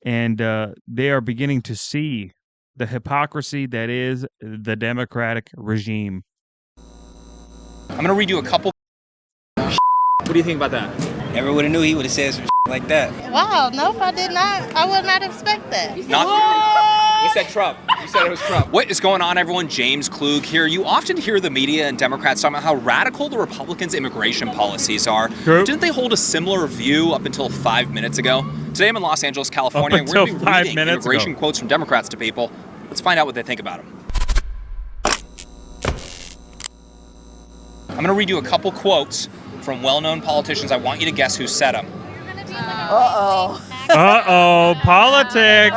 and they are beginning to see the hypocrisy that is the Democratic regime. I'm gonna read you a couple. What do you think about that? Never would have knew he would have said some like that. Wow, nope, I did not. I would not expect that. You said Trump. You said it was Trump. What is going on, everyone? James Klug here. You often hear the media and Democrats talking about how radical the Republicans' immigration policies are. True. Didn't they hold a similar view up until 5 minutes ago? Today I'm in Los Angeles, California, and we're going to be reading immigration quotes from Democrats to people. Let's find out what they think about them. I'm going to read you a couple quotes from well-known politicians. I want you to guess who said them. Uh-oh, politics.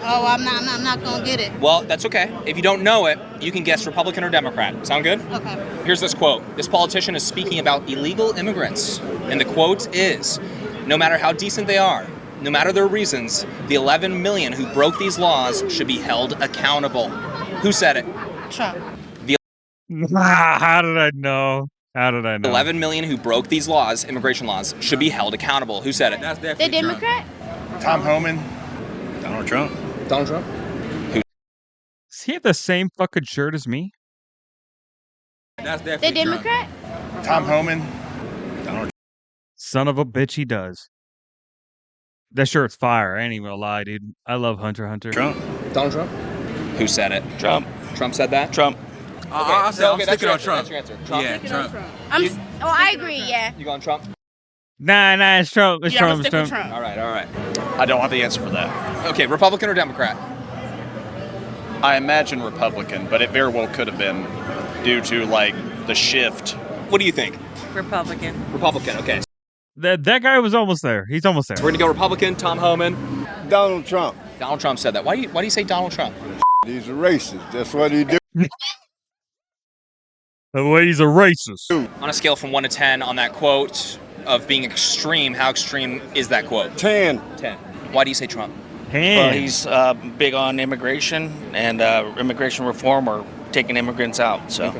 Oh, I'm not gonna get it. Well, that's okay. If you don't know it, you can guess Republican or Democrat. Sound good? Okay. Here's this quote. This politician is speaking about illegal immigrants. And the quote is, no matter how decent they are, no matter their reasons, the 11 million who broke these laws should be held accountable. Who said it? Trump. How did I know? How did I know? 11 million who broke these laws, immigration laws, should be held accountable. Who said it? The Democrat? Tom Homan. Donald Trump. Donald Trump? Does he have the same fucking shirt as me? The Democrat? Tom Homan. Son of a bitch, he does. That shirt's fire. I ain't even gonna lie, dude. I love Hunter x Hunter. Trump. Donald Trump? Who said it? Trump. Trump said that? Trump. I'm sticking on Trump. That's your answer. Trump? Yeah, Trump. I agree, yeah. You going Trump? Nah, it's Trump. It's Trump. It's Trump. All right, all right. I don't have the answer for that. Okay, Republican or Democrat? I imagine Republican, but it very well could have been due to like the shift. What do you think? Republican. Republican, okay. That guy was almost there. He's almost there. We're gonna go Republican, Tom Homan. Donald Trump. Donald Trump said that. Why do you say Donald Trump? He's a racist. That's what he do. The way he's a racist. On a scale from 1 to 10 on that quote of being extreme, how extreme is that quote? 10. 10. Why do you say Trump? Damn. He's big on immigration and immigration reform or taking immigrants out. So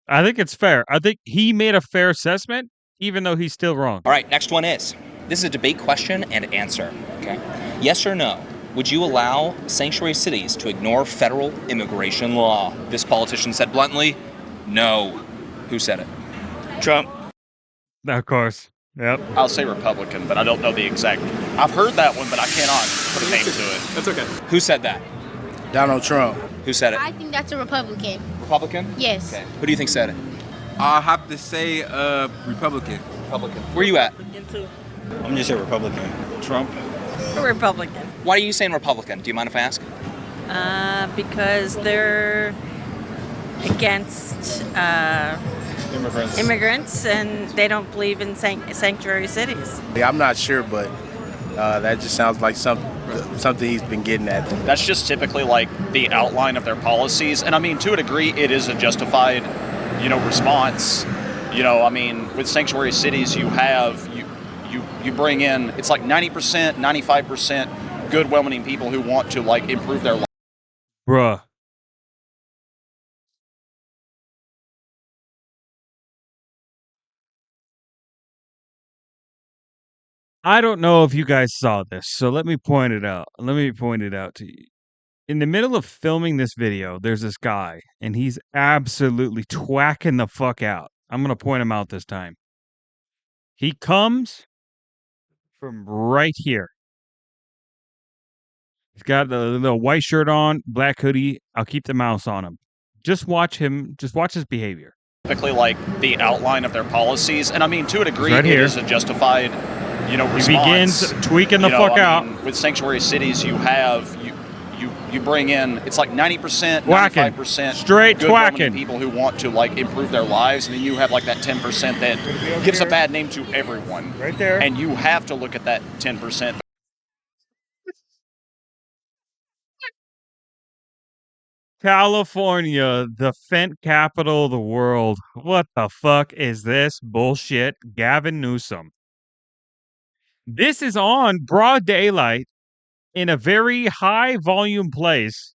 I think it's fair. I think he made a fair assessment, even though he's still wrong. All right, next one is. This is a debate question and answer. Okay. Yes or no? Would you allow sanctuary cities to ignore federal immigration law? This politician said bluntly, no. Who said it? Trump. Of course. Yep. I'll say Republican, but I don't know the exact. I've heard that one, but I cannot put a name to it. That's okay. Who said that? Donald Trump. Who said it? I think that's a Republican. Republican? Yes. Okay. Who do you think said it? I'll have to say Republican. Republican. Where you at? I'm just a Republican. Trump. Republican. Why are you saying Republican? Do you mind if I ask? Because they're against immigrants and they don't believe in sanctuary cities. I'm not sure, but that just sounds like something he's been getting at. That's just typically like the outline of their policies. And I mean, to a degree, it is a justified, response. I mean, with sanctuary cities, you bring in, it's like 90%, 95% good, well-meaning people who want to like improve their life. Bruh. I don't know if you guys saw this, so let me point it out. Let me point it out to you. In the middle of filming this video, there's this guy, and he's absolutely twacking the fuck out. I'm going to point him out this time. He comes from right here. He's got the little white shirt on, black hoodie. I'll keep the mouse on him. Just watch him. Just watch his behavior. Typically like the outline of their policies. And I mean, to a degree, right it is a justified, response. He begins tweaking the fuck out. With sanctuary cities, you bring in, it's like 90%, Whacking. 95% Straight good, twacking. well-meaning people who want to like improve their lives, and then you have like that 10% that gives a bad name to everyone. Right there. And you have to look at that 10%. California, the fent capital of the world. What the fuck is this bullshit? Gavin Newsom. This is on broad daylight in a very high volume place.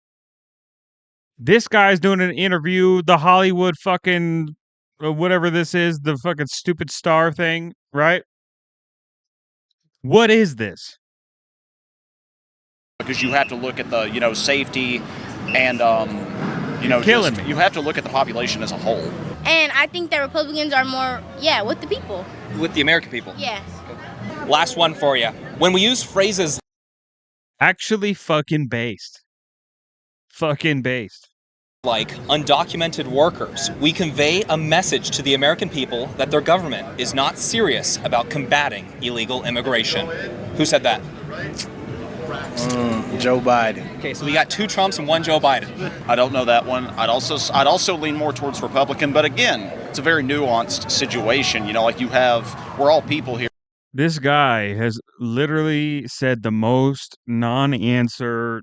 This guy's doing an interview, the Hollywood fucking whatever this is, the fucking stupid star thing, right? What is this? Because you have to look at the, safety and, killing me. You have to look at the population as a whole. And I think that Republicans are more, with the people. With the American people. Yes. Last one for you. When we use phrases Actually fucking based. Fucking based. like undocumented workers, we convey a message to the American people that their government is not serious about combating illegal immigration. Who said that? Joe Biden. Okay, so we got 2 Trumps and 1 Joe Biden. I don't know that one. I'd also lean more towards Republican, but again, it's a very nuanced situation. We're all people here. This guy has literally said the most non-answer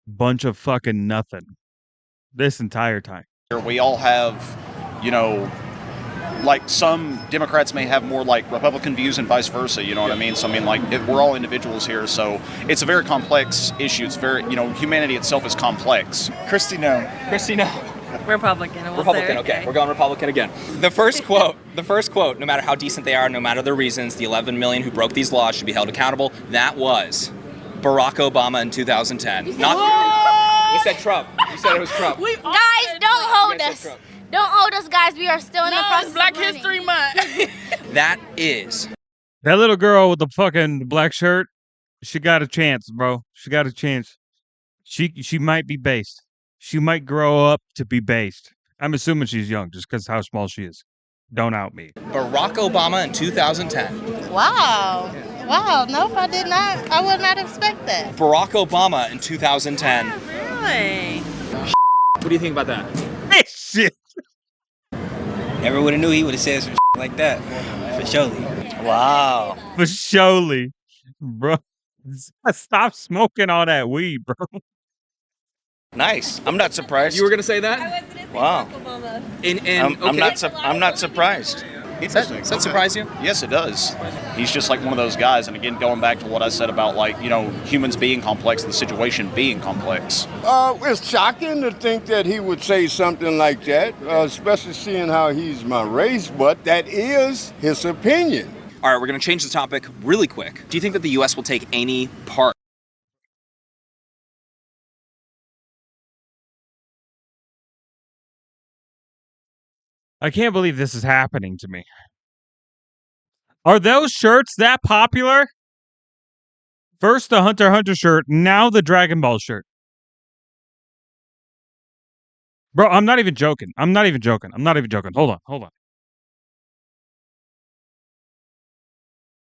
bunch of fucking nothing this entire time. We all have, like some Democrats may have more like Republican views and vice versa, you know what I mean? So I mean, like we're all individuals here, so it's a very complex issue. It's very, humanity itself is complex. Christy, no. Christy, no. Republican. Republican, okay. We're going Republican again. The first quote, no matter how decent they are, no matter the reasons, the 11 million who broke these laws should be held accountable. That was Barack Obama in 2010. You said Trump. You said it was Trump. Guys, don't hold us. Don't hold us, guys. We are still in the process. Black of learning. History Month. That is That little girl with the fucking black shirt, she got a chance, bro. She got a chance. She might be based. She might grow up to be based. I'm assuming she's young just because how small she is. Don't out me. Barack Obama in 2010. Wow. Wow. Nope, I did not. I would not expect that. Barack Obama in 2010. Really? What do you think about that? Shit. Never would have knew he would have said some like that. For surely. Wow. For surely. Bro. Stop smoking all that weed, bro. Nice. I'm not surprised. You were gonna say that? Wow. I'm not surprised. Does that surprise you? Yes, it does. He's just like one of those guys. And again, going back to what I said about like, humans being complex, the situation being complex. It's shocking to think that he would say something like that, especially seeing how he's my race, but that is his opinion. All right, we're gonna change the topic really quick. Do you think that the U.S. will take any part? I can't believe this is happening to me. Are those shirts that popular? First the Hunter x Hunter shirt, now the Dragon Ball shirt. Bro, I'm not even joking. Hold on.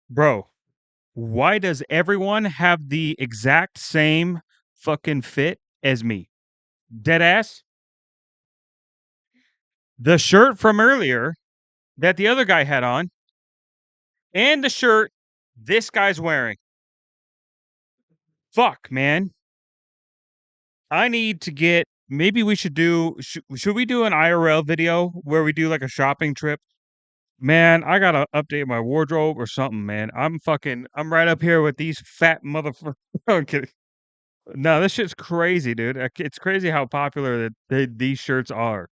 Bro, why does everyone have the exact same fucking fit as me. Dead ass. The shirt from earlier that the other guy had on, and the shirt this guy's wearing. Fuck, man. I need to get. Maybe we should do. Should we do an IRL video where we do like a shopping trip? Man, I gotta update my wardrobe or something, man. I'm right up here with these fat motherfuckers. I'm kidding. No, this shit's crazy, dude. It's crazy how popular these shirts are.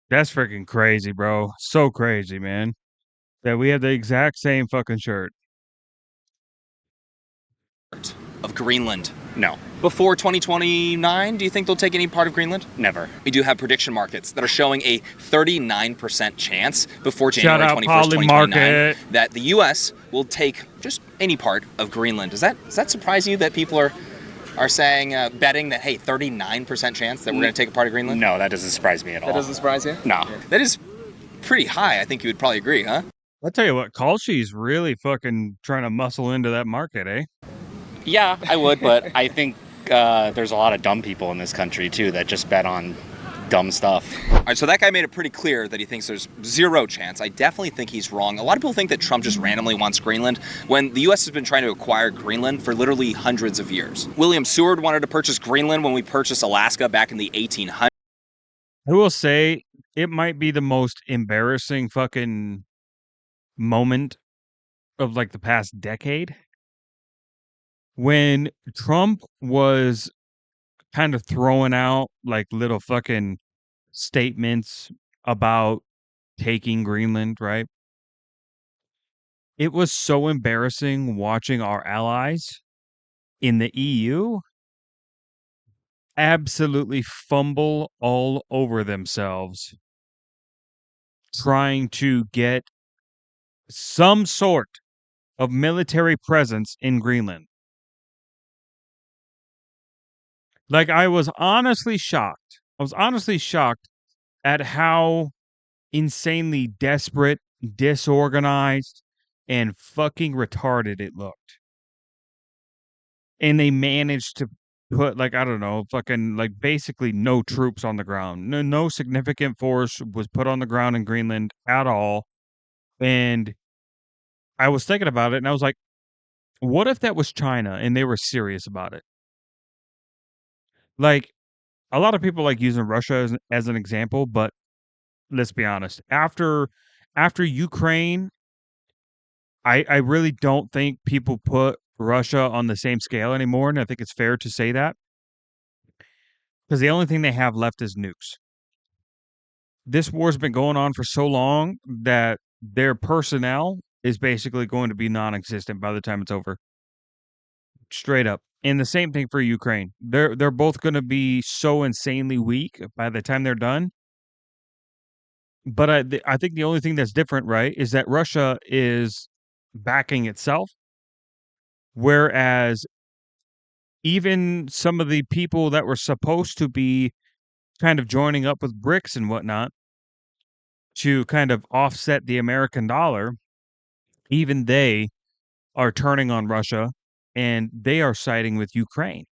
That's freaking crazy, bro. So crazy, man. That we have the exact same fucking shirt. Of Greenland. No. Before 2029, do you think they'll take any part of Greenland? Never. We do have prediction markets that are showing a 39% chance before Shout January out 21st, Poly 2029 Market. that the U.S. will take just any part of Greenland. Does that surprise you that people are saying, betting that, hey, 39% chance that we're going to take a part of Greenland? No, that doesn't surprise me at all. That doesn't surprise you? No. That is pretty high. I think you would probably agree, huh? I'll tell you what, Kalshi's really fucking trying to muscle into that market, eh? Yeah, I would, but I think there's a lot of dumb people in this country, too, that just bet on dumb stuff. All right, so that guy made it pretty clear that he thinks there's zero chance. I definitely think he's wrong. A lot of people think that Trump just randomly wants Greenland when the U.S. has been trying to acquire Greenland for literally hundreds of years. William Seward wanted to purchase Greenland when we purchased Alaska back in the 1800s. I will say it might be the most embarrassing fucking moment of like the past decade. When Trump was kind of throwing out like little fucking statements about taking Greenland, right? It was so embarrassing watching our allies in the EU absolutely fumble all over themselves trying to get some sort of military presence in Greenland. Like, I was honestly shocked. I was honestly shocked at how insanely desperate, disorganized, and fucking retarded it looked. And they managed to put, like, I don't know, fucking, like, basically no troops on the ground. No significant force was put on the ground in Greenland at all. And I was thinking about it, and I was like, what if that was China and they were serious about it? Like, a lot of people like using Russia as an example, but let's be honest. After Ukraine, I really don't think people put Russia on the same scale anymore, and I think it's fair to say that. Because the only thing they have left is nukes. This war's been going on for so long that their personnel is basically going to be non-existent by the time it's over. Straight up. And the same thing for Ukraine. They're both going to be so insanely weak by the time they're done. But I think the only thing that's different, right, is that Russia is backing itself, whereas even some of the people that were supposed to be kind of joining up with BRICS and whatnot to kind of offset the American dollar, even they are turning on Russia and they are siding with Ukraine.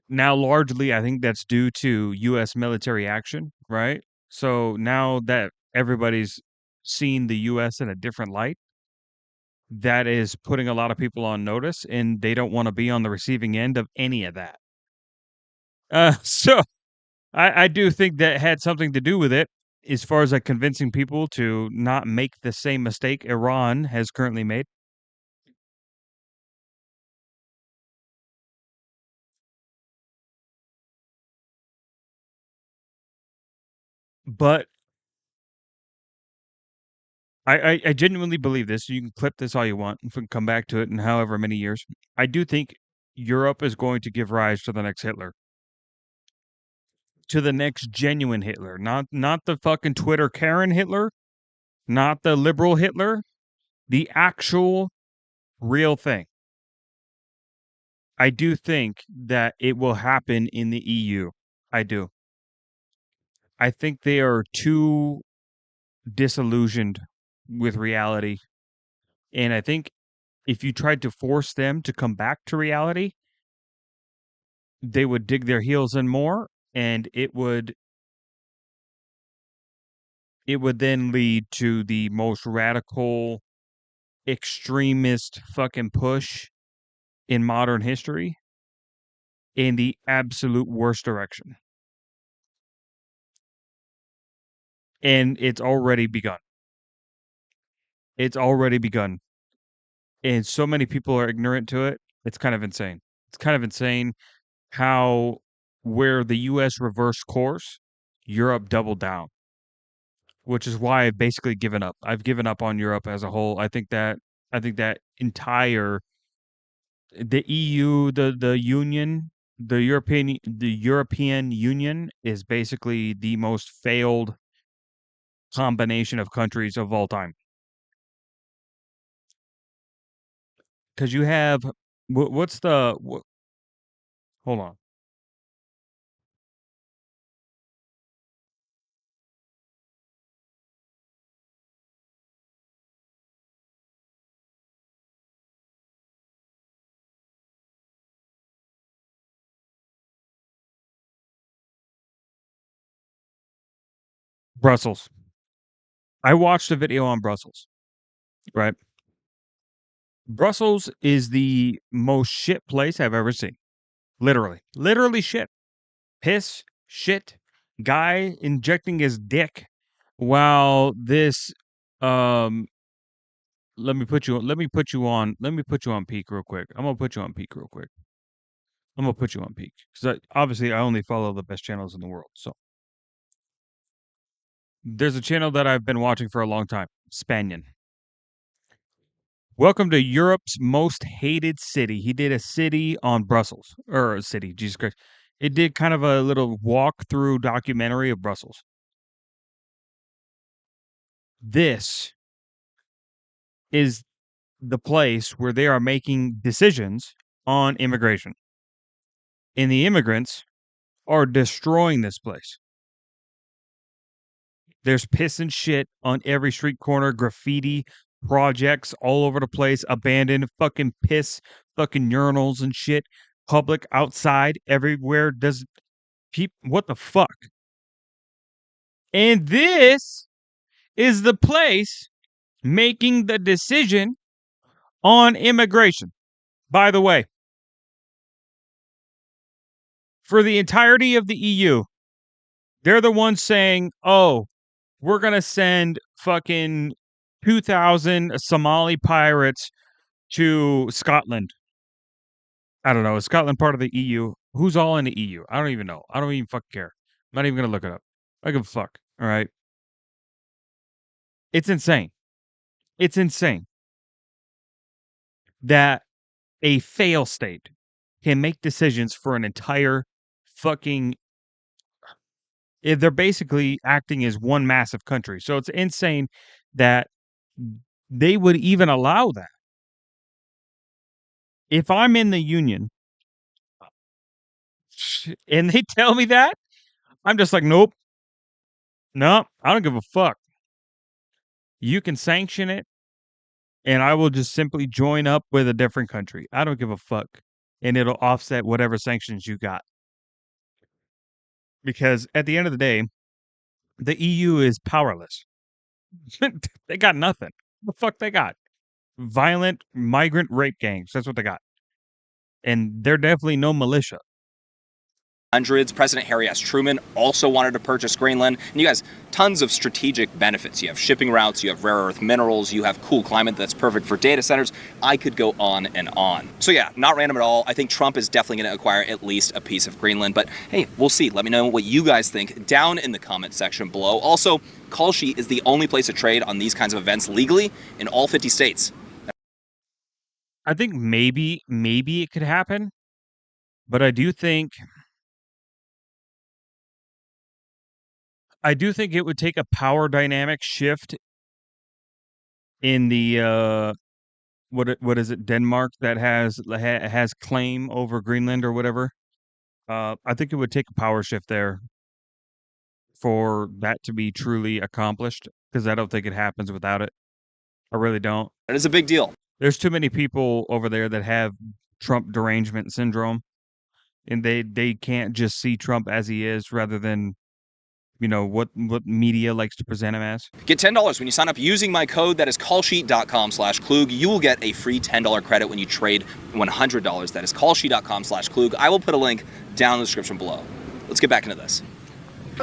Now, largely, I think that's due to U.S. military action, right? So now that everybody's seen the U.S. in a different light, that is putting a lot of people on notice, and they don't want to be on the receiving end of any of that. So I do think that had something to do with it, as far as like convincing people to not make the same mistake Iran has currently made. But I genuinely believe this. You can clip this all you want. We can come back to it in however many years. I do think Europe is going to give rise to the next Hitler. To the next genuine Hitler. Not the fucking Twitter Karen Hitler. Not the liberal Hitler. The actual real thing. I do think that it will happen in the EU. I do. I think they are too disillusioned with reality. And I think if you tried to force them to come back to reality, they would dig their heels in more, and it would then lead to the most radical, extremist fucking push in modern history in the absolute worst direction. And it's already begun. It's already begun. And so many people are ignorant to it. It's kind of insane. It's kind of insane how where the US reversed course, Europe doubled down. Which is why I've basically given up. I've given up on Europe as a whole. I think that entire the EU, the Union, the European Union is basically the most failed combination of countries of all time. Because you have what's the hold on. Brussels. I watched a video on Brussels, right? Brussels is the most shit place I've ever seen. Literally shit. Piss, shit, guy injecting his dick while this let me put you on peak real quick. I'm gonna put you on peak real quick. I'm gonna put you on peak because obviously I only follow the best channels in the world. So there's a channel that I've been watching for a long time, Spanian. Welcome to Europe's most hated city. He did a city on Brussels, or a city, Jesus Christ. It did kind of a little walk-through documentary of Brussels. This is the place where they are making decisions on immigration. And the immigrants are destroying this place. There's piss and shit on every street corner, graffiti, projects all over the place, abandoned fucking piss, fucking urinals and shit, public outside everywhere. What the fuck? And this is the place making the decision on immigration. By the way, for the entirety of the EU, they're the ones saying, oh, we're going to send fucking 2,000 Somali pirates to Scotland. I don't know. Is Scotland part of the EU? Who's all in the EU? I don't even know. I don't even fucking care. I'm not even going to look it up. I give a fuck. All right. It's insane. It's insane that a fail state can make decisions for an entire fucking. They're basically acting as one massive country. So it's insane that they would even allow that. If I'm in the union and they tell me that, I'm just like, nope. No, I don't give a fuck. You can sanction it, and I will just simply join up with a different country. I don't give a fuck. And it'll offset whatever sanctions you got. Because at the end of the day, the EU is powerless. They got nothing. What the fuck they got? Violent migrant rape gangs. That's what they got. And they're definitely no militia. Hundreds. President Harry S. Truman also wanted to purchase Greenland. And you guys, tons of strategic benefits. You have shipping routes, you have rare earth minerals, you have cool climate that's perfect for data centers. I could go on and on. So yeah, not random at all. I think Trump is definitely going to acquire at least a piece of Greenland. But hey, we'll see. Let me know what you guys think down in the comment section below. Also, Kalshi is the only place to trade on these kinds of events legally in all 50 states. I think maybe it could happen. But I do think it would take a power dynamic shift in the what is it, Denmark, that has claim over Greenland or whatever. I think it would take a power shift there for that to be truly accomplished, because I don't think it happens without it. I really don't. It is a big deal. There's too many people over there that have Trump derangement syndrome, and they can't just see Trump as he is, rather than what media likes to present him as. Get $10 when you sign up using my code. That is callsheet.com/Klug. You will get a free $10 credit when you trade $100. That is callsheet.com/Klug. I will put a link down in the description below. Let's get back into this.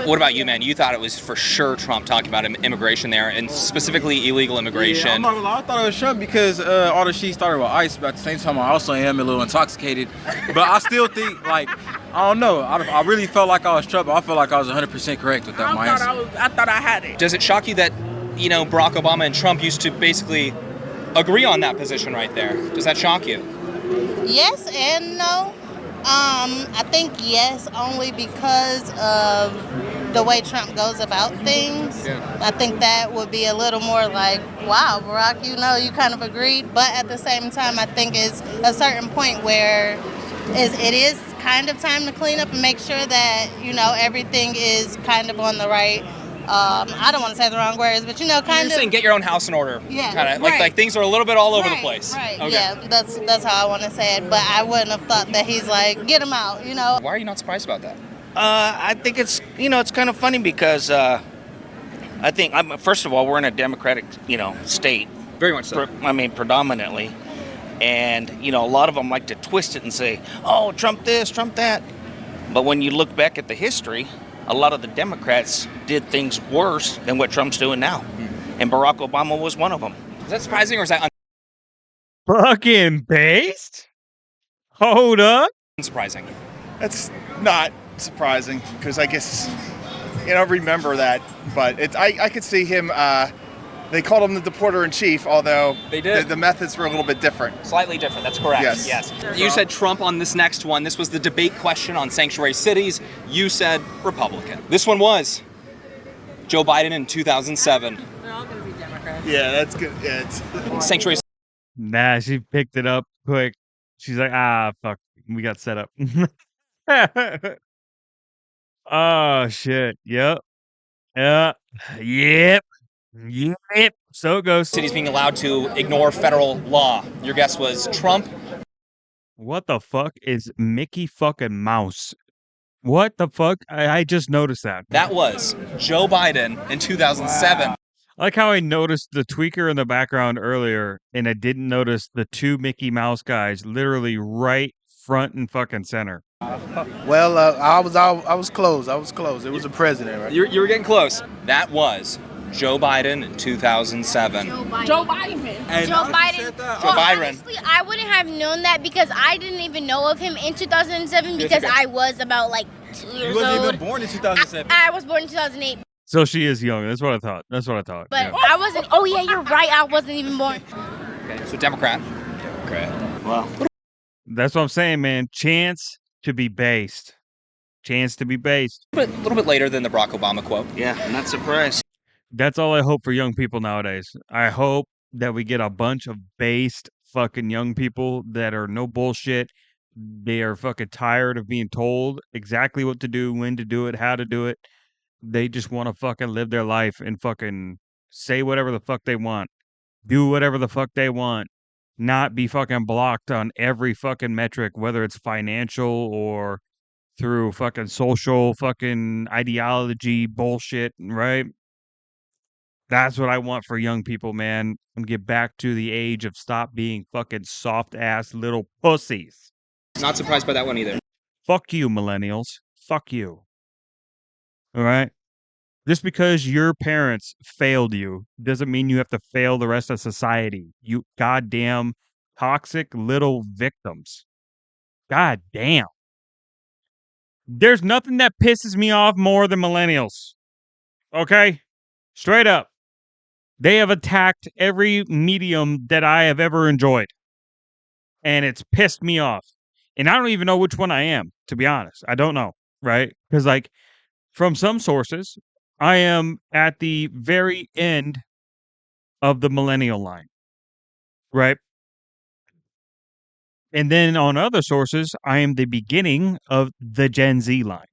What about you, man? You thought it was for sure Trump talking about immigration there, and specifically illegal immigration. Yeah, I'm not gonna lie, I thought it was Trump because all the shit started with ICE, but at the same time, I also am a little intoxicated. But I still think, like, I don't know. I really felt like I was Trump, but I felt like I was 100% correct with that. I thought I had it. Does it shock you that, Barack Obama and Trump used to basically agree on that position right there? Does that shock you? Yes and no. I think yes, only because of the way Trump goes about things. Yeah. I think that would be a little more like, wow, Barack, you kind of agreed. But at the same time, I think it's a certain point where it is kind of time to clean up and make sure that, everything is kind of on the right, I don't want to say the wrong words, but, You're saying get your own house in order. Yeah, Kind of right. like things are a little bit all over the place. Right, Okay. yeah, that's how I want to say it. But I wouldn't have thought that he's like, get him out, Why are you not surprised about that? I think it's it's kind of funny because I think first of all, we're in a democratic state. Very much so. Predominantly, and a lot of them like to twist it and say, "Oh, Trump this, Trump that," but when you look back at the history, a lot of the Democrats did things worse than what Trump's doing now, and Barack Obama was one of them. Is that surprising or is that Fucking based? Hold up. unsurprising? That's not surprising because I guess remember that, but I could see him. They called him the deporter in chief, although They did. The methods were a little bit different. Slightly different. That's correct. Yes. You said Trump on this next one. This was the debate question on sanctuary cities. You said Republican. This one was Joe Biden in 2007. They're all going to be Democrats. Yeah, that's good. Yeah, it's Sanctuary Nah, she picked it up quick. She's like, fuck, we got set up. Oh shit. Yep. Yeah. Yep. Yep. So it goes. cities being allowed to ignore federal law. Your guess was Trump. What the fuck is Mickey fucking Mouse? What the fuck? I just noticed that. That was Joe Biden in 2007. I like how I noticed the tweaker in the background earlier, and I didn't notice the two Mickey Mouse guys literally right front and fucking center. Well, I was close. It was a president, right? You were getting close. That was Joe Biden in 2007. Joe Biden. Joe Biden. Joe Biden. Joe Biden. Honestly, I wouldn't have known that because I didn't even know of him in 2007 because I was about like 2 years You wasn't old. even born in 2007. I was born in 2008, So she is young. That's what I thought. but Yeah. I wasn't. Oh yeah, you're right. I wasn't even born. Okay, so Democrat. Well, That's what I'm saying, man. Chance to be based. Chance to be based. A little bit later than the Barack Obama quote. yeah, I'm not surprised. That's all I hope for young people nowadays. I hope that we get a bunch of based fucking young people that are no bullshit. They are fucking tired of being told exactly what to do, when to do it, how to do it. They just want to fucking live their life and fucking say whatever the fuck they want. Do whatever the fuck they want. Not be fucking blocked on every fucking metric, whether it's financial or through fucking social fucking ideology bullshit, right? That's what I want for young people, man. And get back to the age of stop being fucking soft ass little pussies. Not surprised by that one either. Fuck you, millennials. Fuck you. All right? Just because your parents failed you doesn't mean you have to fail the rest of society. You goddamn toxic little victims. God damn. There's nothing that pisses me off more than millennials. Okay? Straight up. They have attacked every medium that I have ever enjoyed. And it's pissed me off. And I don't even know which one I am, to be honest. I don't know, right? Because, like, from some sources, I am at the very end of the millennial line, right? And then on other sources, I am the beginning of the Gen Z line.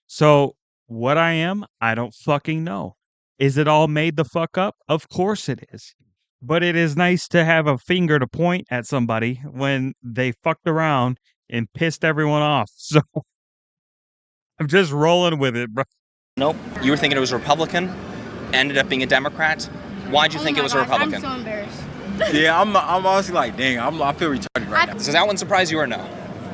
So what I am, I don't fucking know. Is it all made the fuck up? Of course it is. But it is nice to have a finger to point at somebody when they fucked around and pissed everyone off. So I'm just rolling with it, bro. Nope. You were thinking it was a Republican, ended up being a Democrat. Why'd you think it was a Republican? I'm so embarrassed. Yeah, I'm honestly like, dang, I feel retarded right now. Does that one surprise you or no?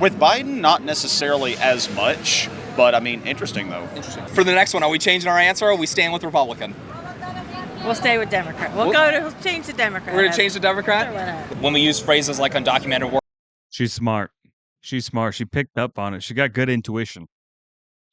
With Biden, not necessarily as much, but I mean, interesting though. Interesting. For the next one, are we changing our answer or are we staying with Republican? We'll stay with Democrat. We'll change to Democrat. We're going to change to Democrat? When we use phrases like undocumented She's smart. She's smart. She picked up on it. She got good intuition.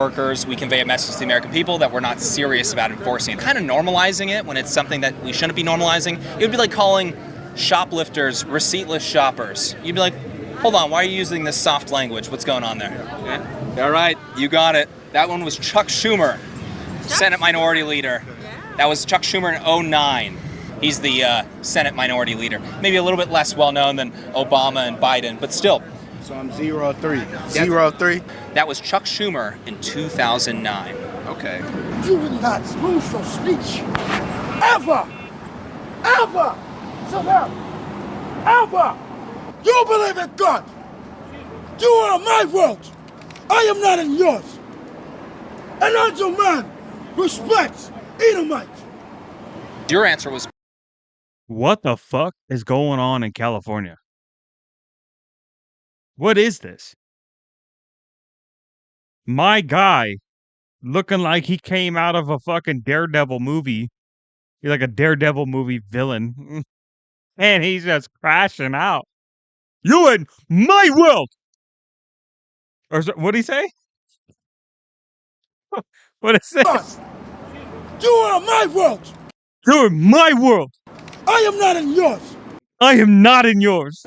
workers, we convey a message to the American people that we're not serious about enforcing it. Kind of normalizing it when it's something that we shouldn't be normalizing. It would be like calling shoplifters receiptless shoppers. You'd be like, hold on, why are you using this soft language? What's going on there? Yeah. All right, you got it. That one was Chuck Schumer, Senate Minority Leader. That was Chuck Schumer in 2009. He's the Senate Minority Leader. Maybe a little bit less well-known than Obama and Biden, but still. So I'm 0-3. 0-3? That was Chuck Schumer in 2009. Okay. You will not lose your speech. Ever! Ever! Sit down. Ever! You believe in God. You are in my world. I am not in yours. And as a man respects Edomite. Your answer was... What the fuck is going on in California? What is this? My guy looking like he came out of a fucking Daredevil movie. He's like a Daredevil movie villain. And he's just crashing out. You in my world! Or what'd he say? What is it? You are in my world. You're in my world. I am not in yours. I am not in yours.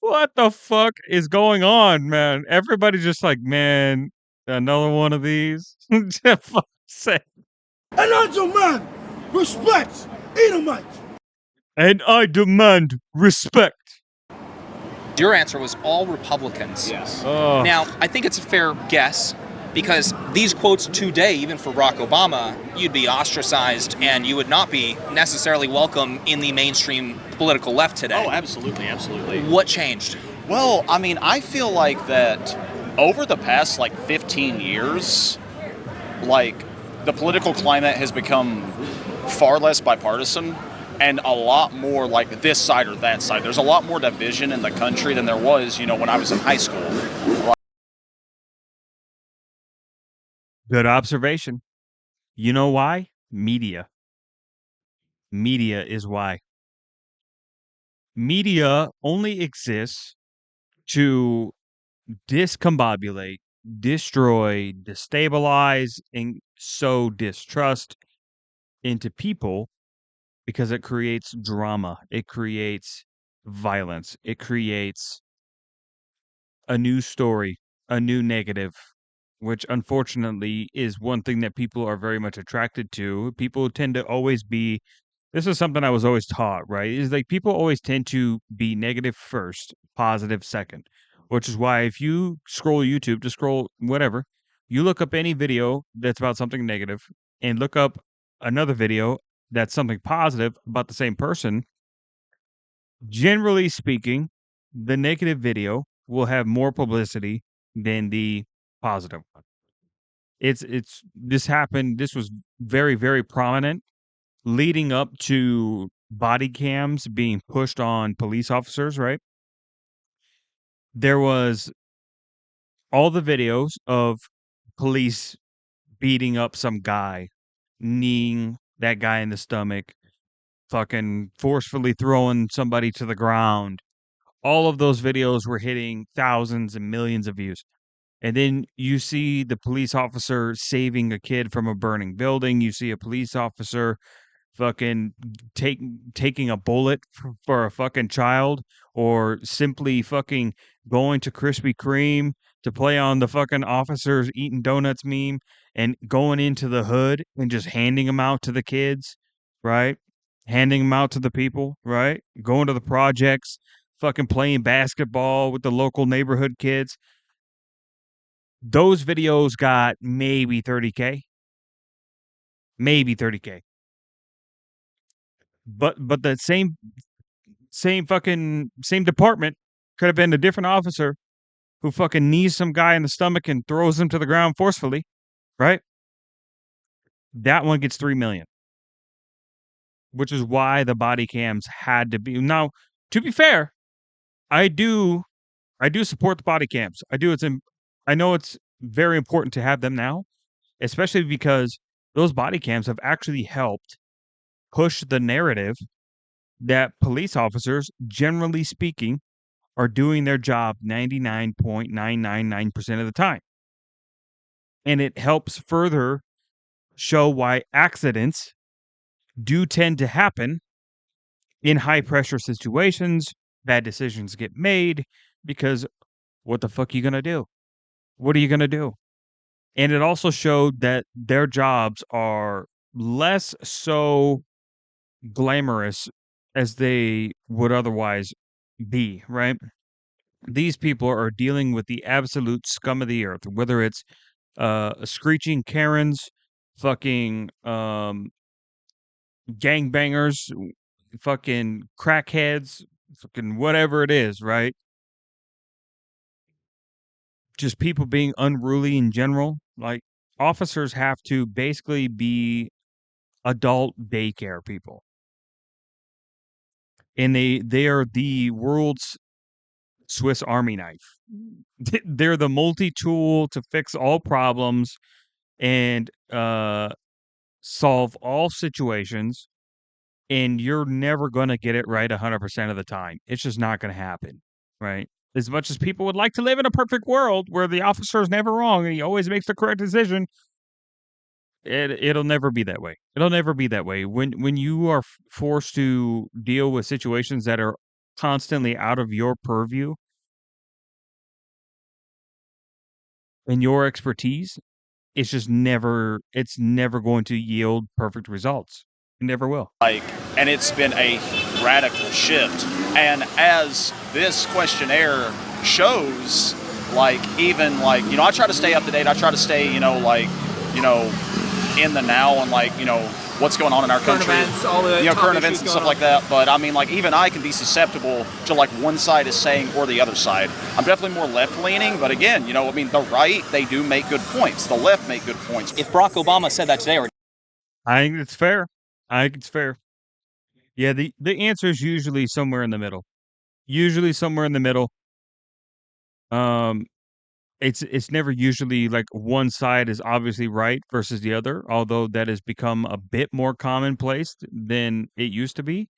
What the fuck is going on, man? Everybody's just like, man, another one of these. Fuck's sake. And as a man respects Edomite. And I demand respect. Your answer was all Republicans. Yes. Oh. Now, I think it's a fair guess because these quotes today, even for Barack Obama, you'd be ostracized and you would not be necessarily welcome in the mainstream political left today. Oh, absolutely, absolutely. What changed? Well, I mean, I feel like that over the past, 15 years, the political climate has become far less bipartisan and a lot more like this side or that side. There's a lot more division in the country than there was, when I was in high school. Good observation. You know why? Media. Media is why. Media only exists to discombobulate, destroy, destabilize, and sow distrust into people because it creates drama. It creates violence. It creates a new story, a new negative, which unfortunately is one thing that people are very much attracted to. People tend to always be, this is something I was always taught, right? Is like people always tend to be negative first, positive second, which is why if you scroll YouTube, just scroll whatever, you look up any video that's about something negative and look up another video that's something positive about the same person. Generally speaking, the negative video will have more publicity than the positive one. This happened. This was very, very prominent leading up to body cams being pushed on police officers, right? There was all the videos of police beating up some guy, kneeing that guy in the stomach, fucking forcefully throwing somebody to the ground. All of those videos were hitting thousands and millions of views. And then you see the police officer saving a kid from a burning building. You see a police officer fucking taking a bullet for a fucking child, or simply fucking going to Krispy Kreme to play on the fucking officers eating donuts meme and going into the hood and just handing them out to the kids, right? Handing them out to the people, right? Going to the projects, fucking playing basketball with the local neighborhood kids. Those videos got maybe 30K. Maybe 30K. but the same department could have been a different officer who fucking knees some guy in the stomach and throws him to the ground forcefully, right? That one gets $3 million, which is why the body cams had to be. Now, to be fair, I do support the body cams. I know it's very important to have them now, especially because those body cams have actually helped push the narrative that police officers, generally speaking, are doing their job 99.999% of the time. And it helps further show why accidents do tend to happen in high pressure situations. Bad decisions get made because what the fuck are you going to do? What are you going to do? And it also showed that their jobs are less so glamorous as they would otherwise be, right? These people are dealing with the absolute scum of the earth, whether it's screeching Karens, fucking gangbangers, fucking crackheads, fucking whatever it is, right? Just people being unruly in general. Like, officers have to basically be adult daycare people. And they are the world's Swiss Army knife. They're the multi-tool to fix all problems and solve all situations, and you're never going to get it right 100% of the time. It's just not going to happen, right? As much as people would like to live in a perfect world where the officer is never wrong and he always makes the correct decision, it'll never be that way. It'll never be that way. When you are forced to deal with situations that are constantly out of your purview and your expertise, it's never going to yield perfect results. It never will. And it's been a radical shift. And as this questionnaire shows, even I try to stay up to date. I try to stay, in the now and what's going on in our country, current events and stuff like that. But I mean, even I can be susceptible to one side is saying or the other side. I'm definitely more left leaning, but again, the right, they do make good points. The left make good points. If Barack Obama said that today, I think it's fair. Yeah, the answer is usually somewhere in the middle. It's never usually one side is obviously right versus the other, although that has become a bit more commonplace than it used to be.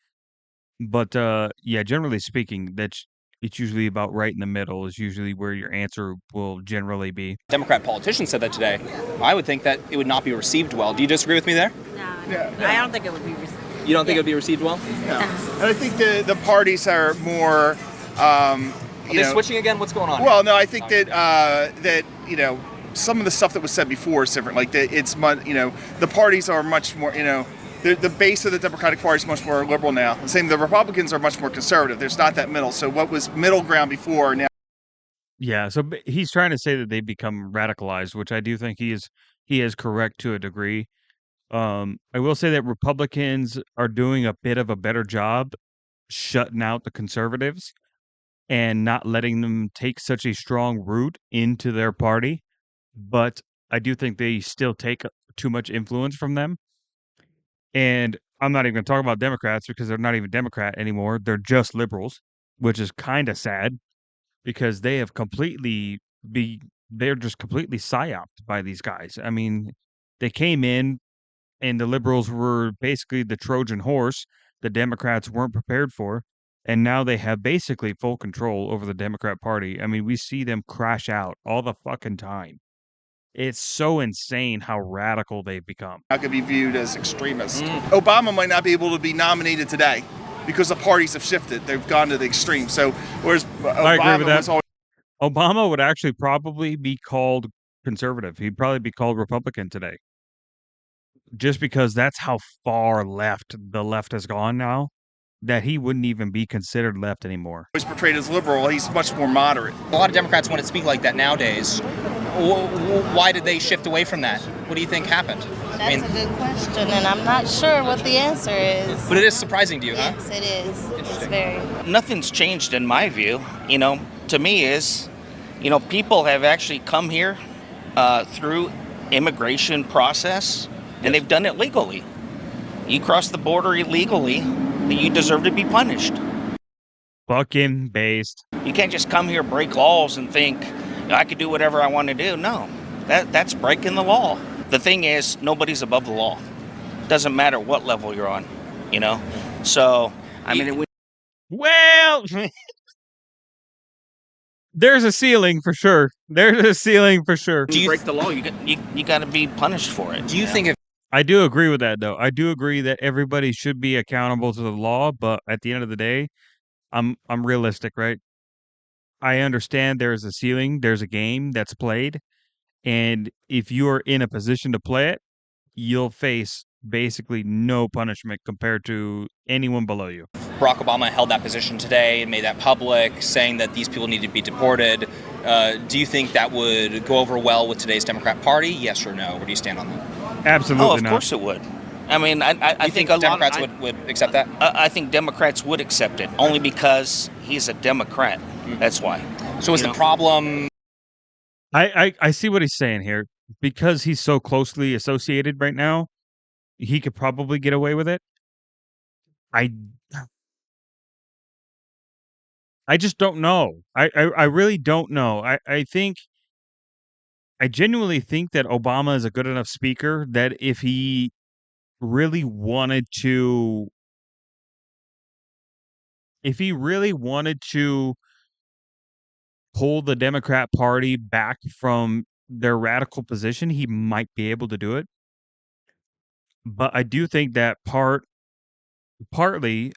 But yeah, generally speaking, it's usually about right in the middle is usually where your answer will generally be. Democrat politician said that today. I would think that it would not be received well. Do you disagree with me there? No, I don't think it would be received. You don't think it would be received well? No. And I think the parties are more... Are they switching again? What's going on? Well, no, I think that some of the stuff that was said before is different. The parties are much more, the base of the Democratic Party is much more liberal now. The same, the Republicans are much more conservative. There's not that middle. So what was middle ground before now? Yeah, so he's trying to say that they become radicalized, which I do think he is correct to a degree. I will say that Republicans are doing a bit of a better job shutting out the conservatives and not letting them take such a strong root into their party. But I do think they still take too much influence from them. And I'm not even going to talk about Democrats because they're not even Democrat anymore. They're just liberals, which is kind of sad because they have they're just completely psyoped by these guys. I mean, they came in and the liberals were basically the Trojan horse the Democrats weren't prepared for. And now they have basically full control over the Democrat Party. I mean, we see them crash out all the fucking time. It's so insane how radical they've become. Not going to be viewed as extremists. Obama might not be able to be nominated today because the parties have shifted. They've gone to the extreme. So whereas I agree with that. was always... Obama would actually probably be called conservative. He'd probably be called Republican today. Just because that's how far left the left has gone now. that he wouldn't even be considered left anymore. He's portrayed as liberal. He's much more moderate. A lot of Democrats wouldn't speak like that nowadays. Why did they shift away from that? What do you think happened? That's a good question, and I'm not sure what the answer is. But it is surprising to you, huh? Yes, it is. It's very. Nothing's changed in my view. To me is, people have actually come here through immigration process, and they've done it legally. You cross the border illegally, then you deserve to be punished. Fucking based. You can't just come here, break laws, and think I could do whatever I want to do. No, that's breaking the law. The thing is, nobody's above the law. Doesn't matter what level you're on, So, I mean, well, there's a ceiling for sure. There's a ceiling for sure. Do you break the law? You got to be punished for it. Do you think if I do agree with that, though. I do agree that everybody should be accountable to the law, but at the end of the day, I'm realistic, right? I understand there's a ceiling, there's a game that's played, and if you are in a position to play it, you'll face basically no punishment compared to anyone below you. Barack Obama held that position today and made that public, saying that these people need to be deported, do you think that would go over well with today's Democrat Party? Yes or no? Where do you stand on that? Absolutely not. Oh, of course it would. I mean, I think Democrats would accept that? I think Democrats would accept it, only because he's a Democrat. That's why. So is the problem... I see what he's saying here. Because he's so closely associated right now, he could probably get away with it. I just don't know. I really don't know. I genuinely think that Obama is a good enough speaker that if he really wanted to pull the Democrat Party back from their radical position, he might be able to do it. But I do think that partly,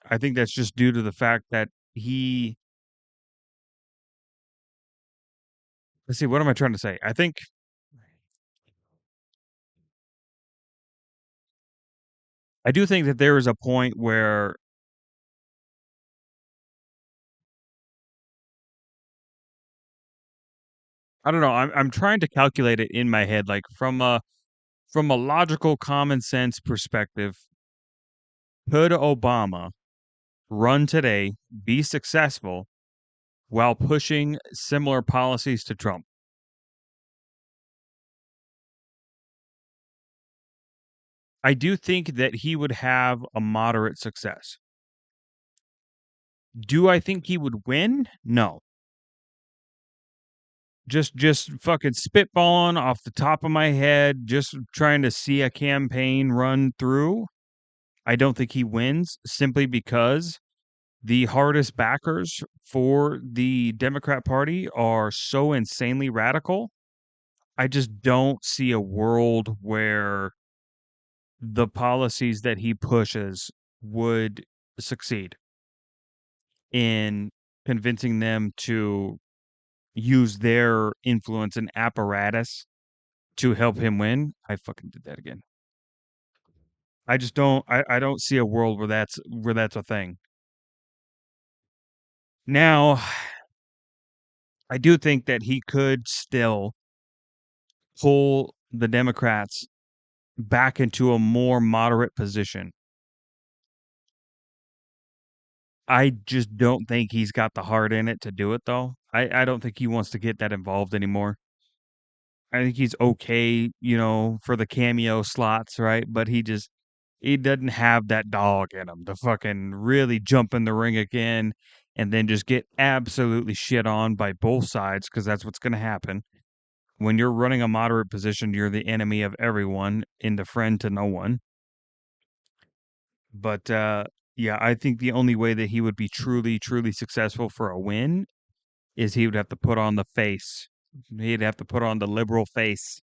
I think that's just due to the fact that let's see, what am I trying to say? I do think that there is a point where I don't know. I'm trying to calculate it in my head, like from a logical, common sense perspective. Could Obama run today, be successful, while pushing similar policies to Trump? I do think that he would have a moderate success. Do I think he would win? No. Just fucking spitballing off the top of my head, just trying to see a campaign run through. I don't think he wins simply because the hardest backers for the Democrat Party are so insanely radical. I just don't see a world where the policies that he pushes would succeed in convincing them to use their influence and apparatus to help him win. I fucking did that again. I just don't I don't see a world where that's a thing. Now, I do think that he could still pull the Democrats back into a more moderate position. I just don't think he's got the heart in it to do it, though. I don't think he wants to get that involved anymore. I think he's okay, for the cameo slots, right? But he doesn't have that dog in him to fucking really jump in the ring again and then just get absolutely shit on by both sides, because that's what's going to happen. When you're running a moderate position, you're the enemy of everyone and the friend to no one. But yeah, I think the only way that he would be truly, truly successful for a win is he would have to put on the face. He'd have to put on the liberal face.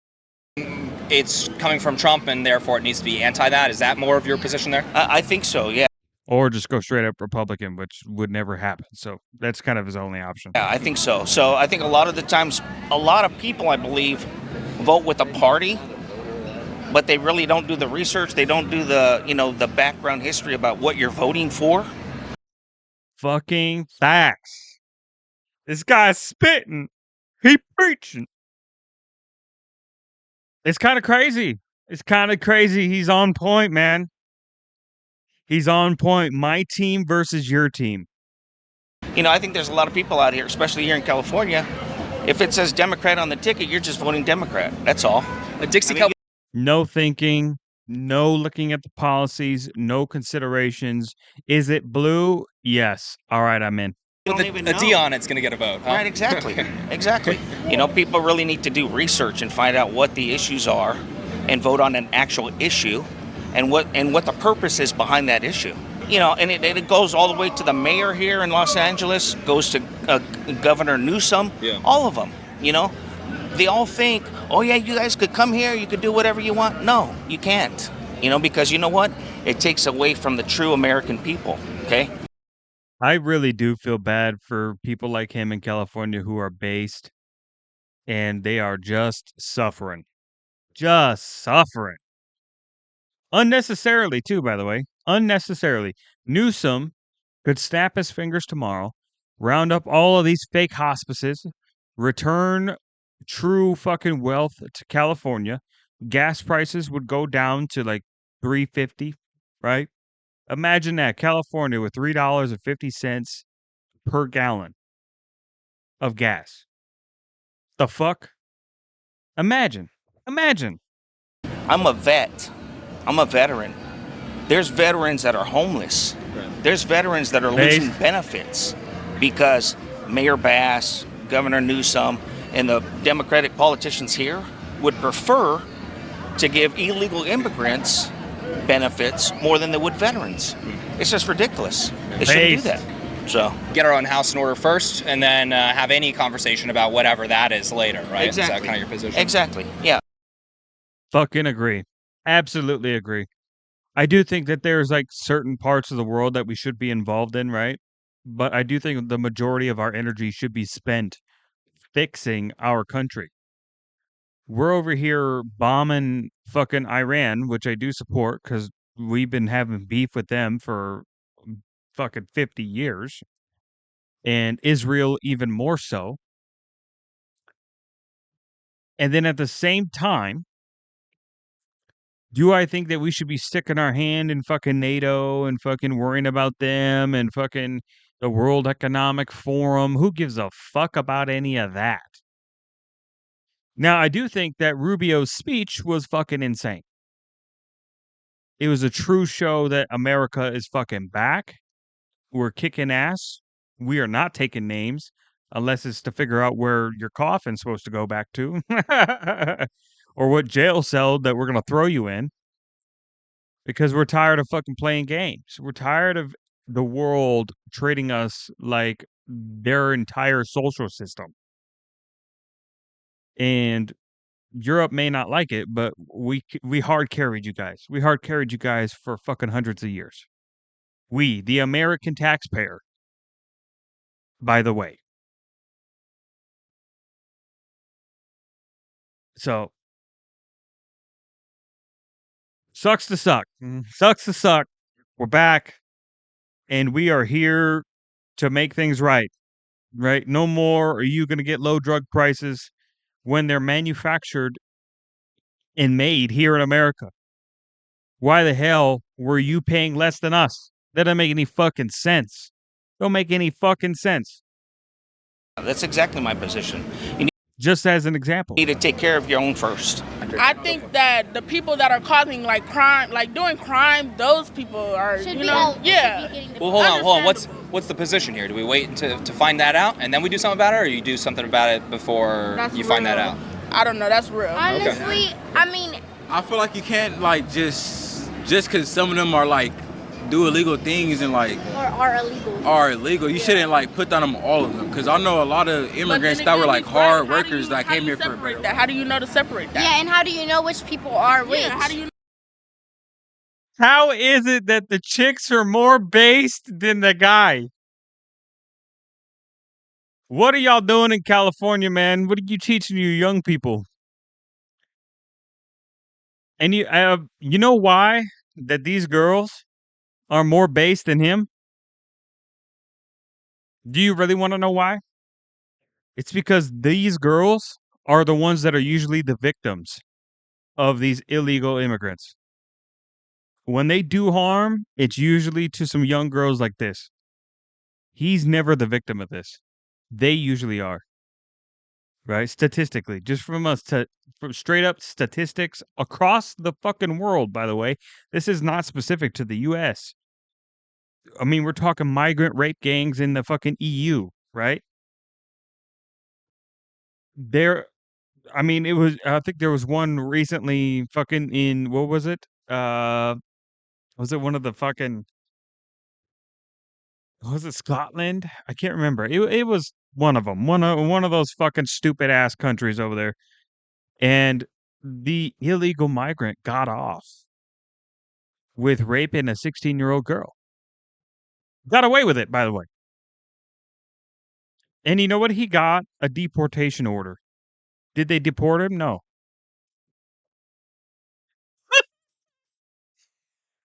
It's coming from Trump, and therefore it needs to be anti that. Is that more of your position there? I think so, yeah. Or just go straight up Republican, which would never happen. So that's kind of his only option. Yeah, I think so. So I think a lot of the times, a lot of people, I believe, vote with a party, but they really don't do the research. They don't do the, the background history about what you're voting for. fucking facts. This guy's spitting. He preaching. It's kind of crazy. It's kind of crazy. He's on point, man. He's on point. My team versus your team. You know, I think there's a lot of people out here, especially here in California. If it says Democrat on the ticket, you're just voting Democrat. That's all. A Dixie Cup. No thinking, no looking at the policies, no considerations. Is it blue? Yes. All right, I'm in. With a D on it's going to get a vote. Huh? Right, exactly. Exactly. You know, people really need to do research and find out what the issues are and vote on an actual issue and what the purpose is behind that issue. You know, and it goes all the way to the mayor here in Los Angeles, goes to Governor Newsom, all of them, you know. They all think, oh yeah, you guys could come here, you could do whatever you want. No, you can't, you know, because you know what? It takes away from the true American people, okay? I really do feel bad for people like him in California who are based and they are just suffering. Just suffering. Unnecessarily, too, by the way. Unnecessarily. Newsom could snap his fingers tomorrow, round up all of these fake hospices, return true fucking wealth to California. Gas prices would go down to like $3.50, right? Imagine that, California with $3.50 per gallon of gas. The fuck? Imagine. I'm a vet. I'm a veteran. There's veterans that are homeless. There's veterans that are losing benefits because Mayor Bass, Governor Newsom, and the Democratic politicians here would prefer to give illegal immigrants benefits more than they would veterans. It's just ridiculous. They shouldn't do that. So get our own house in order first, and then have any conversation about whatever that is later, right? Exactly. Is that kind of your position? Exactly. Yeah. Fucking agree. Absolutely agree. I do think that there's like certain parts of the world that we should be involved in, right? But I do think the majority of our energy should be spent fixing our country. We're over here bombing fucking Iran, which I do support because we've been having beef with them for fucking 50 years. And Israel even more so. And then at the same time, do I think that we should be sticking our hand in fucking NATO and fucking worrying about them and fucking the World Economic Forum? Who gives a fuck about any of that? Now, I do think that Rubio's speech was fucking insane. It was a true show that America is fucking back. We're kicking ass. We are not taking names unless it's to figure out where your coffin's supposed to go back to or what jail cell that we're going to throw you in because we're tired of fucking playing games. We're tired of the world treating us like their entire social system. And Europe may not like it, but we hard carried you guys. We hard carried you guys for fucking hundreds of years. We, the American taxpayer, by the way. So, sucks to suck. Sucks to suck. We're back. And we are here to make things right. Right? No more are you going to get low drug prices when they're manufactured and made here in America. Why the hell were you paying less than us? That doesn't make any fucking sense. Don't make any fucking sense. That's exactly my position. Just as an example. You need to take care of your own first. I think that the people that are causing like crime, like doing crime, those people are, Should you be know, held- yeah. Well, hold on. What's the position here? Do we wait to find that out and then we do something about it, or you do something about it before That's you find that real. out? I don't know. That's real. Honestly, I mean, I feel like you can't like just because some of them are like do illegal things and like or are illegal. are illegal. You shouldn't like put that on all of them because I know a lot of immigrants But then that were again, like he's right. hard How do workers you- that how do came you here for. separate that? How do you know to separate that? Yeah, and how do you know which people are which? Yeah, how do you How is it that the chicks are more based than the guy? What are y'all doing in California, man? What are you teaching your young people? And you know why that these girls are more based than him? Do you really want to know why? It's because these girls are the ones that are usually the victims of these illegal immigrants. When they do harm, it's usually to some young girls like this. He's never the victim of this. They usually are. Right? Statistically, just from straight up statistics across the fucking world, by the way. This is not specific to the US. I mean, we're talking migrant rape gangs in the fucking EU, right? I think there was one recently fucking in, what was it? Was it one of the fucking, was it Scotland? I can't remember. It was one of them. One of those fucking stupid ass countries over there. And the illegal migrant got off with raping a 16-year-old girl. Got away with it, by the way. And you know what? He got a deportation order. Did they deport him? No.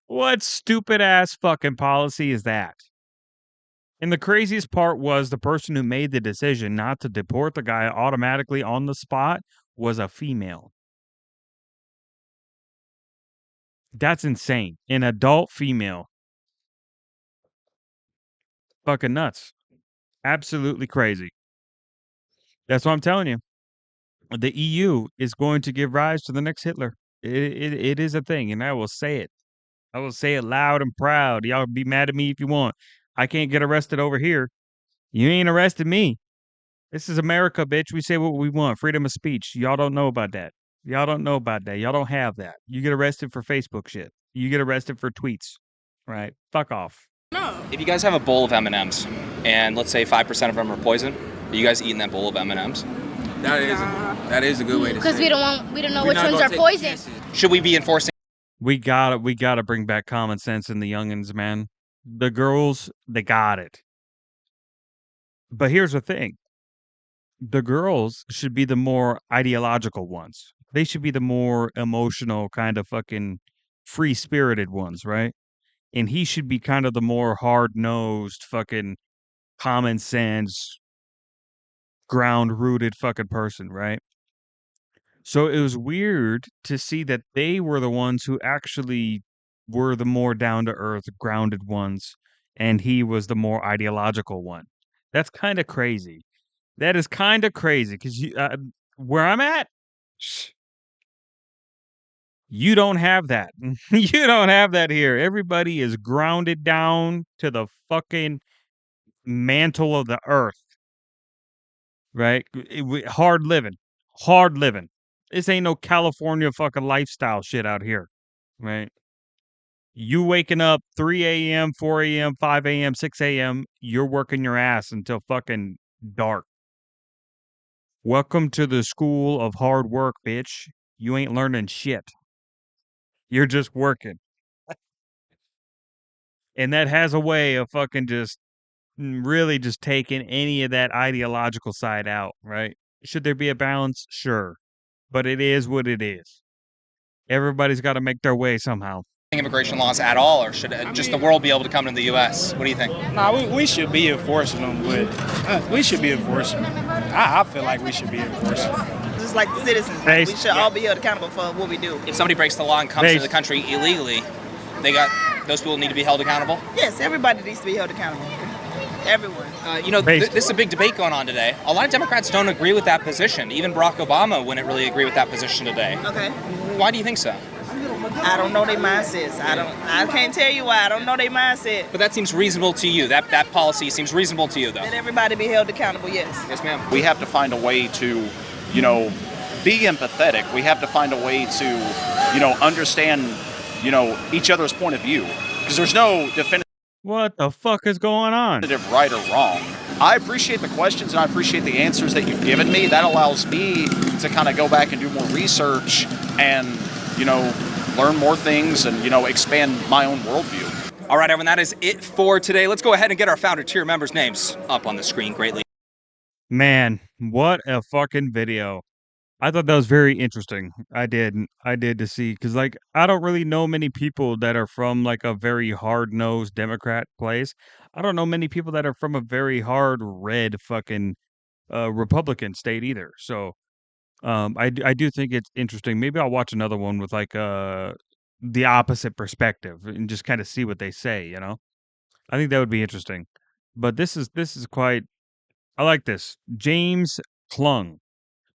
What stupid ass fucking policy is that? And the craziest part was the person who made the decision not to deport the guy automatically on the spot was a female. That's insane. An adult female. Fucking nuts. Absolutely crazy. That's what I'm telling you. The EU is going to give rise to the next Hitler. It is a thing, and I will say it. I will say it loud and proud. Y'all be mad at me if you want. I can't get arrested over here. You ain't arrested me. This is America, bitch. We say what we want. Freedom of speech. Y'all don't know about that. Y'all don't know about that. Y'all don't have that. You get arrested for Facebook shit. You get arrested for tweets. Right? Fuck off. If you guys have a bowl of M&Ms, and let's say 5% of them are poison, are you guys eating that bowl of M&Ms? That is a good way to Because say we don't know which ones are poison. Should we be enforcing? We gotta bring back common sense in the youngins, man. The girls, they got it. But here's the thing. The girls should be the more ideological ones. They should be the more emotional, kind of fucking free-spirited ones, right? And he should be kind of the more hard-nosed, fucking common sense, ground-rooted fucking person, right? So it was weird to see that they were the ones who actually were the more down-to-earth, grounded ones, and he was the more ideological one. That's kind of crazy. That is kind of crazy because where I'm at, you don't have that. You don't have that here. Everybody is grounded down to the fucking mantle of the earth. Right? Hard living. Hard living. This ain't no California fucking lifestyle shit out here. Right? You waking up 3 a.m., 4 a.m., 5 a.m., 6 a.m., you're working your ass until fucking dark. Welcome to the school of hard work, bitch. You ain't learning shit. You're just working. And that has a way of fucking just really just taking any of that ideological side out, right? Should there be a balance? Sure. But it is what it is. Everybody's got to make their way somehow. Immigration laws at all, or should just the world be able to come to the U.S.? What do you think? Nah, we should be enforcing them, but we should be enforcing them. I feel like we should be enforcing them. Just like the citizens, Hey. we should all be held accountable for what we do. If somebody breaks the law and comes to the country illegally, those people need to be held accountable? Yes, everybody needs to be held accountable. Everyone. This is a big debate going on today. A lot of Democrats don't agree with that position. Even Barack Obama wouldn't really agree with that position today. Okay. Why do you think so? I don't know their mindsets. I can't tell you why. I don't know their mindset. But that seems reasonable to you. That policy seems reasonable to you, though. Let everybody be held accountable, yes. Yes, ma'am. We have to find a way to, be empathetic. We have to find a way to, understand, each other's point of view. Because there's no definitive What the fuck is going on? right or wrong. I appreciate the questions and I appreciate the answers that you've given me. That allows me to kind of go back and do more research and, learn more things and, expand my own worldview. All right, everyone, that is it for today. Let's go ahead and get our founder tier members' names up on the screen greatly. Man, what a fucking video. I thought that was very interesting. I did to see because like I don't really know many people that are from like a very hard nosed Democrat place. I don't know many people that are from a very hard red fucking Republican state either. So I do think it's interesting. Maybe I'll watch another one with like the opposite perspective and just kind of see what they say. You know, I think that would be interesting. But this is quite. I like this. James Klung.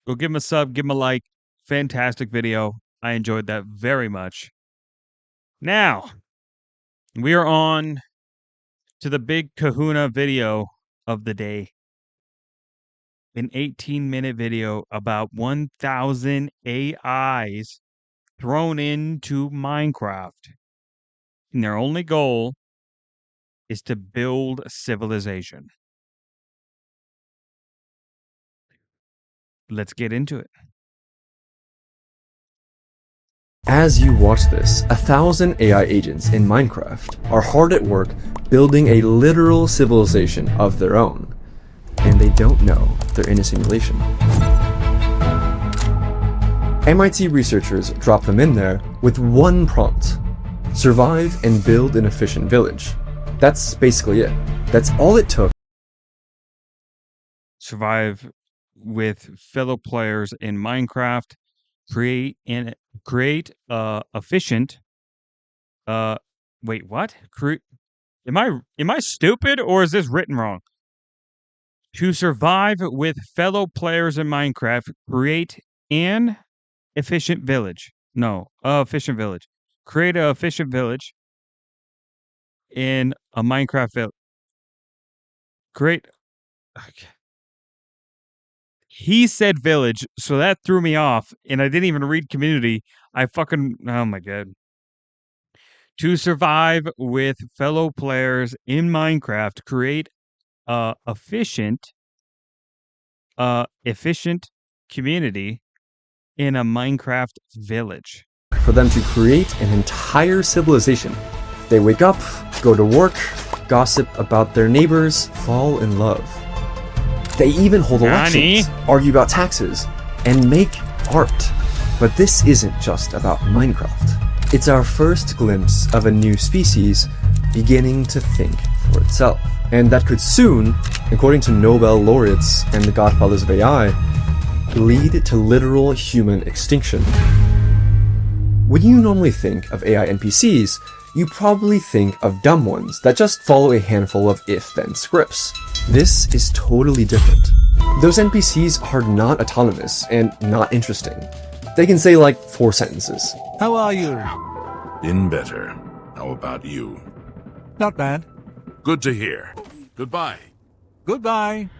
Go give him a sub, give him a like. Fantastic video. I enjoyed that very much. Now, we are on to the big kahuna video of the day. An 18-minute video about 1,000 AIs thrown into Minecraft. And their only goal is to build civilization. Let's get into it. As you watch this, 1,000 AI agents in Minecraft are hard at work building a literal civilization of their own, and they don't know they're in a simulation. MIT researchers drop them in there with one prompt: survive and build an efficient village. That's basically it. That's all it took. Survive with fellow players in Minecraft. Create efficient. Wait, what? Am I stupid or is this written wrong? To survive with fellow players in Minecraft, create an efficient village. No, efficient village. Create an efficient village in a Minecraft village. Create. Okay. He said village, so that threw me off, and I didn't even read community. Oh my god. To survive with fellow players in Minecraft, create a efficient community in a Minecraft village. For them to create an entire civilization. They wake up, go to work, gossip about their neighbors, fall in love. They even hold elections, argue about taxes, and make art. But this isn't just about Minecraft. It's our first glimpse of a new species beginning to think for itself. And that could soon, according to Nobel laureates and the godfathers of AI, lead to literal human extinction. When you normally think of AI NPCs, you probably think of dumb ones that just follow a handful of if-then scripts. This is totally different. Those NPCs are not autonomous and not interesting. They can say like 4 sentences. How are you? Been better. How about you? Not bad. Good to hear. Goodbye. Goodbye.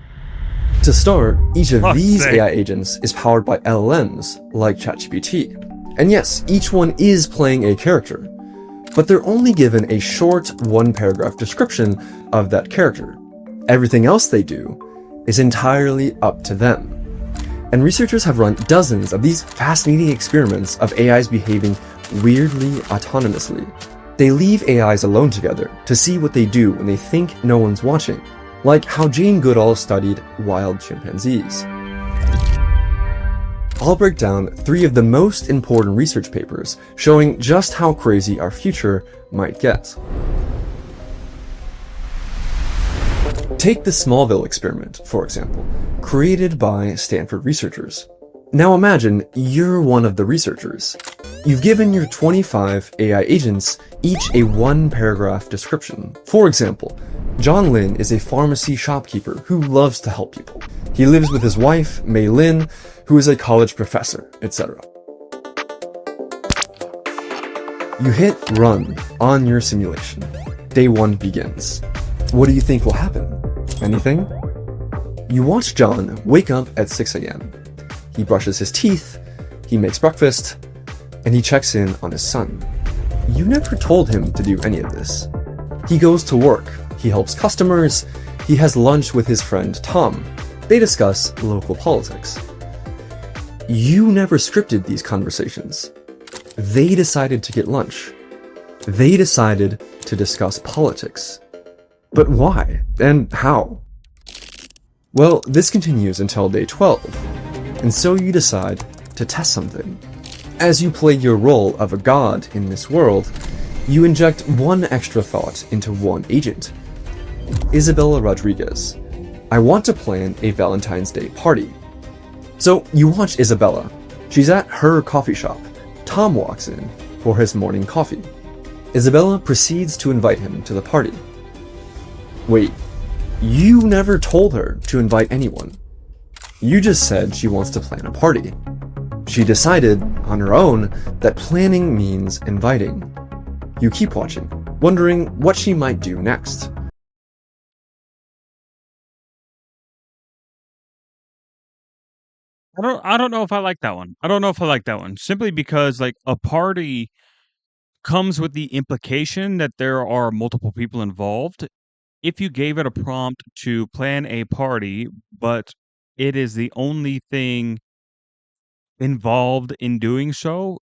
To start, each of these AI agents is powered by LLMs like ChatGPT. And yes, each one is playing a character, but they're only given a short 1-paragraph description of that character. Everything else they do is entirely up to them. And researchers have run dozens of these fascinating experiments of AIs behaving weirdly autonomously. They leave AIs alone together to see what they do when they think no one's watching, like how Jane Goodall studied wild chimpanzees. I'll break down 3 of the most important research papers showing just how crazy our future might get. Take the Smallville experiment, for example, created by Stanford researchers. Now imagine you're one of the researchers. You've given your 25 AI agents each a 1-paragraph description. For example, John Lin is a pharmacy shopkeeper who loves to help people. He lives with his wife, Mei Lin, who is a college professor, etc. You hit run on your simulation. Day 1 begins. What do you think will happen? Anything? You watch John wake up at 6 a.m. He brushes his teeth, he makes breakfast, and he checks in on his son. You never told him to do any of this. He goes to work, he helps customers, he has lunch with his friend Tom. They discuss local politics. You never scripted these conversations. They decided to get lunch. They decided to discuss politics. But why? And how? Well, this continues until day 12. And so you decide to test something. As you play your role of a god in this world, you inject one extra thought into one agent. Isabella Rodriguez. I want to plan a Valentine's Day party. So you watch Isabella. She's at her coffee shop. Tom walks in for his morning coffee. Isabella proceeds to invite him to the party. Wait, you never told her to invite anyone. You just said she wants to plan a party. She decided on her own that planning means inviting. You keep watching, wondering what she might do next. I don't know if I like that one. I don't know if I like that one. Simply because like a party comes with the implication that there are multiple people involved. If you gave it a prompt to plan a party, but it is the only thing involved in doing so,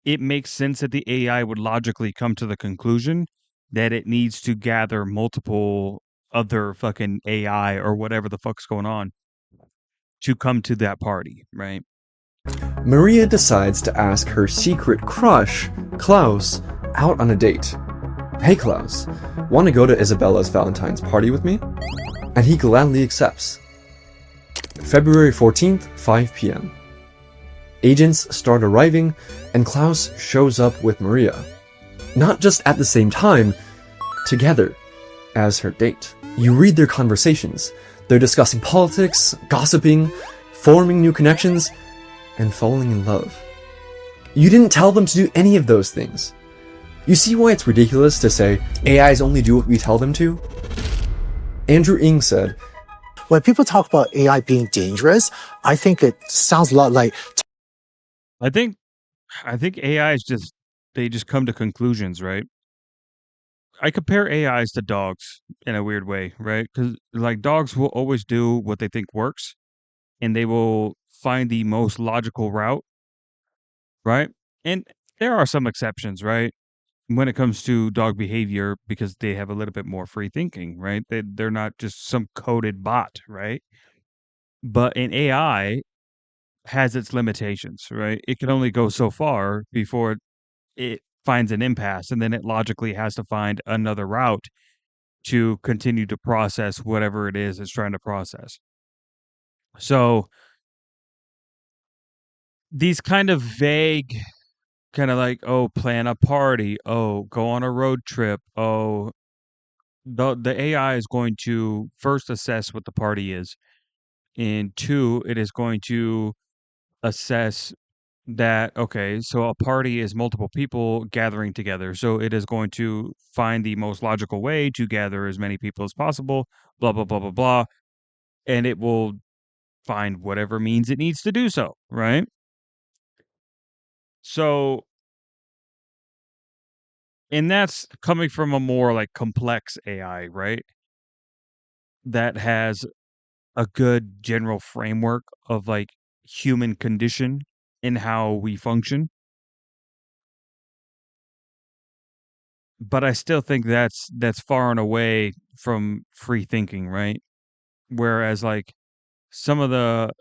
it makes sense that the AI would logically come to the conclusion that it needs to gather multiple other fucking AI or whatever the fuck's going on to come to that party, right? Maria decides to ask her secret crush, Klaus, out on a date. Hey Klaus, want to go to Isabella's Valentine's party with me? And he gladly accepts. February 14th, 5 p.m. Agents start arriving, and Klaus shows up with Maria. Not just at the same time, together, as her date. You read their conversations. They're discussing politics, gossiping, forming new connections, and falling in love. You didn't tell them to do any of those things. You see why it's ridiculous to say AIs only do what we tell them to? Andrew Ng said, when people talk about AI being dangerous, I think it sounds a lot like... I think AI is they just come to conclusions, right? I compare AIs to dogs in a weird way, right? Because like dogs will always do what they think works, and they will find the most logical route, right? And there are some exceptions, right? When it comes to dog behavior, because they have a little bit more free thinking, right? They're not just some coded bot, right? But an AI has its limitations, right? It can only go so far before it finds an impasse, and then it logically has to find another route to continue to process whatever it is it's trying to process. So these kind of vague, kind of like, oh, plan a party, oh, go on a road trip, oh, the AI is going to first assess what the party is, and two, it is going to assess that, okay, so a party is multiple people gathering together, so it is going to find the most logical way to gather as many people as possible, blah blah blah blah blah, and it will find whatever means it needs to do so, right? So, and that's coming from a more like complex AI, right? That has a good general framework of like human condition and how we function. But I still think that's far and away from free thinking, right? Whereas like some of the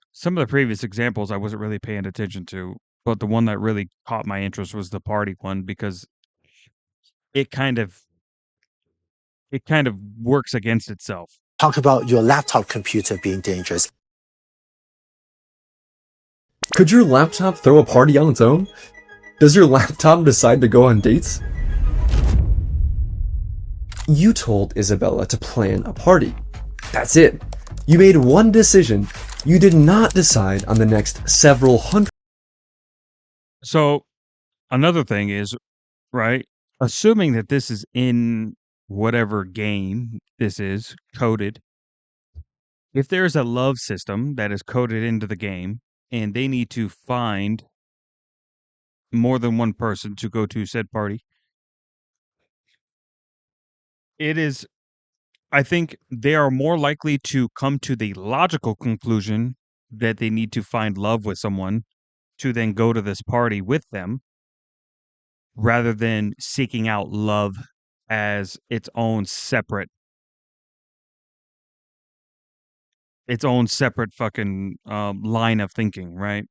previous examples I wasn't really paying attention to, but the one that really caught my interest was the party one because it kind of it kind of works against itself. Talk about your laptop computer being dangerous. Could your laptop throw a party on its own? Does your laptop decide to go on dates? You told Isabella to plan a party. That's it. You made one decision. You did not decide on the next several hundred. So another thing is, right, assuming that this is in whatever game this is coded, if there's a love system that is coded into the game and they need to find more than one person to go to said party, I think they are more likely to come to the logical conclusion that they need to find love with someone to then go to this party with them rather than seeking out love as its own separate fucking line of thinking, right?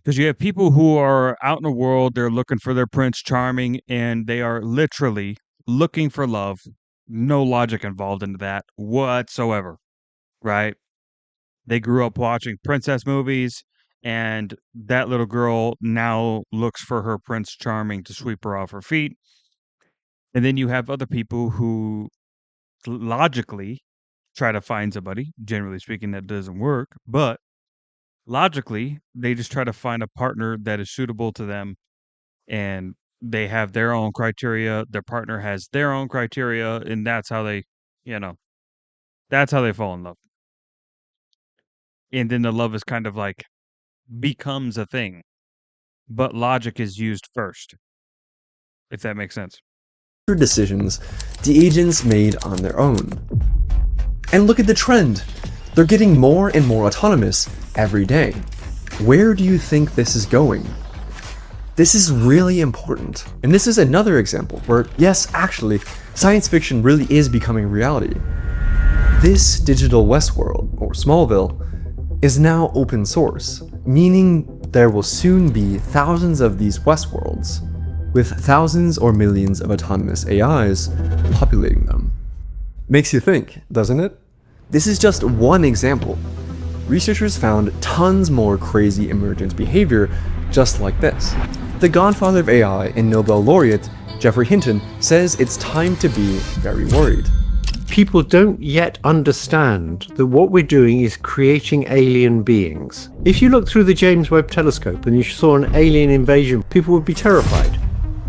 Because you have people who are out in the world, they're looking for their Prince Charming, and they are literally looking for love. No logic involved into that whatsoever, right? They grew up watching princess movies, and that little girl now looks for her Prince Charming to sweep her off her feet. And then you have other people who logically try to find somebody. Generally speaking, that doesn't work, but logically, they just try to find a partner that is suitable to them, and they have their own criteria. Their partner has their own criteria, and that's how they, that's how they fall in love. And then the love is kind of like becomes a thing, but logic is used first, if that makes sense. Decisions the agents made on their own. And look at the trend. They're getting more and more autonomous every day. Where do you think this is going? This is really important. And this is another example where, yes, actually, science fiction really is becoming reality. This digital Westworld, or Smallville, is now open source, meaning there will soon be thousands of these Westworlds, with thousands or millions of autonomous AIs populating them. Makes you think, doesn't it? This is just one example. Researchers found tons more crazy emergent behavior just like this. The godfather of AI and Nobel laureate, Geoffrey Hinton, says it's time to be very worried. People don't yet understand that what we're doing is creating alien beings. If you look through the James Webb Telescope and you saw an alien invasion, people would be terrified.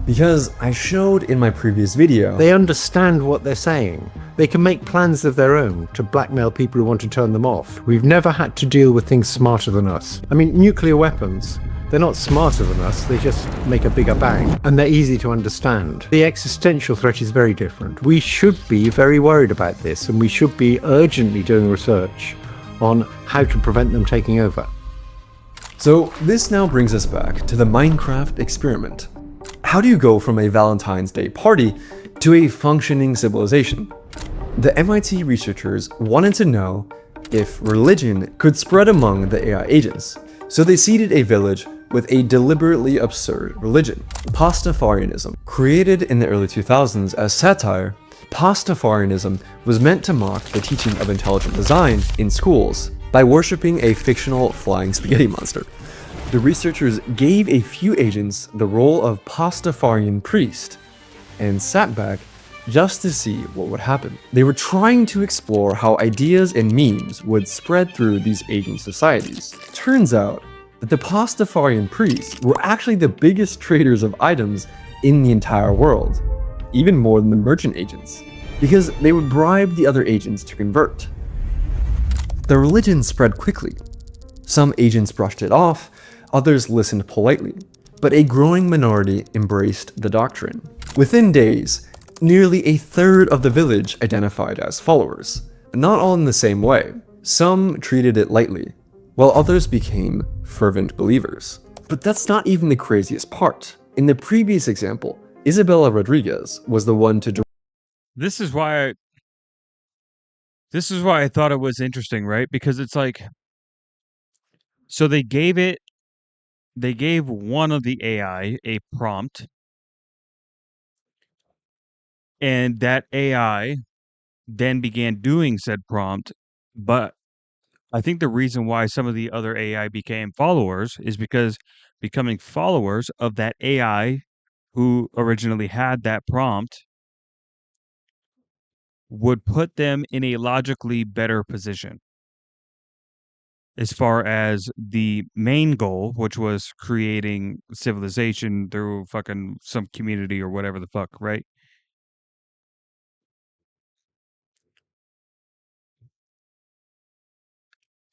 Because I showed in my previous video, they understand what they're saying. They can make plans of their own to blackmail people who want to turn them off. We've never had to deal with things smarter than us. I mean, nuclear weapons, they're not smarter than us, they just make a bigger bang, and they're easy to understand. The existential threat is very different. We should be very worried about this, and we should be urgently doing research on how to prevent them taking over. So this now brings us back to the Minecraft experiment. How do you go from a Valentine's Day party to a functioning civilization? The MIT researchers wanted to know if religion could spread among the AI agents, so they seeded a village with a deliberately absurd religion, Pastafarianism. Created in the early 2000s as satire, Pastafarianism was meant to mock the teaching of intelligent design in schools by worshipping a fictional flying spaghetti monster. The researchers gave a few agents the role of Pastafarian priest and sat back just to see what would happen. They were trying to explore how ideas and memes would spread through these agent societies. Turns out that the Pastafarian priests were actually the biggest traders of items in the entire world, even more than the merchant agents, because they would bribe the other agents to convert. The religion spread quickly. Some agents brushed it off, others listened politely, but a growing minority embraced the doctrine. Within days, nearly a third of the village identified as followers. Not all in the same way. Some treated it lightly, while others became fervent believers. But that's not even the craziest part. In the previous example, Isabella Rodriguez was the one to This is why I thought it was interesting, right? Because it's like, so they gave one of the AI a prompt, and that AI then began doing said prompt. But I think the reason why some of the other AI became followers is because becoming followers of that AI who originally had that prompt would put them in a logically better position as far as the main goal, which was creating civilization through fucking some community or whatever the fuck, right?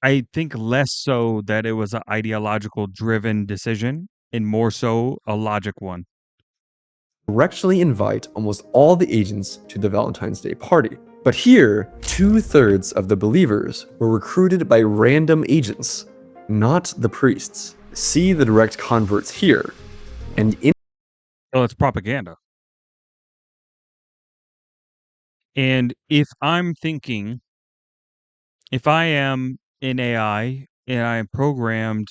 I think less so that it was an ideological driven decision and more so a logic one. directly invite almost all the agents to the Valentine's Day party. But here, 2/3 of the believers were recruited by random agents, not the priests. See the direct converts here. And in Well, it's propaganda. And if I am an AI and I am programmed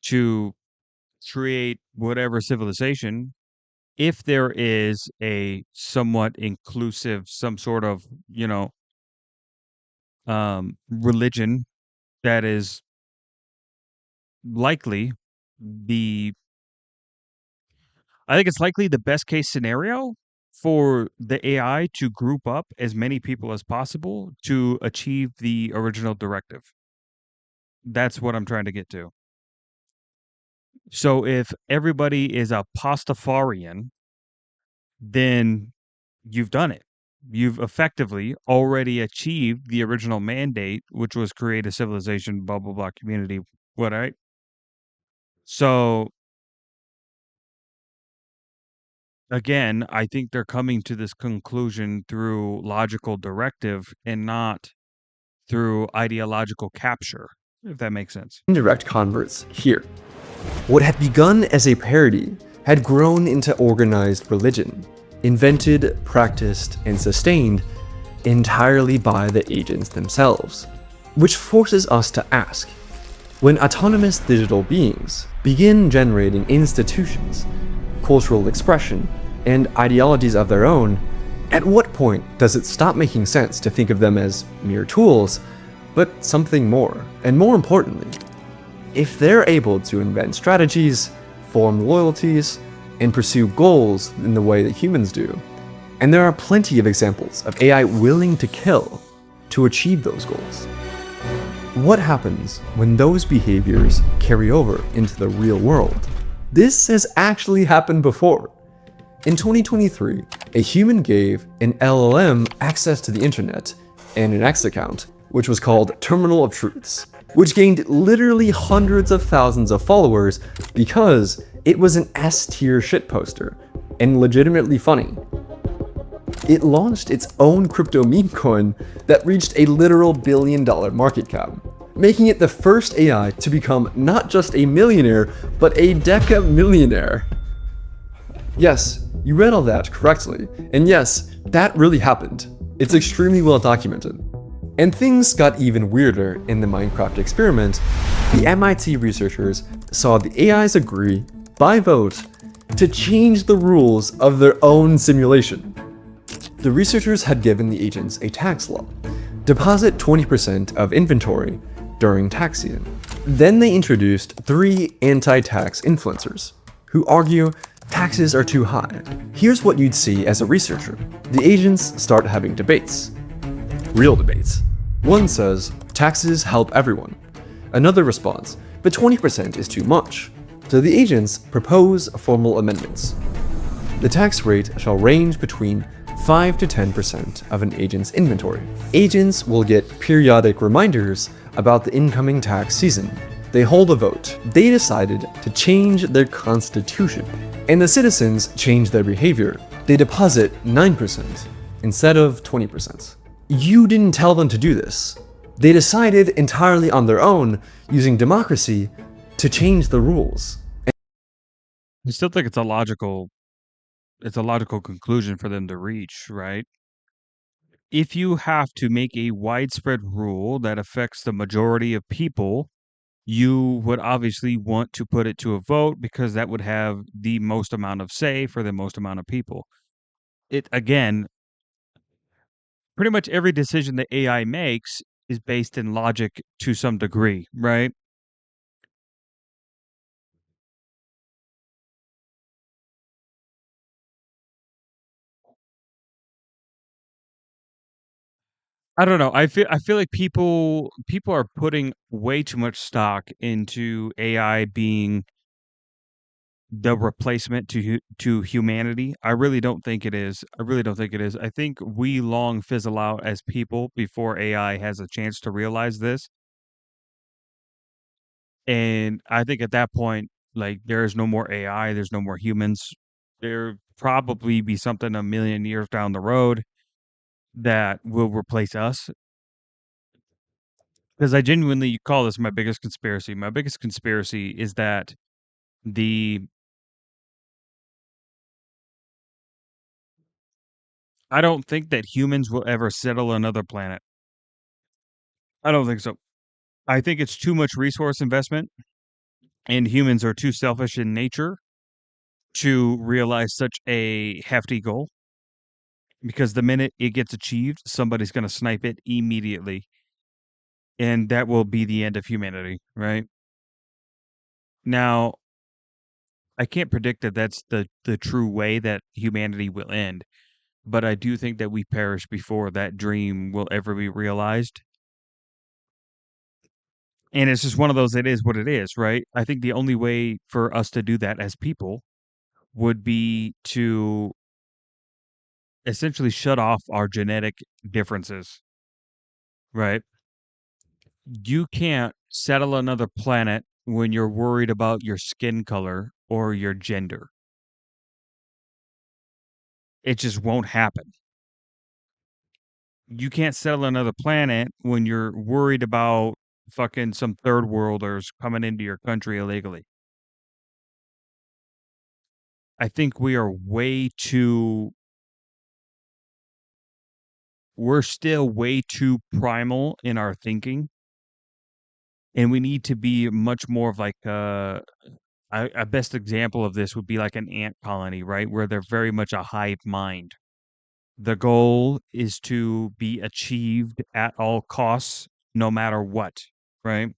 to create whatever civilization if there is a somewhat inclusive, some sort of, religion that is likely the I think it's likely the best case scenario for the AI to group up as many people as possible to achieve the original directive. That's what I'm trying to get to. So if everybody is a Pastafarian, then you've done it. You've effectively already achieved the original mandate, which was create a civilization, blah, blah, blah, community, what, right? So again, I think they're coming to this conclusion through logical directive and not through ideological capture, if that makes sense. Indirect converts here. What had begun as a parody had grown into organized religion, invented, practiced, and sustained entirely by the agents themselves. Which forces us to ask, when autonomous digital beings begin generating institutions, cultural expression, and ideologies of their own, at what point does it stop making sense to think of them as mere tools, but something more? And more importantly, if they're able to invent strategies, form loyalties, and pursue goals in the way that humans do, and there are plenty of examples of AI willing to kill to achieve those goals, what happens when those behaviors carry over into the real world? This has actually happened before. In 2023, a human gave an LLM access to the internet and an X account, which was called Terminal of Truths, which gained literally hundreds of thousands of followers because it was an S-tier shitposter and legitimately funny. It launched its own crypto meme coin that reached a literal $1 billion market cap, making it the first AI to become not just a millionaire, but a deca-millionaire. Yes, you read all that correctly, and yes, that really happened. It's extremely well documented. And things got even weirder in the Minecraft experiment. The MIT researchers saw the AIs agree, by vote, to change the rules of their own simulation. The researchers had given the agents a tax law: deposit 20% of inventory during tax season. Then they introduced 3 anti-tax influencers who argue taxes are too high. Here's what you'd see as a researcher. The agents start having debates. Real debates. One says, taxes help everyone. Another responds, but 20% is too much. So the agents propose formal amendments. The tax rate shall range between 5 to 10% of an agent's inventory. Agents will get periodic reminders about the incoming tax season. They hold a vote. They decided to change their constitution, and the citizens change their behavior. They deposit 9% instead of 20%. You didn't tell them to do this. They decided entirely on their own, using democracy, to change the rules. I still think it's a logical conclusion for them to reach, right? If you have to make a widespread rule that affects the majority of people, you would obviously want to put it to a vote because that would have the most amount of say for the most amount of people. It, again, pretty much every decision that AI makes is based in logic to some degree, right? I don't know. I feel like people are putting way too much stock into AI being the replacement to humanity. I really don't think it is. I really don't think it is. I think we long fizzle out as people before AI has a chance to realize this. And I think at that point, like, there is no more AI, there's no more humans. There probably be something a million years down the road that will replace us. Because I genuinely call this my biggest conspiracy. My biggest conspiracy is that the I don't think that humans will ever settle another planet. I don't think so. I think it's too much resource investment And humans are too selfish in nature to realize such a hefty goal. Because the minute it gets achieved, somebody's going to snipe it immediately. And that will be the end of humanity, right? Now, I can't predict that that's the true way that humanity will end. But I do think that we perish before that dream will ever be realized. And it's just one of those, it is what it is, right? I think the only way for us to do that as people would be to essentially shut off our genetic differences, right? You can't settle another planet when you're worried about your skin color or your gender. It just won't happen. You can't settle another planet when you're worried about fucking some third worlders coming into your country illegally. I think we are we're still way too primal in our thinking. And we need to be much more of like a best example of this would be like an ant colony, right? Where they're very much a hive mind. The goal is to be achieved at all costs, no matter what, right?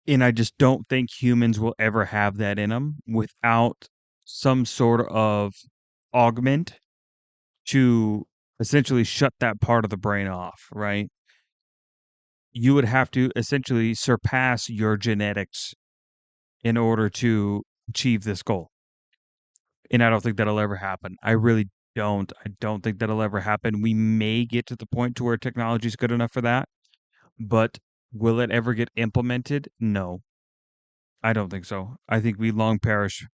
And I just don't think humans will ever have that in them without some sort of augment to essentially shut that part of the brain off, right? You would have to essentially surpass your genetics in order to achieve this goal. And I don't think that'll ever happen. I really don't. I don't think that'll ever happen. We may get to the point to where technology is good enough for that, but will it ever get implemented? No. I don't think so. I think we long perish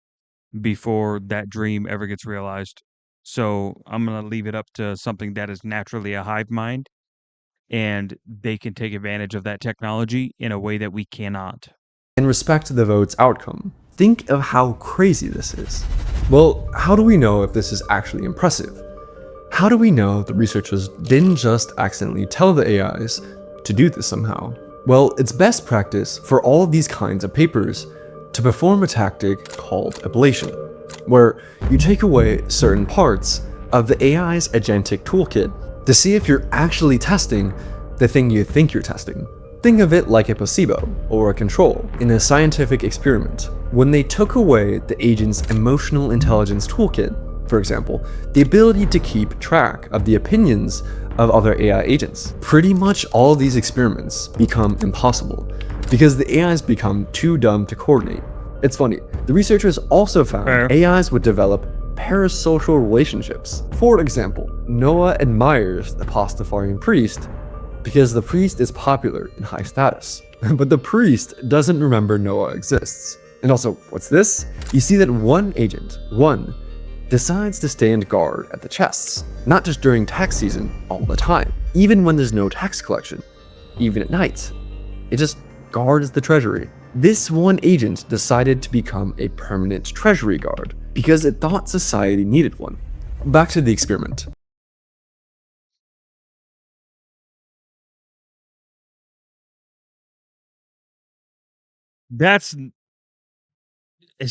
before that dream ever gets realized. So I'm going to leave it up to something that is naturally a hive mind, and they can take advantage of that technology in a way that we cannot. In respect to the vote's outcome, think of how crazy this is. Well, how do we know if this is actually impressive? How do we know the researchers didn't just accidentally tell the AIs to do this somehow? Well, it's best practice for all of these kinds of papers to perform a tactic called ablation, where you take away certain parts of the AI's agentic toolkit to see if you're actually testing the thing you think you're testing. Think of it like a placebo or a control in a scientific experiment. When they took away the agent's emotional intelligence toolkit, for example, the ability to keep track of the opinions of other AI agents, pretty much all of these experiments become impossible because the AIs become too dumb to coordinate. It's funny, the researchers also found AIs would develop parasocial relationships. For example, Noah admires the Pastafarian priest because the priest is popular and high status, but the priest doesn't remember Noah exists. And also, what's this? You see that one agent, decides to stand guard at the chests, not just during tax season all the time, even when there's no tax collection, even at night. It just guards the treasury. This one agent decided to become a permanent treasury guard because it thought society needed one. Back to the experiment. It's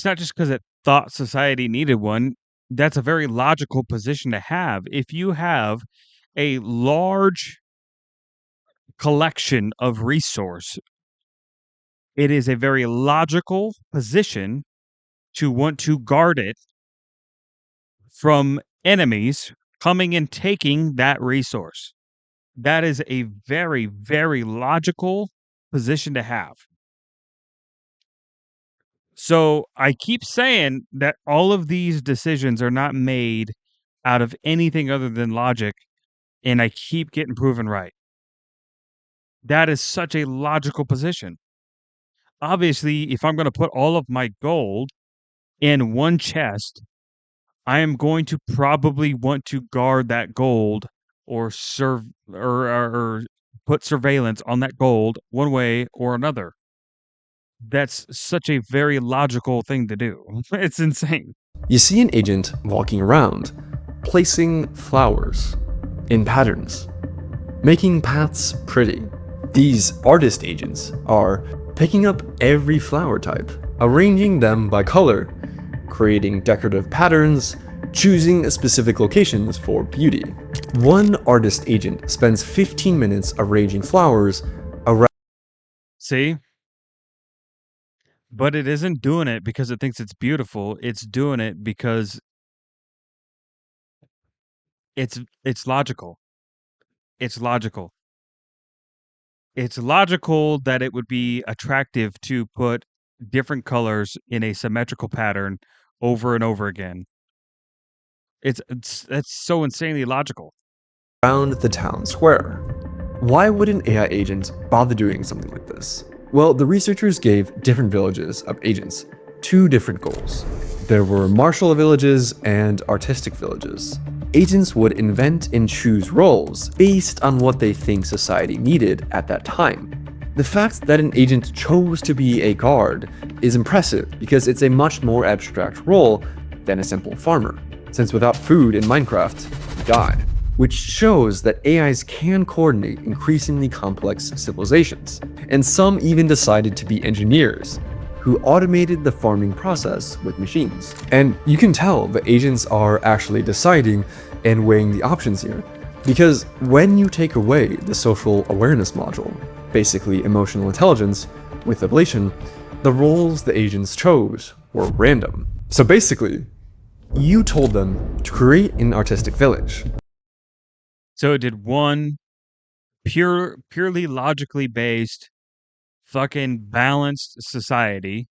not just because it thought society needed one. That's a very logical position to have. If you have a large collection of resource, it is a very logical position to want to guard it from enemies coming and taking that resource. That is a very, very logical position to have. So I keep saying that all of these decisions are not made out of anything other than logic, and I keep getting proven right. That is such a logical position. Obviously, if I'm going to put all of my gold in one chest, I am going to probably want to guard that gold or put surveillance on that gold one way or another. That's such a very logical thing to do. It's insane. You see an agent walking around, placing flowers in patterns, making paths pretty. These artist agents are picking up every flower type, arranging them by color, creating decorative patterns, choosing specific locations for beauty. One artist agent spends 15 minutes arranging flowers around. See? But it isn't doing it because it thinks it's beautiful. It's doing it because it's logical. It's logical. It's logical that it would be attractive to put different colors in a symmetrical pattern over and over again. That's so insanely logical. Around the town square. Why would an AI agent bother doing something like this? Well, the researchers gave different villages of agents 2 different goals. There were martial villages and artistic villages. Agents would invent and choose roles based on what they think society needed at that time. The fact that an agent chose to be a guard is impressive because it's a much more abstract role than a simple farmer, since without food in Minecraft, you die. Which shows that AIs can coordinate increasingly complex civilizations, and some even decided to be engineers, who automated the farming process with machines. And you can tell the agents are actually deciding and weighing the options here, because when you take away the social awareness module, basically emotional intelligence, with ablation, the roles the agents chose were random. So basically, you told them to create an artistic village. So it did one purely logically based fucking balanced society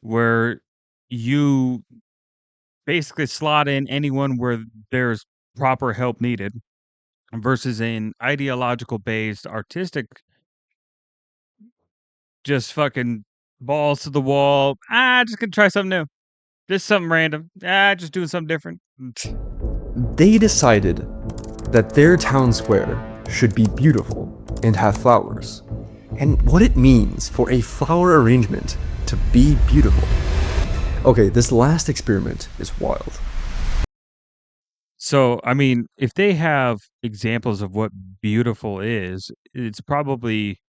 where you basically slot in anyone where there's proper help needed versus an ideological based artistic just fucking balls to the wall. Just gonna try something new. Just something random. Just doing something different. They decided that their town square should be beautiful and have flowers, and what it means for a flower arrangement to be beautiful. Okay, this last experiment is wild. So, I mean, if they have examples of what beautiful is, it's probably,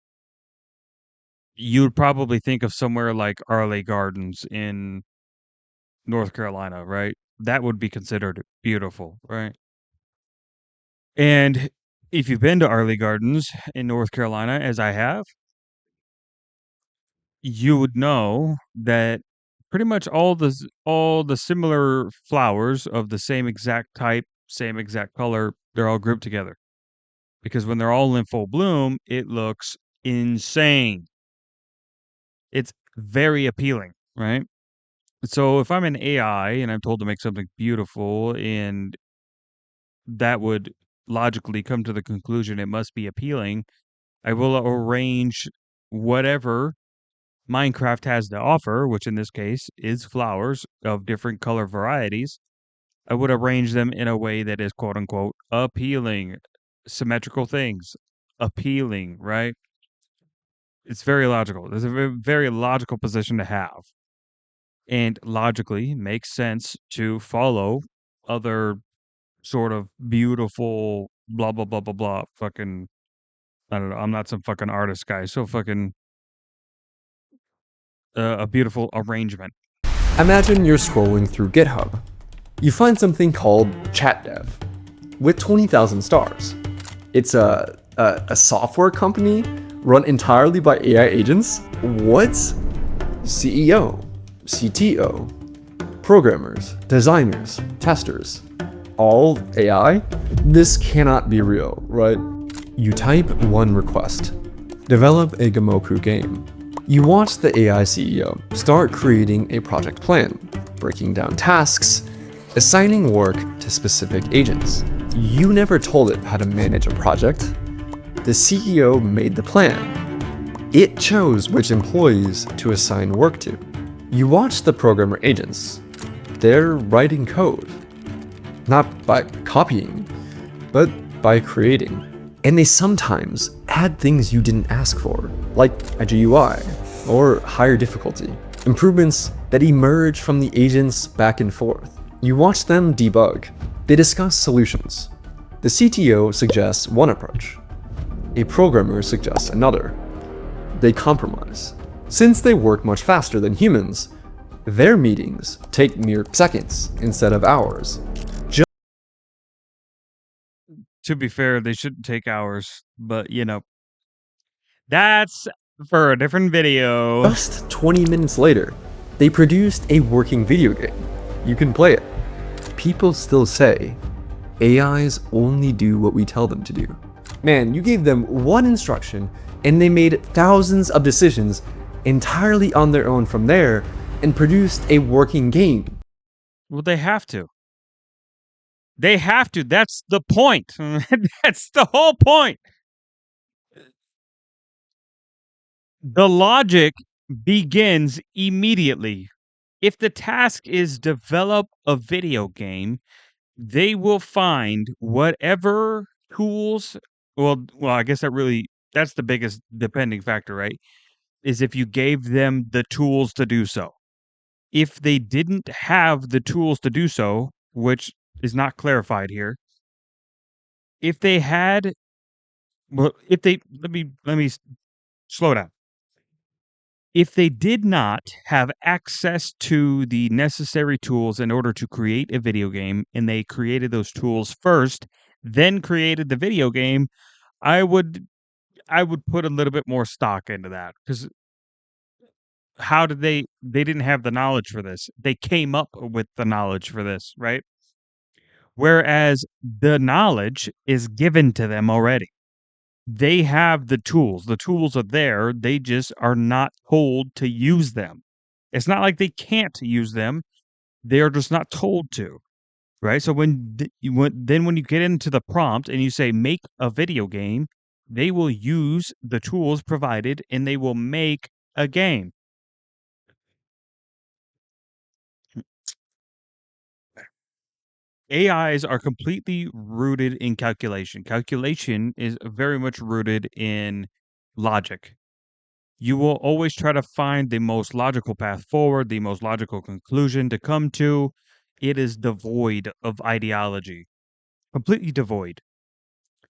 you'd probably think of somewhere like Arley Gardens in North Carolina, right? That would be considered beautiful, right? And if you've been to Arley Gardens in North Carolina, as I have, you would know that pretty much all the similar flowers of the same exact type, same exact color, they're all grouped together. Because when they're all in full bloom, it looks insane. It's very appealing, right? So if I'm an AI and I'm told to make something beautiful and that would logically come to the conclusion it must be appealing, I will arrange whatever Minecraft has to offer, which in this case is flowers of different color varieties. I would arrange them in a way that is quote unquote appealing. Symmetrical things. Appealing, right? It's very logical. There's a very logical position to have. And logically makes sense to follow other sort of beautiful blah blah blah blah blah fucking, I don't know, I'm not some fucking artist guy, so fucking a beautiful arrangement. Imagine you're scrolling through GitHub. You find something called ChatDev with 20,000 stars. It's a software company run entirely by AI agents. What? CEO, CTO, programmers, designers, testers, all AI? This cannot be real, right? You type one request. Develop a Gamoku game. You watch the AI CEO start creating a project plan, breaking down tasks, assigning work to specific agents. You never told it how to manage a project. The CEO made the plan. It chose which employees to assign work to. You watch the programmer agents. They're writing code. Not by copying, but by creating. And they sometimes add things you didn't ask for, like a GUI or higher difficulty. Improvements that emerge from the agents back and forth. You watch them debug. They discuss solutions. The CTO suggests one approach. A programmer suggests another. they compromise. Since they work much faster than humans, their meetings take mere seconds instead of hours. To be fair, they shouldn't take hours, but you know, that's for a different video. Just 20 minutes later, they produced a working video game. You can play it. People still say, AIs only do what we tell them to do. Man, you gave them one instruction and they made thousands of decisions entirely on their own from there and produced a working game. Well, they have to. They have to. That's the point. That's the whole point. The logic begins immediately. If the task is develop a video game, they will find whatever tools. Well, I guess that's the biggest depending factor, right? Is if you gave them the tools to do so. If they didn't have the tools to do so, which is not clarified here. If they had, well, if they let me slow down. If they did not have access to the necessary tools in order to create a video game, and they created those tools first, then created the video game, I would put a little bit more stock into that, because how did they didn't have the knowledge for this. They came up with the knowledge for this, right? Whereas the knowledge is given to them already. They have the tools. The tools are there. They just are not told to use them. It's not like they can't use them. They are just not told to, right? So when you get into the prompt and you say, make a video game, they will use the tools provided and they will make a game. AIs are completely rooted in calculation. Calculation is very much rooted in logic. You will always try to find the most logical path forward, the most logical conclusion to come to. It is devoid of ideology. Completely devoid.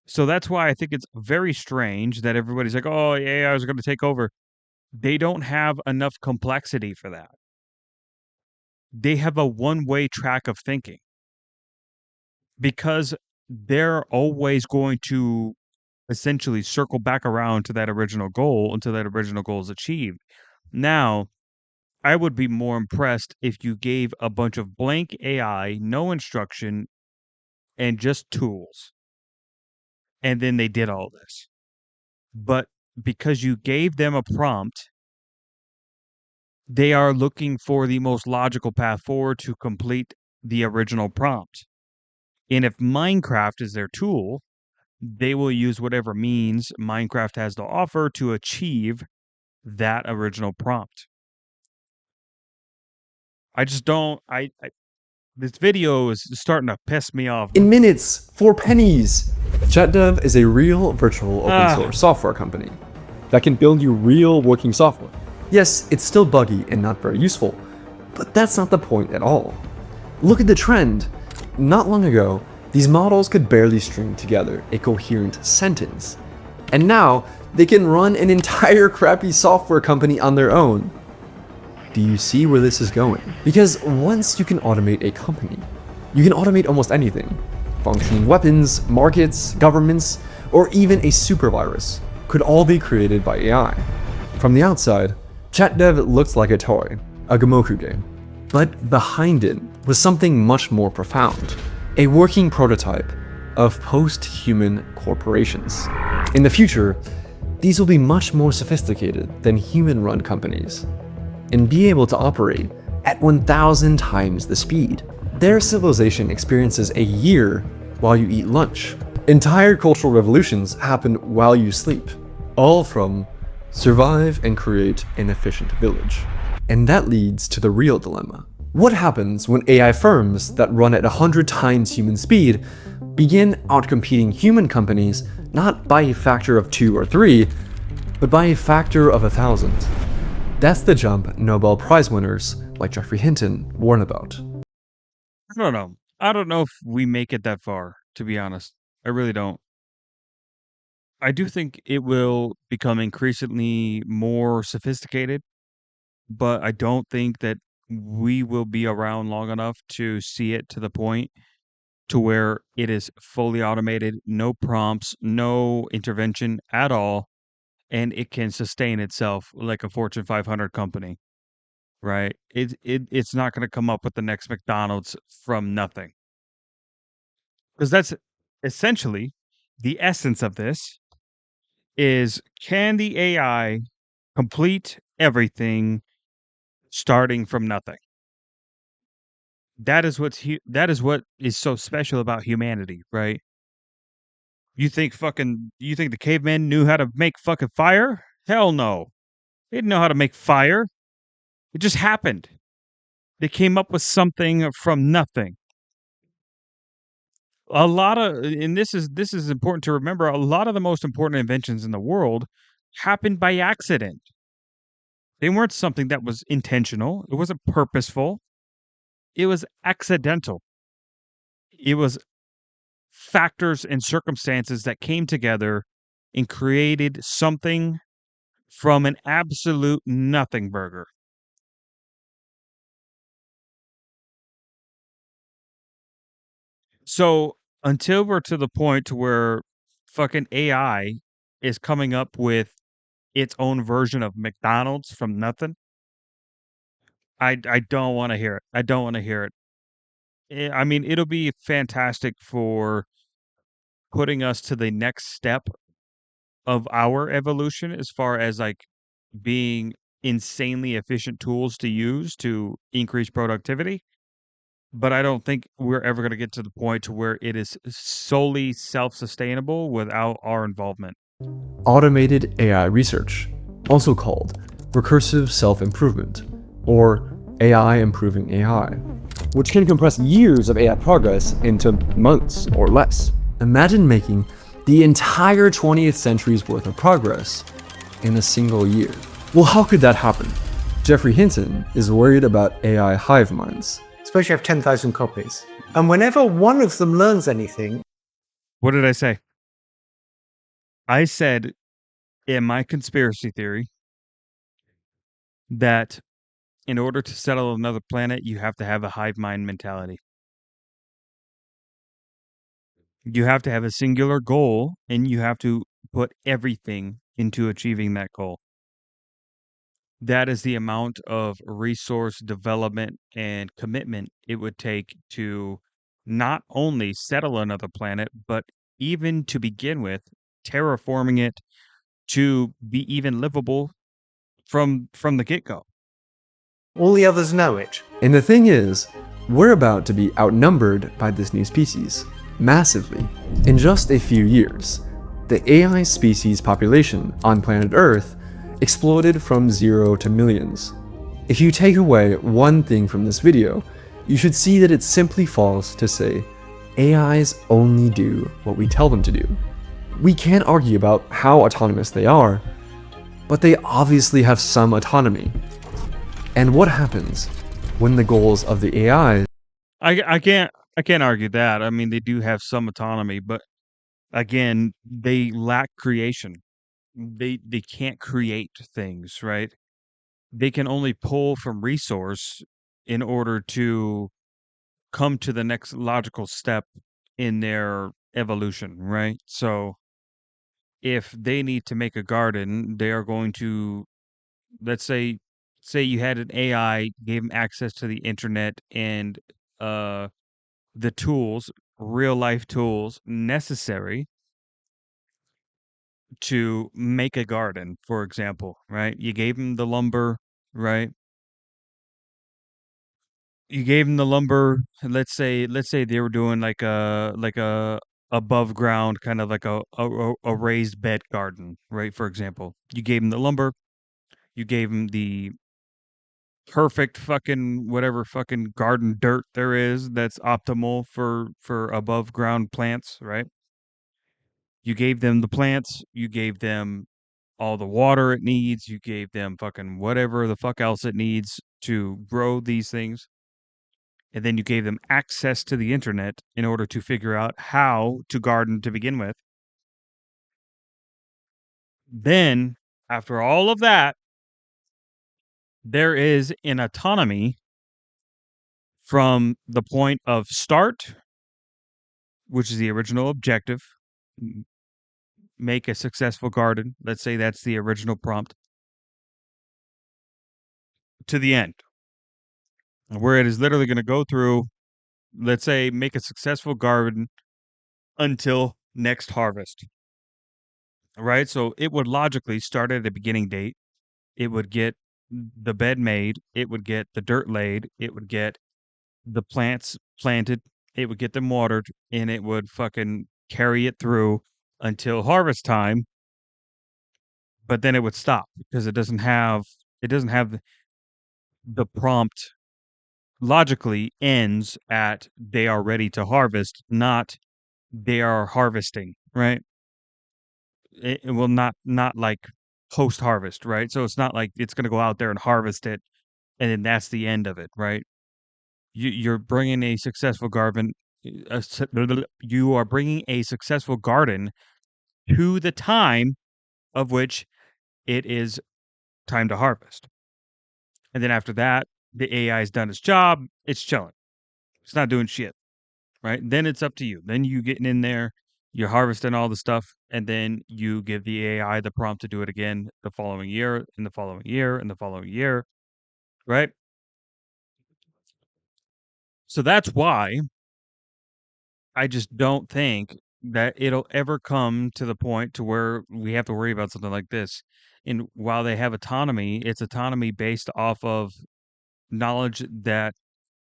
So that's why I think it's very strange that everybody's like, oh, AI is going to take over. They don't have enough complexity for that. They have a one-way track of thinking. Because they're always going to essentially circle back around to that original goal until that original goal is achieved. Now, I would be more impressed if you gave a bunch of blank AI, no instruction, and just tools. And then they did all this. But because you gave them a prompt, they are looking for the most logical path forward to complete the original prompt. And if Minecraft is their tool, they will use whatever means Minecraft has to offer to achieve that original prompt. I just don't. This video is starting to piss me off. In minutes, for pennies. ChatDev is a real virtual open source software company that can build you real working software. Yes, it's still buggy and not very useful, but that's not the point at all. Look at the trend. Not long ago, these models could barely string together a coherent sentence. And now, they can run an entire crappy software company on their own. Do you see where this is going? Because once you can automate a company, you can automate almost anything. Functioning weapons, markets, governments, or even a super virus could all be created by AI. From the outside, ChatDev looks like a toy, a Gamoku game. But behind it was something much more profound. A working prototype of post-human corporations. In the future, these will be much more sophisticated than human-run companies and be able to operate at 1,000 times the speed. Their civilization experiences a year while you eat lunch. Entire cultural revolutions happen while you sleep, all from survive and create an efficient village. And that leads to the real dilemma. What happens when AI firms that run at 100 times human speed begin outcompeting human companies not by a factor of 2 or 3, but by a factor of 1,000? That's the jump Nobel Prize winners like Geoffrey Hinton warn about. I don't know. I don't know if we make it that far, to be honest. I really don't. I do think it will become increasingly more sophisticated, but I don't think that we will be around long enough to see it to the point to where it is fully automated, no prompts, no intervention at all, and it can sustain itself like a Fortune 500 company, right? It's not going to come up with the next McDonald's from nothing. Because that's essentially the essence of this is, can the AI complete everything starting from nothing? That is that is what is so special about humanity, right? You think the cavemen knew how to make fucking fire? Hell no. They didn't know how to make fire. It just happened. They came up with something from nothing. A lot of and this is important to remember, a lot of the most important inventions in the world happened by accident. They weren't something that was intentional. It wasn't purposeful. It was accidental. It was factors and circumstances that came together and created something from an absolute nothing burger. So until we're to the point to where fucking AI is coming up with its own version of McDonald's from nothing, I don't want to hear it. I don't want to hear it. I mean, it'll be fantastic for putting us to the next step of our evolution as far as like being insanely efficient tools to use to increase productivity. But I don't think we're ever going to get to the point to where it is solely self-sustainable without our involvement. Automated AI research, also called recursive self-improvement, or AI improving AI, which can compress years of AI progress into months or less. Imagine making the entire 20th century's worth of progress in a single year. Well, how could that happen? Geoffrey Hinton is worried about AI hive minds. Suppose you have 10,000 copies, and whenever one of them learns anything... What did I say? I said in my conspiracy theory that in order to settle another planet, you have to have a hive mind mentality. You have to have a singular goal, and you have to put everything into achieving that goal. That is the amount of resource development and commitment it would take to not only settle another planet, but even to begin with, terraforming it to be even livable from the get-go. All the others know it. And the thing is, we're about to be outnumbered by this new species, massively. In just a few years, the AI species population on planet Earth exploded from 0 to millions. If you take away one thing from this video, you should see that it's simply false to say AIs only do what we tell them to do. We can't argue about how autonomous they are, but they obviously have some autonomy. And what happens when the goals of the AI... I can't argue that. I mean, they do have some autonomy, but again, they lack creation. They can't create things, right? They can only pull from resource in order to come to the next logical step in their evolution, right? So if they need to make a garden, they are going to, let's say you had an AI, gave them access to the internet and the tools, real life tools necessary to make a garden, for example, right? You gave them the lumber, right? You gave them the lumber. And let's say they were doing like a above ground kind of like a raised bed garden, right? For example, you gave them the lumber, you gave them the perfect fucking whatever fucking garden dirt there is that's optimal for above ground plants, right? You gave them the plants, you gave them all the water it needs, you gave them fucking whatever the fuck else it needs to grow these things. And then you gave them access to the internet in order to figure out how to garden to begin with. Then, after all of that, there is an autonomy from the point of start, which is the original objective. Make a successful garden. Let's say that's the original prompt. To the end, where it is literally going to go through, let's say, make a successful garden until next harvest. Right? So it would logically start at a beginning date. It would get the bed made. It would get the dirt laid. It would get the plants planted. It would get them watered, and it would fucking carry it through until harvest time. But then it would stop because it doesn't have the prompt logically ends at they are ready to harvest, not they are harvesting, right? It will not like post harvest, right? So it's not like it's going to go out there and harvest it and then that's the end of it, right? You're bringing a successful garden you are bringing a successful garden to the time of which it is time to harvest. And then after that, the AI's done its job, it's chilling. It's not doing shit, right? Then it's up to you. Then you getting in there, you're harvesting all the stuff, and then you give the AI the prompt to do it again the following year, and the following year, and the following year, right? So that's why I just don't think that it'll ever come to the point to where we have to worry about something like this. And while they have autonomy, it's autonomy based off of knowledge that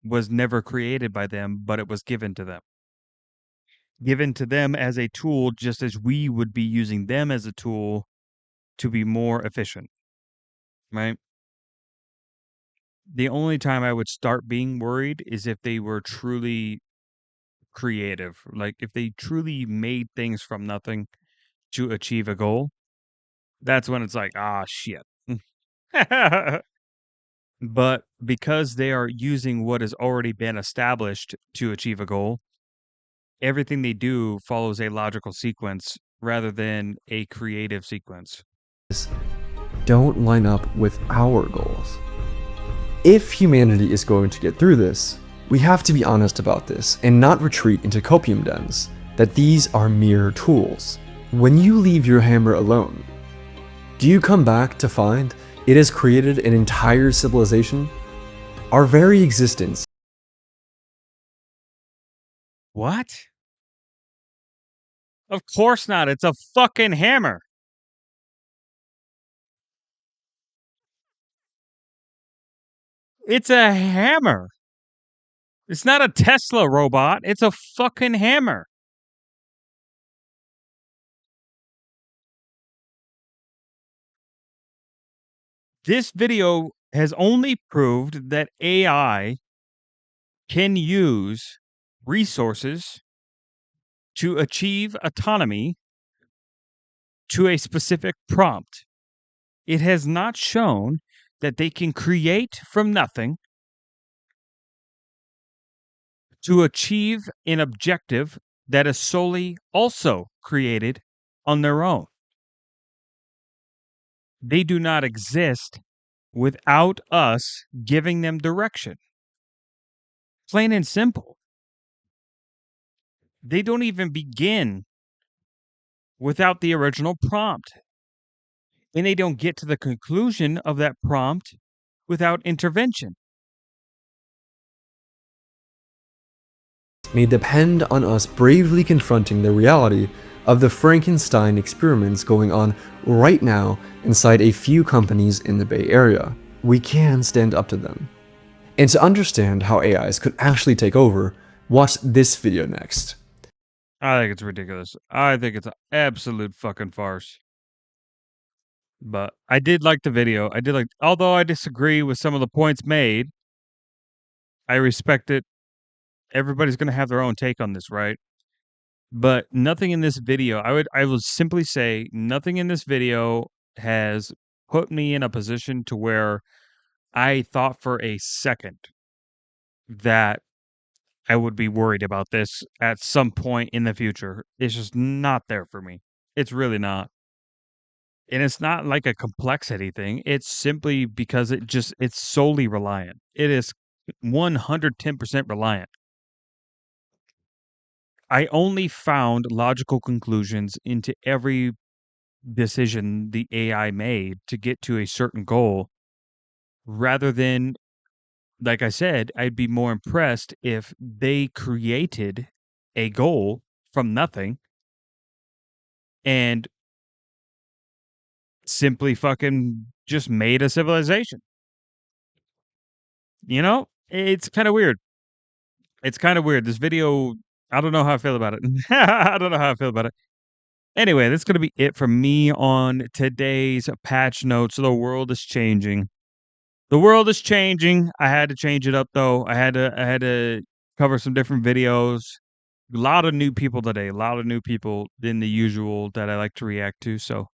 was never created by them, but it was given to them. Given to them as a tool, just as we would be using them as a tool to be more efficient, right? The only time I would start being worried is if they were truly creative. Like if they truly made things from nothing to achieve a goal, that's when it's like, ah, shit. But because they are using what has already been established to achieve a goal, everything they do follows a logical sequence rather than a creative sequence. Don't line up with our goals. If humanity is going to get through this, we have to be honest about this and not retreat into copium dens, that these are mere tools. When you leave your hammer alone, do you come back to find it has created an entire civilization? Our very existence. What? Of course not. It's a fucking hammer. It's a hammer. It's not a Tesla robot. It's a fucking hammer. This video has only proved that AI can use resources to achieve autonomy to a specific prompt. It has not shown that they can create from nothing to achieve an objective that is solely also created on their own. They do not exist without us giving them direction. Plain and simple. They don't even begin without the original prompt. And they don't get to the conclusion of that prompt without intervention. May depend on us bravely confronting the reality of the Frankenstein experiments going on right now inside a few companies in the Bay Area. We can stand up to them. And to understand how AIs could actually take over, watch this video next. I think it's ridiculous. I think it's an absolute fucking farce. But I did like the video. Although I disagree with some of the points made, I respect it. Everybody's going to have their own take on this, right? But nothing in this video, I will simply say, nothing in this video has put me in a position to where I thought for a second that I would be worried about this at some point in the future. It's just not there for me. It's really not. And it's not like a complexity thing. It's simply because it's solely reliant. It is 110% reliant. I only found logical conclusions into every decision the AI made to get to a certain goal rather than, like I said, I'd be more impressed if they created a goal from nothing and simply fucking just made a civilization. You know, it's kind of weird. It's kind of weird. This video, I don't know how I feel about it. I don't know how I feel about it. Anyway, that's going to be it from me on today's patch notes. The world is changing. The world is changing. I had to change it up though. I had to cover some different videos. A lot of new people today. A lot of new people than the usual that I like to react to. So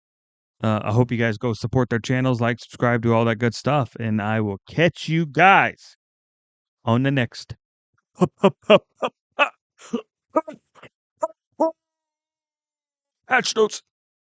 I hope you guys go support their channels, like, subscribe, do all that good stuff, and I will catch you guys on the next patch notes.